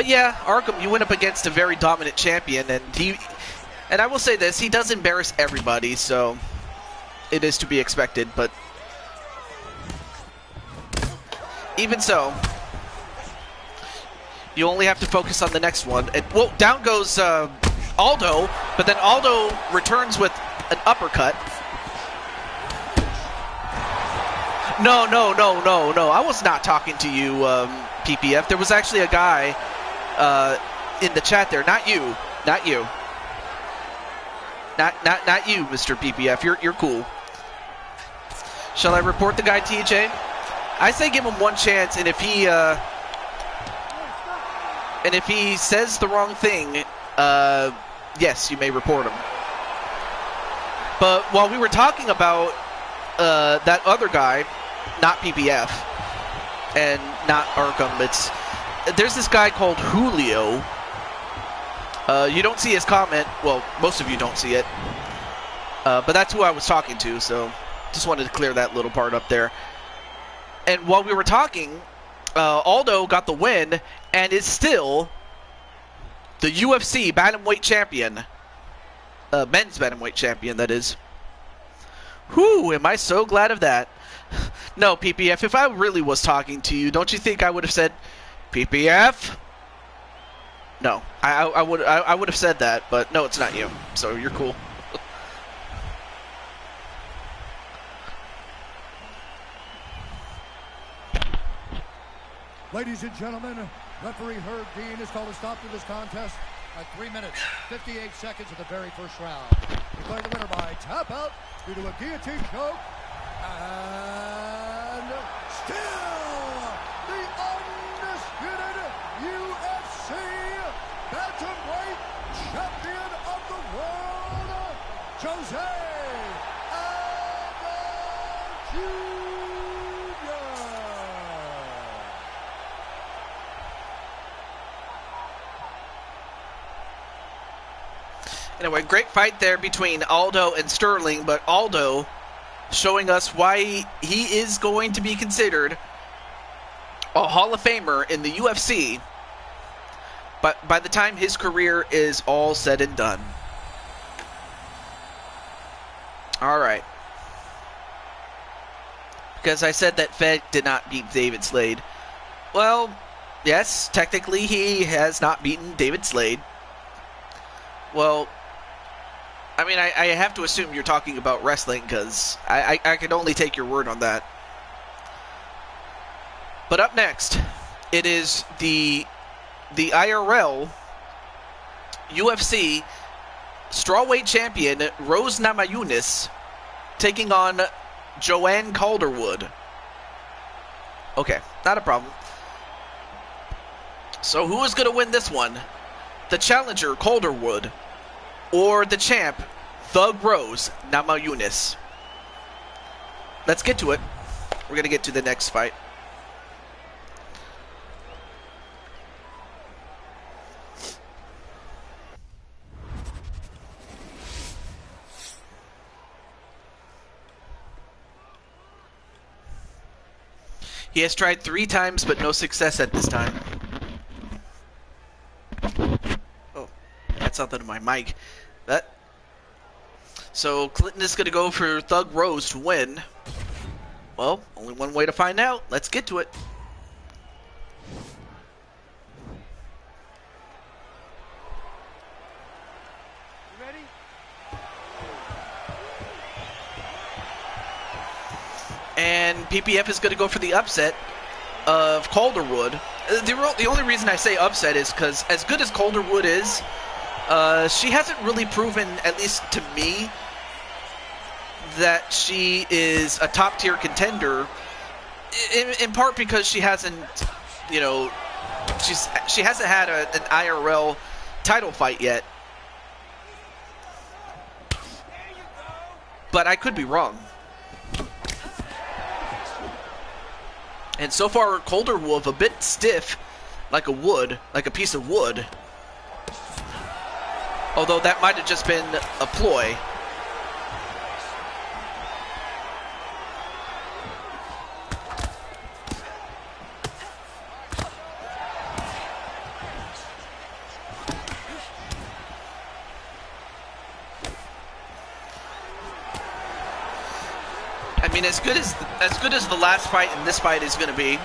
But yeah, Arkham, you went up against a very dominant champion, and I will say this, he does embarrass everybody, so it is to be expected, but even so, you only have to focus on the next one. And, well, down goes Aldo, but then Aldo returns with an uppercut. No. I was not talking to you, PPF. There was actually a guy in the chat there. Not you. Not you. Not you, Mr. PPF. You're cool. Shall I report the guy, TJ? I say give him one chance, and if he says the wrong thing, yes, you may report him. But while we were talking about that other guy, not PPF and not Arkham, there's this guy called Julio. You don't see his comment. Well, most of you don't see it. But that's who I was talking to, so just wanted to clear that little part up there. And while we were talking, Aldo got the win and is still the UFC bantamweight champion. Men's bantamweight champion, that is. Whew, am I so glad of that. No, PPF, if I really was talking to you, don't you think I would have said, PPF? No, I would have said that, but no, it's not you, so you're cool. Ladies and gentlemen, referee Herb Dean has called a stop to this contest at 3 minutes, 58 seconds of the very first round. Declaring the winner by tap out due to a guillotine choke. And still the undisputed UFC bantamweight champion of the world, Jose Aldo Jr. Anyway, great fight there between Aldo and Sterling, but Aldo showing us why he is going to be considered a Hall of Famer in the UFC, but by the time his career is all said and done. Alright. Because I said that Fed did not beat David Slade. Well, yes, technically he has not beaten David Slade. Well, I mean, I have to assume you're talking about wrestling, because I can only take your word on that. But up next, it is the IRL UFC strawweight champion Rose Namajunas taking on Joanne Calderwood. Okay, not a problem. So who is going to win this one? The challenger, Calderwood, or the champ, Thug Rose Namajunas? Let's get to it. We're going to get to the next fight. He has tried 3 times, but no success at this time. Oh, that's something to my mic. So Clinton is going to go for Thug Rose to win. Well, only one way to find out. Let's get to it. You ready? And PPF is going to go for the upset of Calderwood. The only reason I say upset is because as good as Calderwood is, she hasn't really proven, at least to me, that she is a top-tier contender, in part because she hasn't, you know, she hasn't had an IRL title fight yet. But I could be wrong. And so far, Calderwood a bit stiff, like a piece of wood. Although that might have just been a ploy. mean, as good as the last fight and this fight is going to be,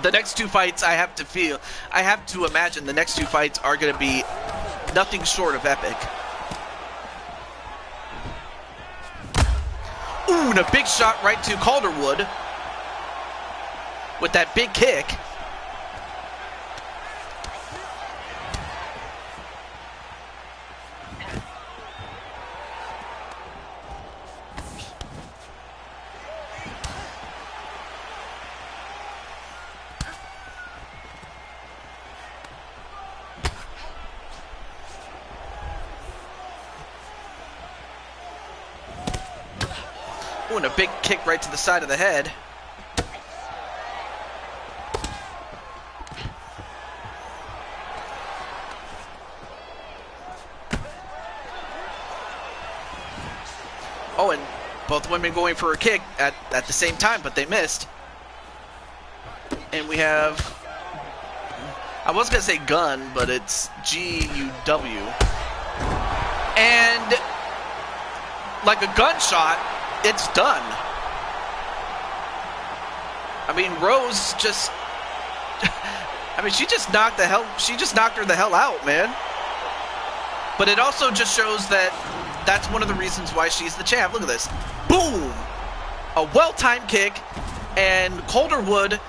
the next two fights I have to imagine the next two fights are going to be nothing short of epic. Ooh, and a big shot right to Calderwood with that big kick. Ooh, and a big kick right to the side of the head. Oh, and both women going for a kick at the same time, but they missed. And we have, I was going to say gun, but it's G-U-W. And like a gunshot, it's done. I mean, Rose just, I mean, she just knocked her the hell out, man. But it also just shows that that's one of the reasons why she's the champ. Look at this. Boom! A well-timed kick, and Calderwood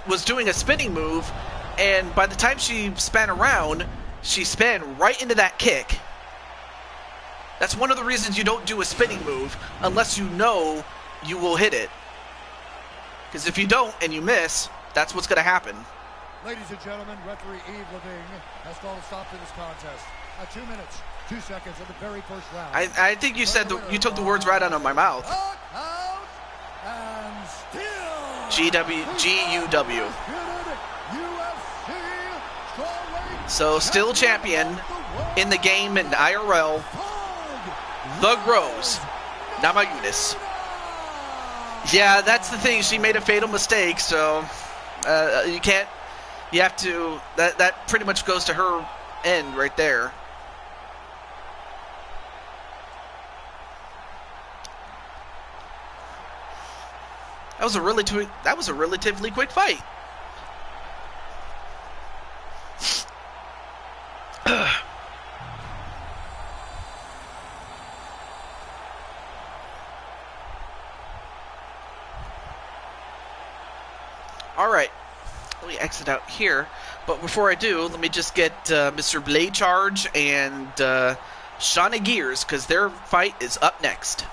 was doing a spinning move, and by the time she span around, she span right into that kick. That's one of the reasons you don't do a spinning move unless you know you will hit it. Because if you don't and you miss, that's what's going to happen. Ladies and gentlemen, referee Eve Levine has called a stop to this contest. 2 minutes, 2 seconds of the very first round. I think you said you took the words right out of my mouth. Out, and still G-U-W. So still champion in the game in IRL. The Rose, Namajunas. Yeah, that's the thing. She made a fatal mistake, so you can't. You have to. That pretty much goes to her end right there. That was a relatively quick fight. All right, let me exit out here. But before I do, let me just get Mr. Blade Charge and Shauna Gears, because their fight is up next.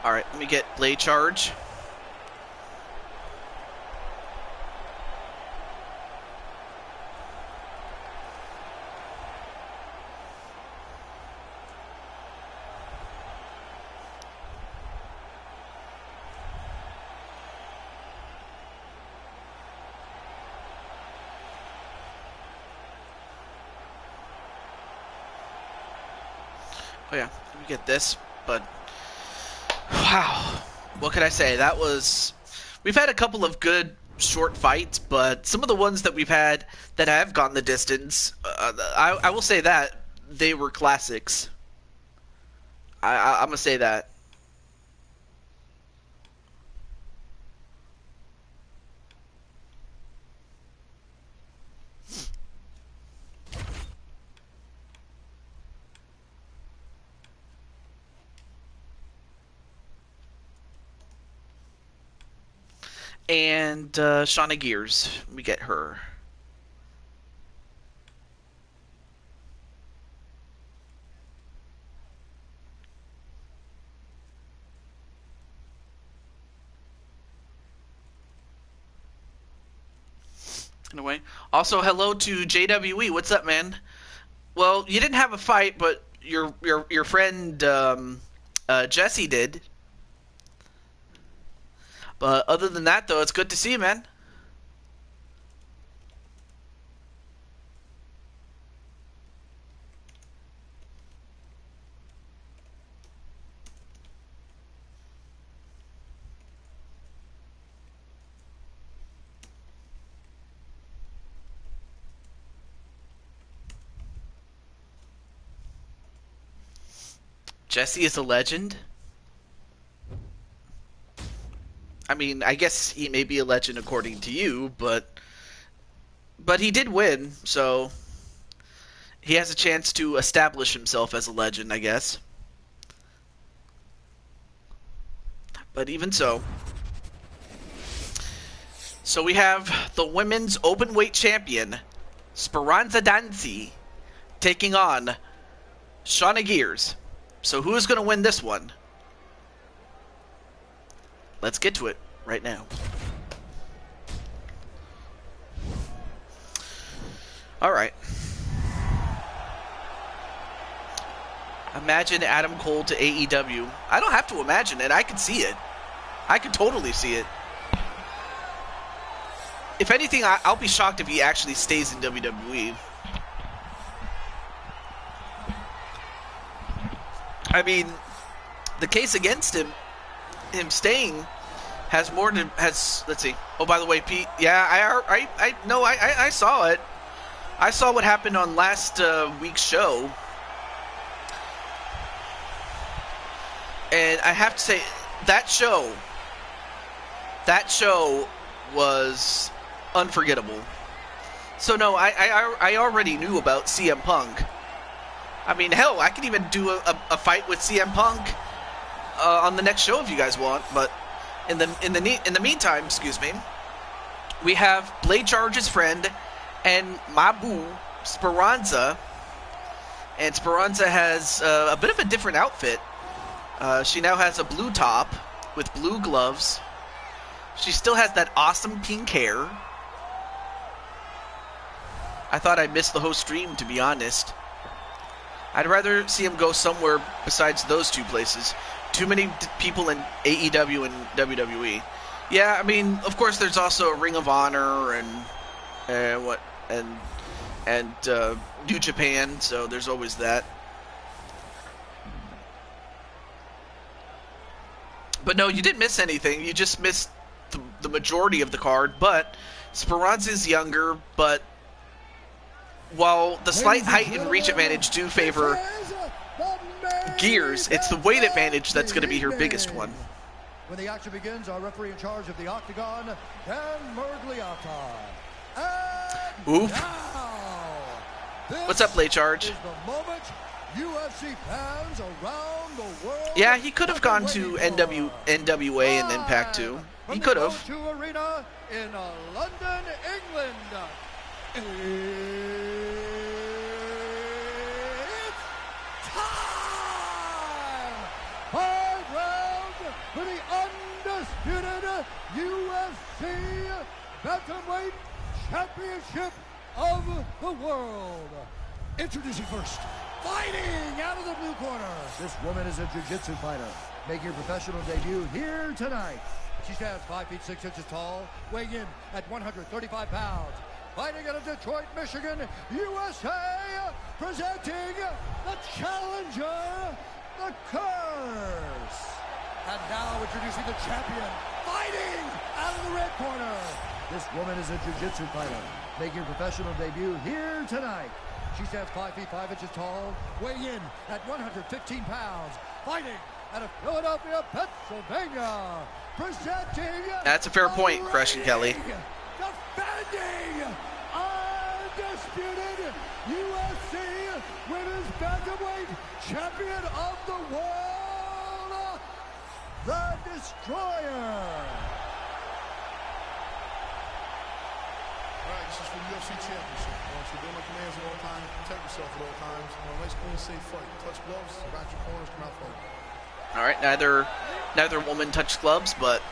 Alright, let me get Blade Charge. Oh yeah, let me get this, but wow, what could I say? We've had a couple of good short fights, but some of the ones that we've had that have gone the distance, I will say that they were classics. I'm gonna say that. And Shauna Gears, we get her. Anyway, also hello to JWE. What's up, man? Well, you didn't have a fight, but your friend Jesse did. But other than that, though, it's good to see you, man. Jesse is a legend? I mean, I guess he may be a legend according to you, but he did win, so he has a chance to establish himself as a legend, I guess. But even so. So we have the women's openweight champion, Speranza Dancy, taking on Shauna Gears. So who is going to win this one? Let's get to it right now. Alright. Imagine Adam Cole to AEW. I don't have to imagine it. I can see it. I can totally see it. If anything, I'll be shocked if he actually stays in WWE. I mean, the case against him staying has more than let's see. Oh, by the way, Pete. Yeah, I saw it. I saw what happened on last week's show, and I have to say that show was unforgettable. So no, I already knew about CM Punk. I mean, hell, I can even do a fight with CM Punk on the next show if you guys want. But in the meantime, excuse me, we have Blade Charge's friend and Mabu Speranza, and Speranza has a bit of a different outfit. She now has a blue top with blue gloves. She still has that awesome pink hair. I thought I missed the whole stream, to be honest. I'd rather see him go somewhere besides those two places. Too many people in AEW and WWE. Yeah, I mean, of course, there's also a Ring of Honor and New Japan, so there's always that. But no, you didn't miss anything. You just missed the majority of the card. But Speranza's younger, but while the slight height and reach advantage do favor Gears, it's the weight advantage that's going to be her biggest one. When the action begins, our referee in charge of the Octagon, Dan Mergliata. Oof. What's up, Blade Charge? UFC fans around the world. Yeah, he could have gone to NWA and Impact too. He could have. Arena in London, England. It's time! 5 rounds for the undisputed UFC Bantamweight Championship of the world. Introducing first, fighting out of the blue corner. This woman is a jiu-jitsu fighter, making her professional debut here tonight. She stands 5 feet 6 inches tall, weighing in at 135 pounds. Fighting out of Detroit, Michigan, USA, presenting the challenger, the Curse. And now introducing the champion, fighting out of the red corner. This woman is a jiu-jitsu fighter, making her professional debut here tonight. She stands 5 feet 5 inches tall, weighing in at 115 pounds, fighting out of Philadelphia, Pennsylvania, presenting... That's a fair point, Crush and Kelly. Defending undisputed UFC Women's Bantamweight Champion of the World, the Destroyer. All right, this is for the UFC Championship. So do my commands at all times, protect yourself at all times. Nice, clean, safe fight. Touch gloves, back your corners, come out fight. All right, neither woman touched gloves, but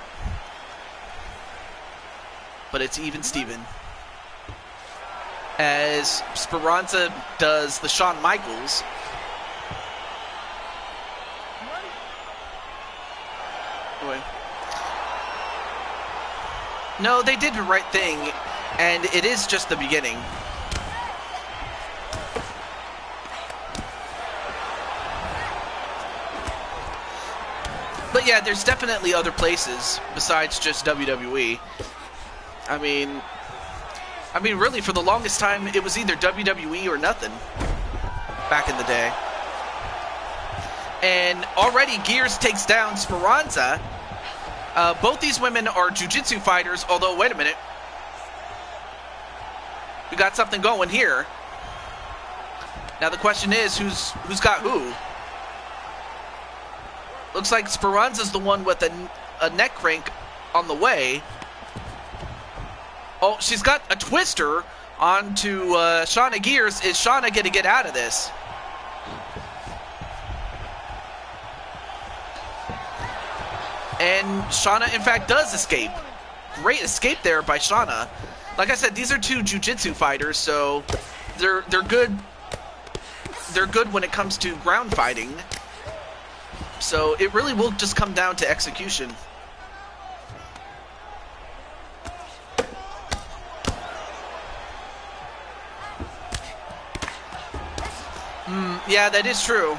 it's even Steven. As Speranza does the Shawn Michaels. No, they did the right thing, and it is just the beginning. But yeah, there's definitely other places besides just WWE. I mean, really, for the longest time, it was either WWE or nothing back in the day. And already Gears takes down Speranza. Both these women are jiu-jitsu fighters, although, wait a minute. We got something going here. Now the question is, who's got who? Looks like Speranza's the one with a neck crank on the way. Oh, she's got a twister onto Shauna Gears. Is Shauna going to get out of this? And Shauna, in fact, does escape. Great escape there by Shauna. Like I said, these are two jiu-jitsu fighters, so they're good. They're good when it comes to ground fighting. So it really will just come down to execution. Yeah, that is true.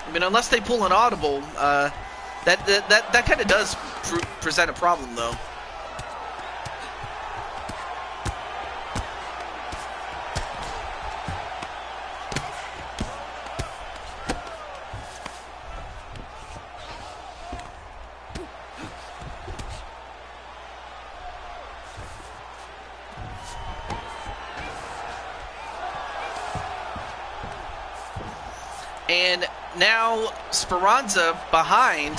I mean, unless they pull an audible, that kind of does present a problem, though. And now Speranza behind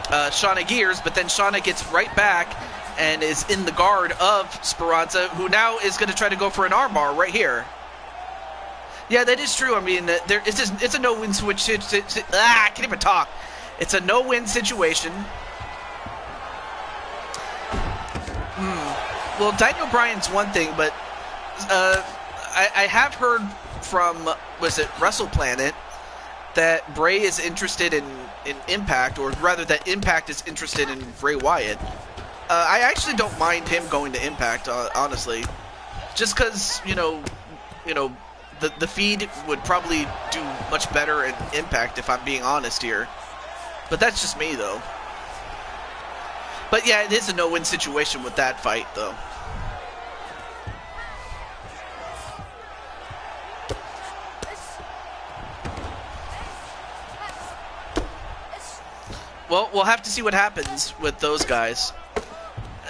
Shauna Gears, but then Shauna gets right back and is in the guard of Speranza, who now is going to try to go for an armbar right here. Yeah, that is true. I mean, it's a no-win switch. I can't even talk. It's a no-win situation. Well, Daniel Bryan's one thing, but I have heard from, was it Wrestle Planet, that Bray is interested in Impact, or rather that Impact is interested in Bray Wyatt. I actually don't mind him going to Impact, honestly, just because the feed would probably do much better in Impact, if I'm being honest here. But that's just me, though. But yeah, it is a no-win situation with that fight, though. Well, we'll have to see what happens with those guys.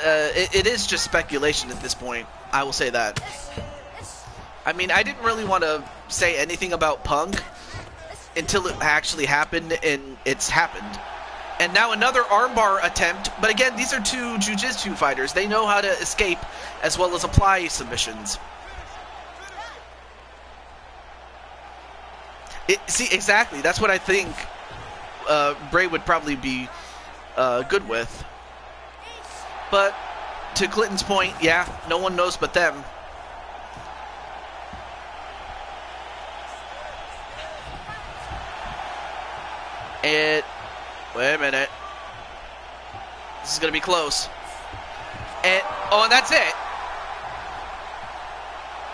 It is just speculation at this point. I will say that. I mean, I didn't really want to say anything about Punk until it actually happened, and it's happened. And now another armbar attempt, but again, these are two jiu-jitsu fighters. They know how to escape as well as apply submissions. See, exactly. That's what I think Bray would probably be good with. But to Clinton's point, yeah, no one knows but them. Wait a minute. This is going to be close. And that's it.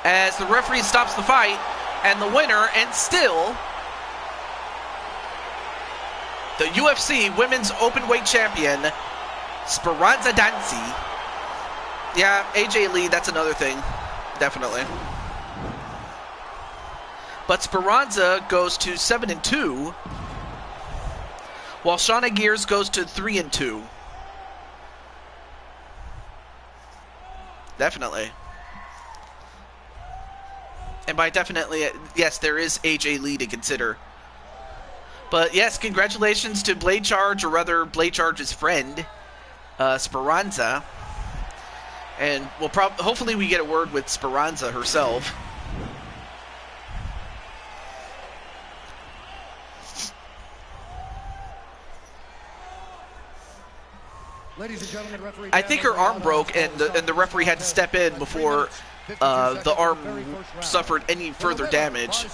As the referee stops the fight, and the winner, and still the UFC Women's Openweight Champion, Speranza Dancy. Yeah, AJ Lee, that's another thing. Definitely. But Speranza goes to 7-2, while Shauna Gears goes to 3-2. Definitely. And by definitely, yes, there is AJ Lee to consider. But yes, congratulations to Blade Charge, or rather Blade Charge's friend, Speranza. And we'll hopefully we get a word with Speranza herself. Ladies and gentlemen, referee, I think her arm broke, and the referee had to step in before the arm suffered any further damage.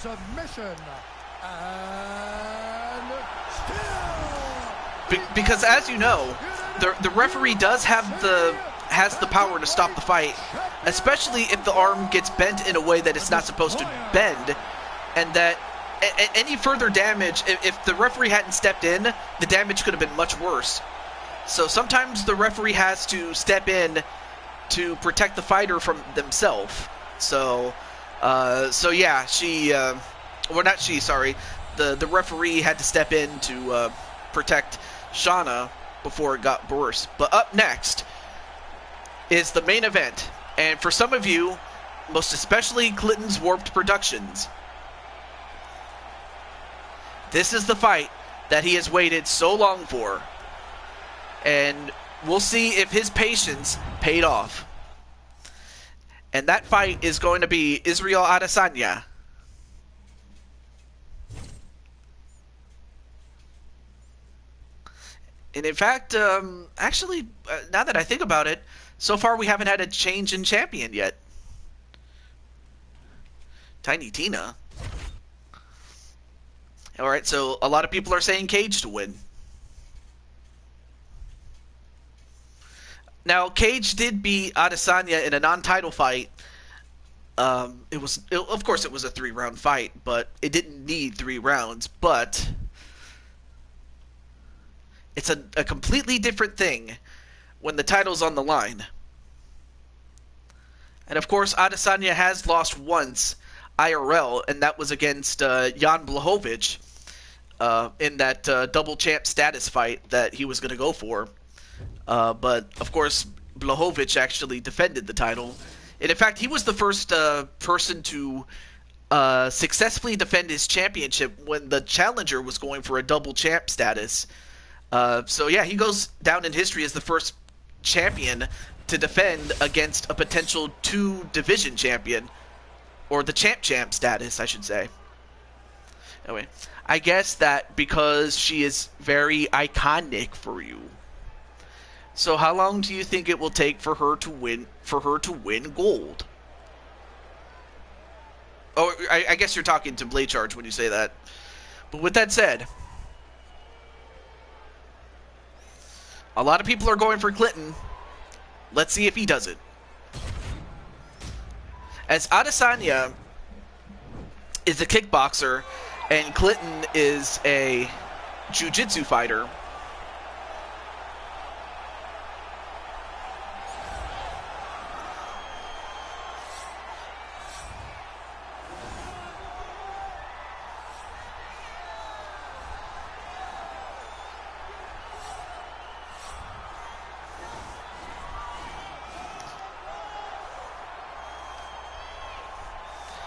Because as you know, the referee does have has the power to stop the fight, especially if the arm gets bent in a way that it's not supposed to bend, and that any further damage, if the referee hadn't stepped in, the damage could have been much worse. So sometimes the referee has to step in to protect the fighter from themselves. So yeah, the referee had to step in to protect Shauna before it got worse. But up next is the main event, and for some of you, most especially Clinton's Warped Productions, this is the fight that he has waited so long for, and we'll see if his patience paid off. And that fight is going to be Israel Adesanya and in fact, actually, now that I think about it, so far we haven't had a change in champion yet. Tiny Tina. Alright, so a lot of people are saying Cage to win. Now, Cage did beat Adesanya in a non-title fight. Of course it was a 3-round fight, but it didn't need 3 rounds, but it's a completely different thing when the title's on the line. And of course, Adesanya has lost once IRL, and that was against Jan Blachowicz in that double champ status fight that he was going to go for. But of course, Blachowicz actually defended the title. And in fact, he was the first person to successfully defend his championship when the challenger was going for a double champ status. So yeah, he goes down in history as the first champion to defend against a potential 2-division champion, or the champ status, I should say. Anyway, I guess that because she is very iconic for you. So how long do you think it will take for her to win gold? Oh, I guess you're talking to Blade Charge when you say that. But with that said, a lot of people are going for Clinton. Let's see if he does it. As Adesanya is a kickboxer and Clinton is a jiu-jitsu fighter,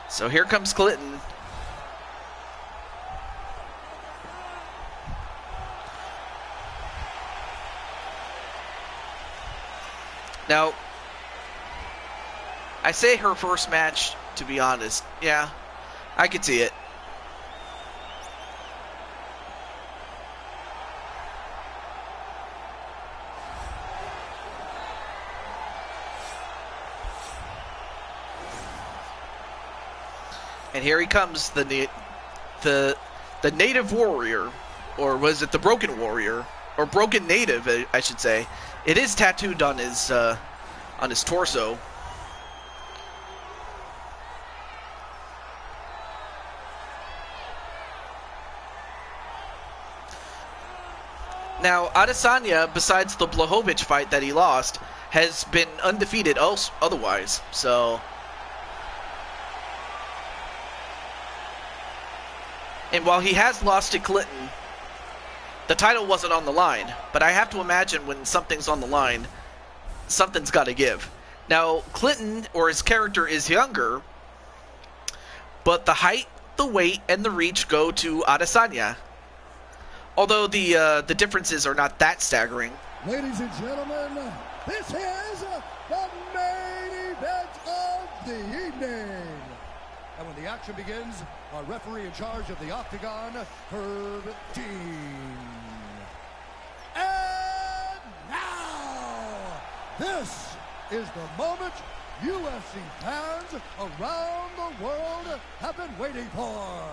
so here comes Clinton. Now, I say her first match, to be honest. Yeah, I could see it. And here he comes, the native warrior, or was it the broken warrior, or broken native, I should say. It is tattooed on his torso. Now, Adesanya, besides the Blachowicz fight that he lost, has been undefeated otherwise, so. And while he has lost to Clinton, the title wasn't on the line. But I have to imagine when something's on the line, something's got to give. Now, Clinton, or his character, is younger, but the height, the weight, and the reach go to Adesanya. Although the differences are not that staggering. Ladies and gentlemen, this is the main event of the evening. And when the action begins, our referee in charge of the Octagon, Herb Dean. And now, this is the moment UFC fans around the world have been waiting for.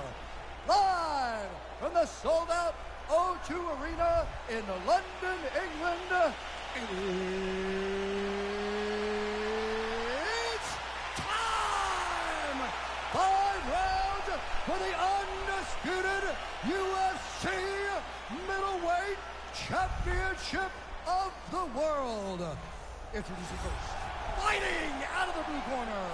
Live from the sold-out O2 Arena in London, England, it's time! 5 rounds for the undisputed UFC Middleweight Championship of the world. Introducing first, fighting out of the blue corner.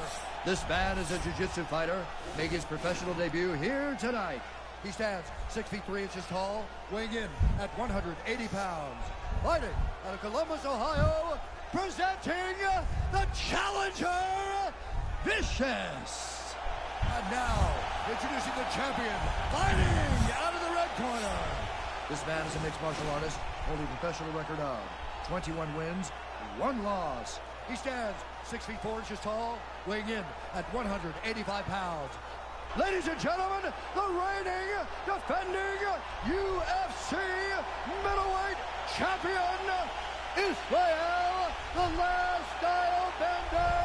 This man is a jiu-jitsu fighter, making his professional debut here tonight. He stands 6 feet 3 inches tall, weighing in at 180 pounds. Fighting out of Columbus, Ohio, presenting the challenger, Vicious. And now, introducing the champion, fighting out of the red corner. This man is a mixed martial artist, holding a professional record of 21 wins, 1 loss. He stands 6 feet 4 inches tall, weighing in at 185 pounds. Ladies and gentlemen, the reigning, defending UFC middleweight champion, Israel, the last style bender,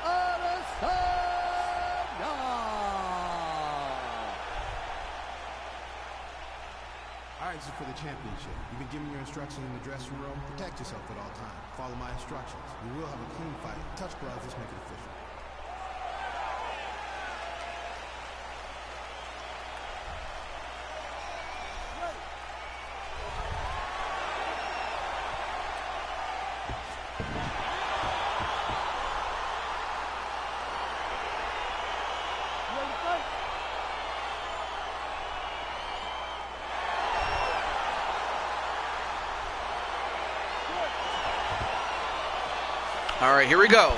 Adesanya. All right, this is for the championship. You've been given your instructions in the dressing room. Protect yourself at all times. Follow my instructions. We will have a clean fight. Touch gloves. Let's make it official. All right, here we go.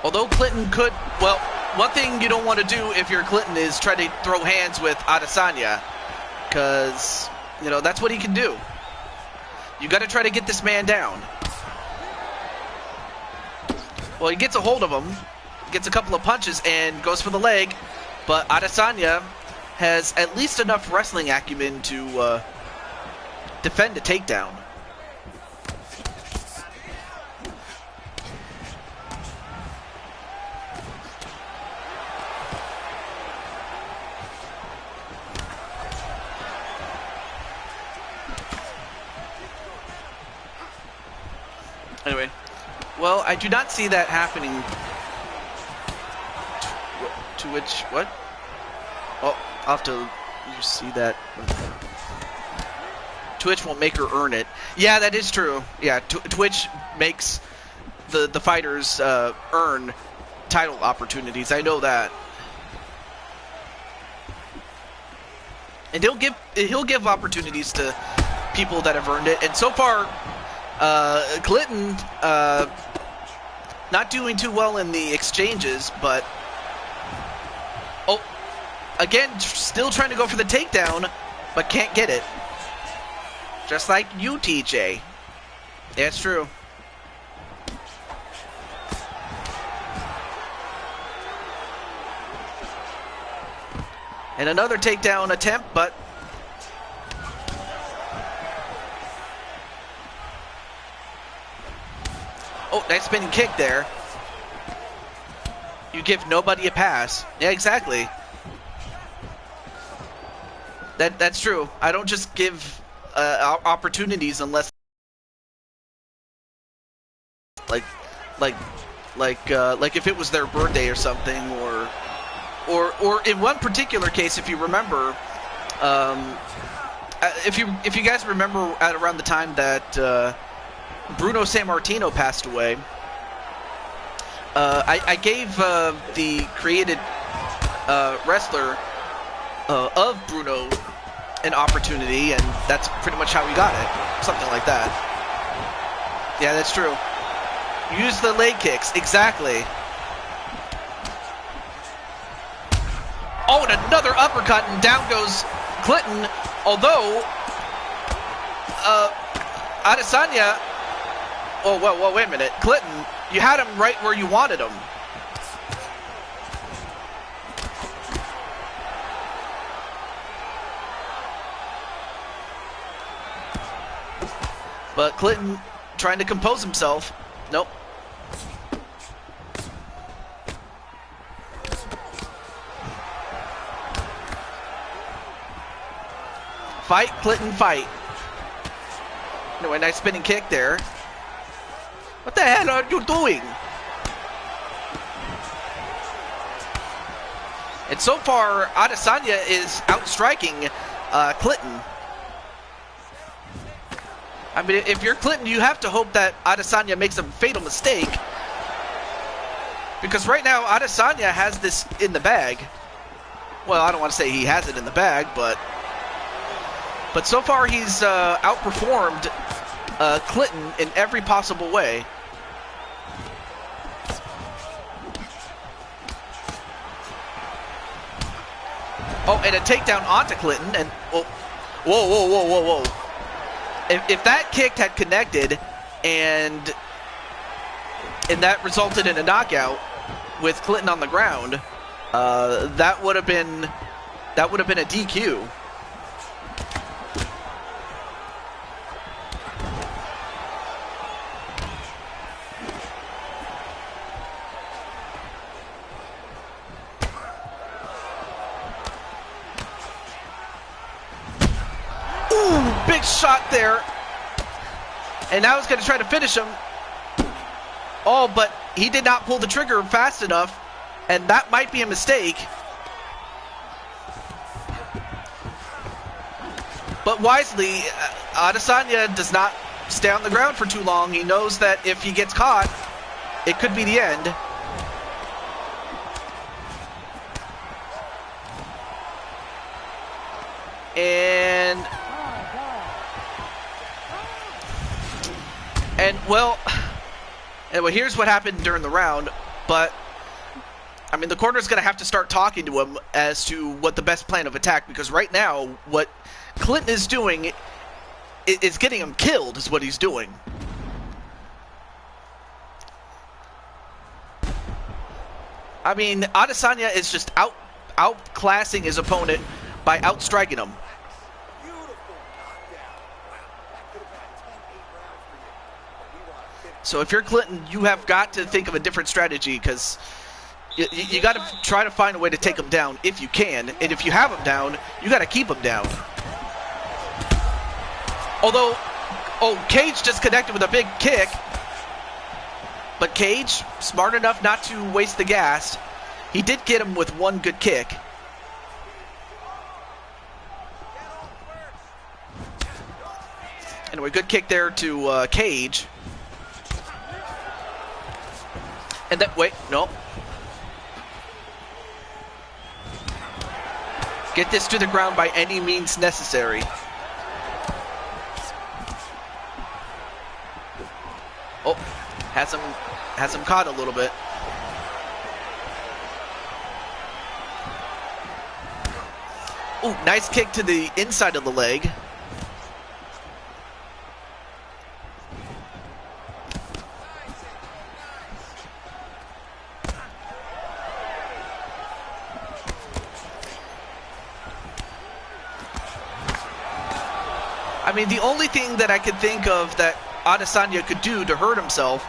Although Clinton could, well, one thing you don't want to do if you're Clinton is try to throw hands with Adesanya, because, you know, that's what he can do. You got to try to get this man down. Well, he gets a hold of him, gets a couple of punches, and goes for the leg, but Adesanya has at least enough wrestling acumen to defend a takedown. Anyway, well, I do not see that happening. To which, what? Oh, I'll have to you see that. Twitch won't make her earn it. Yeah, that is true. Yeah, Twitch makes the fighters earn title opportunities. I know that. And he'll give opportunities to people that have earned it. And so far, Clinton not doing too well in the exchanges, but oh, again, still trying to go for the takedown, but can't get it. Just like you, TJ. That's true. And another takedown attempt, but oh, nice spinning kick there. You give nobody a pass. Yeah, exactly. That's true. I don't just give opportunities unless like if it was their birthday or something, or in one particular case, if you remember, if you guys remember at around the time that Bruno Sammartino passed away, I gave the created wrestler of Bruno an opportunity, and that's pretty much how we got it. Something like that. Yeah, that's true. Use the leg kicks. Exactly. Oh, and another uppercut, and down goes Clinton. Although, Adesanya... Oh, whoa, wait a minute. Clinton, you had him right where you wanted him. But Clinton trying to compose himself. Nope. Fight, Clinton, fight. Anyway, nice spinning kick there. What the hell are you doing? And so far, Adesanya is outstriking Clinton. I mean, if you're Clinton, you have to hope that Adesanya makes a fatal mistake. Because right now, Adesanya has this in the bag. Well, I don't want to say he has it in the bag, but so far he's outperformed Clinton in every possible way. Oh, and a takedown onto Clinton, and whoa. If that kick had connected, and that resulted in a knockout with Clinton on the ground, that would have been a DQ. Big shot there, and now he's going to try to finish him. Oh, but he did not pull the trigger fast enough, and that might be a mistake. But wisely, Adesanya does not stay on the ground for too long. He knows that if he gets caught, it could be the end. Well, here's what happened during the round, but I mean, the corner's going to have to start talking to him as to what the best plan of attack, because right now, what Clinton is doing is getting him killed, is what he's doing. I mean, Adesanya is just outclassing his opponent by outstriking him. So if you're Clinton, you have got to think of a different strategy, because you got to try to find a way to take him down if you can. And if you have him down, you got to keep him down. Although, Cage just connected with a big kick. But Cage, smart enough not to waste the gas. He did get him with one good kick. Anyway, good kick there to Cage. And then, wait, no. Get this to the ground by any means necessary. Oh, has him caught a little bit. Oh, nice kick to the inside of the leg. I mean, the only thing that I could think of that Adesanya could do to hurt himself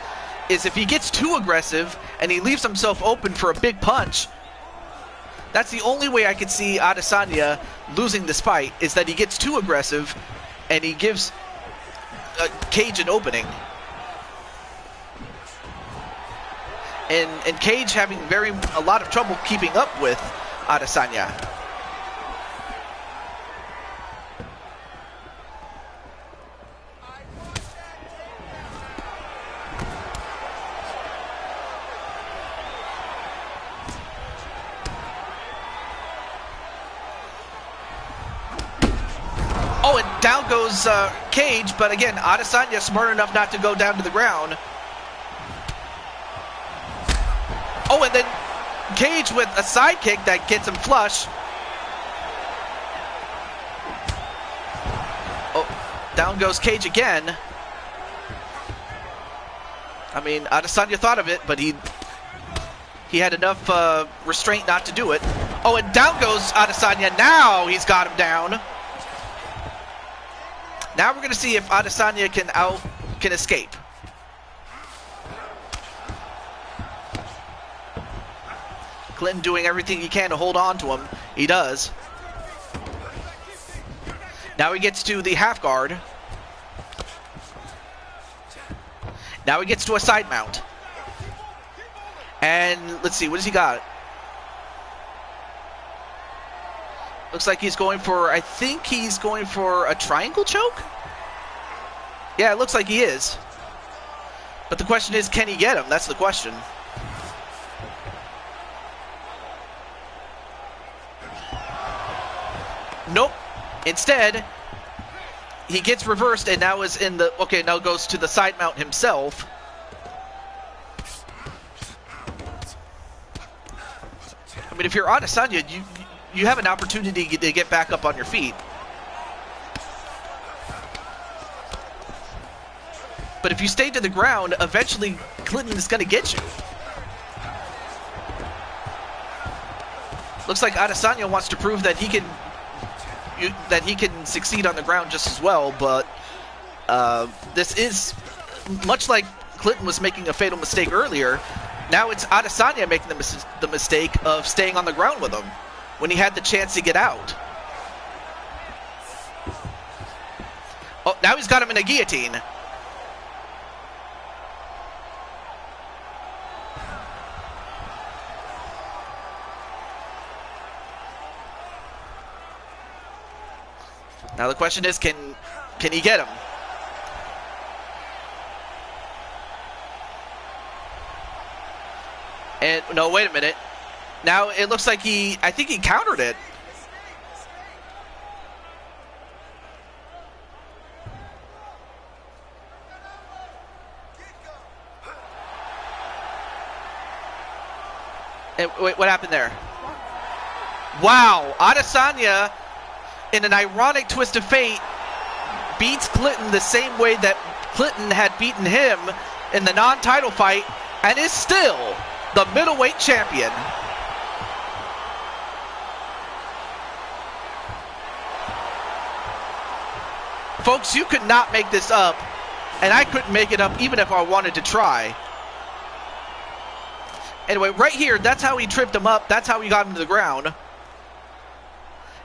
is if he gets too aggressive and he leaves himself open for a big punch. That's the only way I could see Adesanya losing this fight, is that he gets too aggressive and he gives Cage an opening. And Cage having a lot of trouble keeping up with Adesanya. Oh, and down goes Cage, but again, Adesanya smart enough not to go down to the ground. Oh, and then Cage with a side kick that gets him flush. Oh, down goes Cage again. I mean, Adesanya thought of it, but he had enough restraint not to do it. Oh, and down goes Adesanya. Now he's got him down. Now we're going to see if Adesanya can escape. Clinton doing everything he can to hold on to him. He does. Now he gets to the half guard. Now he gets to a side mount. And let's see, what has he got? Looks like he's going for, I think he's going for a triangle choke? Yeah, it looks like he is. But the question is, can he get him? That's the question. Nope. Instead, he gets reversed and now is in the... Okay, now goes to the side mount himself. I mean, if you're Adesanya, you have an opportunity to get back up on your feet. But if you stay to the ground, eventually Clinton is going to get you. Looks like Adesanya wants to prove that he can succeed on the ground just as well, but this is much like Clinton was making a fatal mistake earlier. Now it's Adesanya making the mistake of staying on the ground with him when he had the chance to get out. Oh, now he's got him in a guillotine. Now the question is, can he get him? And no, wait a minute. Now it looks like I think he countered it. And wait, what happened there? Wow, Adesanya, in an ironic twist of fate, beats Clinton the same way that Clinton had beaten him in the non-title fight, and is still the middleweight champion. Folks, you could not make this up, and I couldn't make it up even if I wanted to try. Anyway, right here, that's how he tripped him up. That's how he got him to the ground.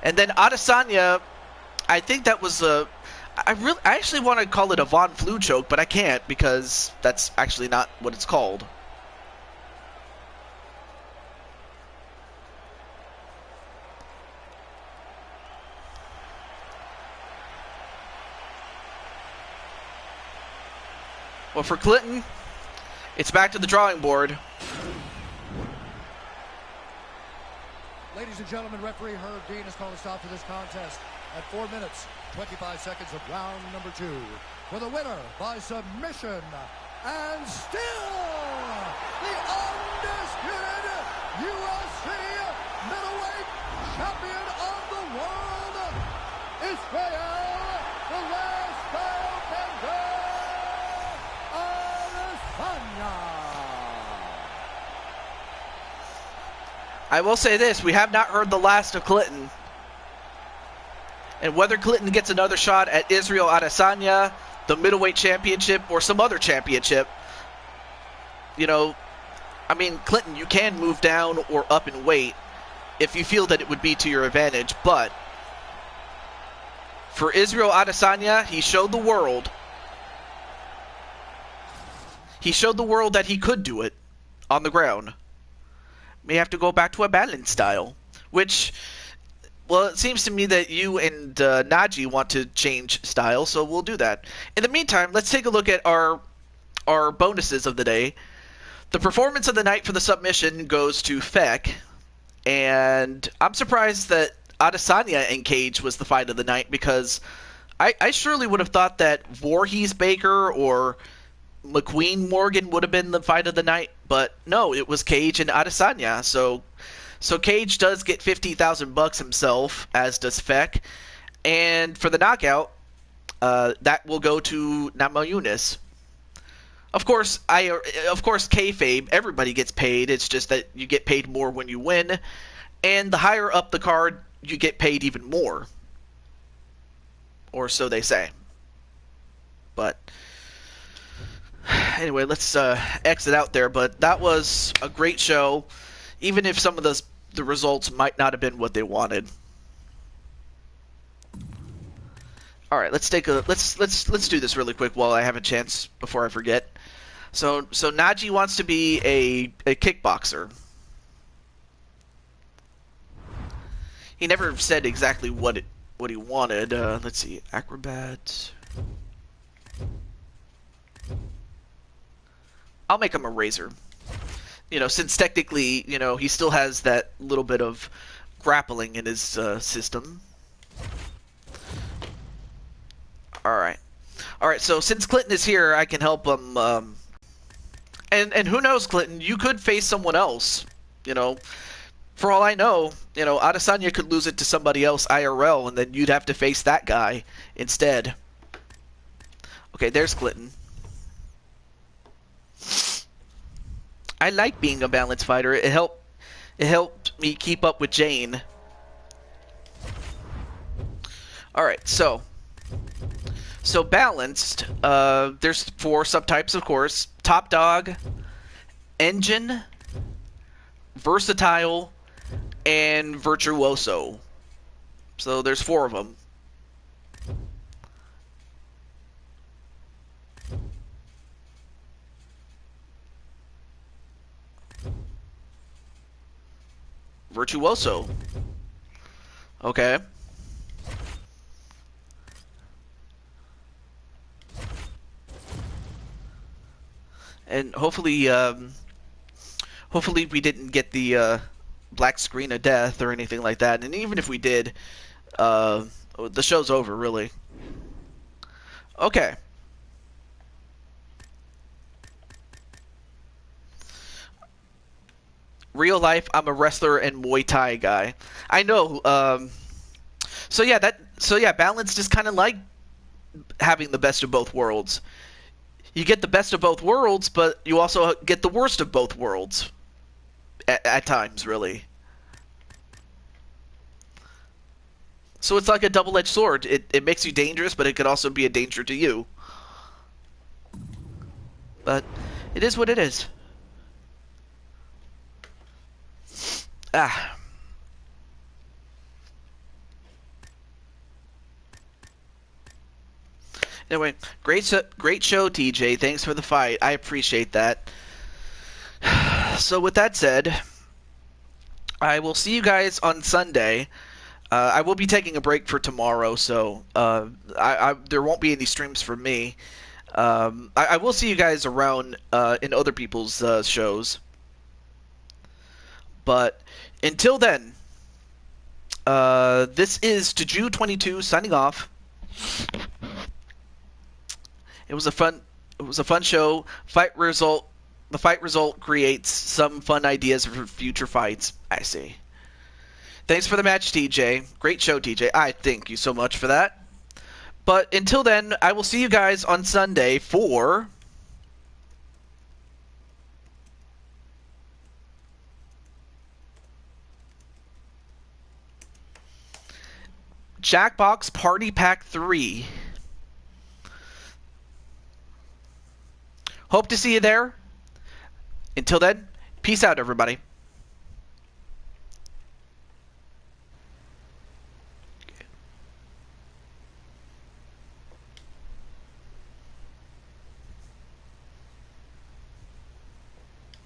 And then Adesanya, I think that was a... I actually want to call it a Von Flue choke, but I can't because that's actually not what it's called. Well, for Clinton, it's back to the drawing board. Ladies and gentlemen, referee Herb Dean has called a stop to this contest at 4 minutes, 25 seconds of round number 2. For the winner by submission, and still the undisputed UFC middleweight champion of the world, Israel, the last style bender, Adesanya. I will say this, we have not heard the last of Clinton. And whether Clinton gets another shot at Israel Adesanya, the middleweight championship, or some other championship, you know, I mean, Clinton, you can move down or up in weight if you feel that it would be to your advantage. But for Israel Adesanya, he showed the world. He showed the world that he could do it on the ground. May have to go back to a balanced style, which, well, it seems to me that you and Naji want to change style, so we'll do that. In the meantime, let's take a look at our bonuses of the day. The performance of the night for the submission goes to Feck, and I'm surprised that Adesanya and Cage was the fight of the night, because I surely would have thought that Voorhees Baker or McQueen Morgan would have been the fight of the night, but no, it was Cage and Adesanya. So Cage does get $50,000 himself, as does Feck, and for the knockout, that will go to Yunus. Of course, kayfabe, everybody gets paid. It's just that you get paid more when you win, and the higher up the card, you get paid even more, or so they say. But anyway, let's exit out there. But that was a great show, even if some of the results might not have been what they wanted. All right, let's do this really quick while I have a chance before I forget. So Naji wants to be a kickboxer. He never said exactly what he wanted. Let's see, acrobat. I'll make him a razor. You know, since technically, you know, he still has that little bit of grappling in his system. Alright. Alright, so since Clinton is here, I can help him. And who knows, Clinton, you could face someone else. You know, for all I know, you know, Adesanya could lose it to somebody else IRL, and then you'd have to face that guy instead. Okay, there's Clinton. I like being a balanced fighter. It helped me keep up with Jane. Alright, so balanced, there's 4 subtypes, of course. Top dog, engine, versatile, and virtuoso. So there's 4 of them. Virtuoso. Okay. And hopefully we didn't get the black screen of death or anything like that. And even if we did, the show's over, really. Okay. Real life, I'm a wrestler and Muay Thai guy. I know. So yeah, balanced is kind of like having the best of both worlds. You get the best of both worlds, but you also get the worst of both worlds. At times, really. So it's like a double-edged sword. It makes you dangerous, but it could also be a danger to you. But it is what it is. Ah. Anyway, great show, TJ. Thanks for the fight. I appreciate that. So with that said, I will see you guys on Sunday. I will be taking a break for tomorrow, so there won't be any streams for me. I will see you guys around in other people's shows. But until then, this is Taju22 signing off. It was a fun show. The fight result creates some fun ideas for future fights. I see. Thanks for the match, TJ. Great show, TJ. I thank you so much for that. But until then, I will see you guys on Sunday for Jackbox Party Pack 3. Hope to see you there. Until then, peace out, everybody.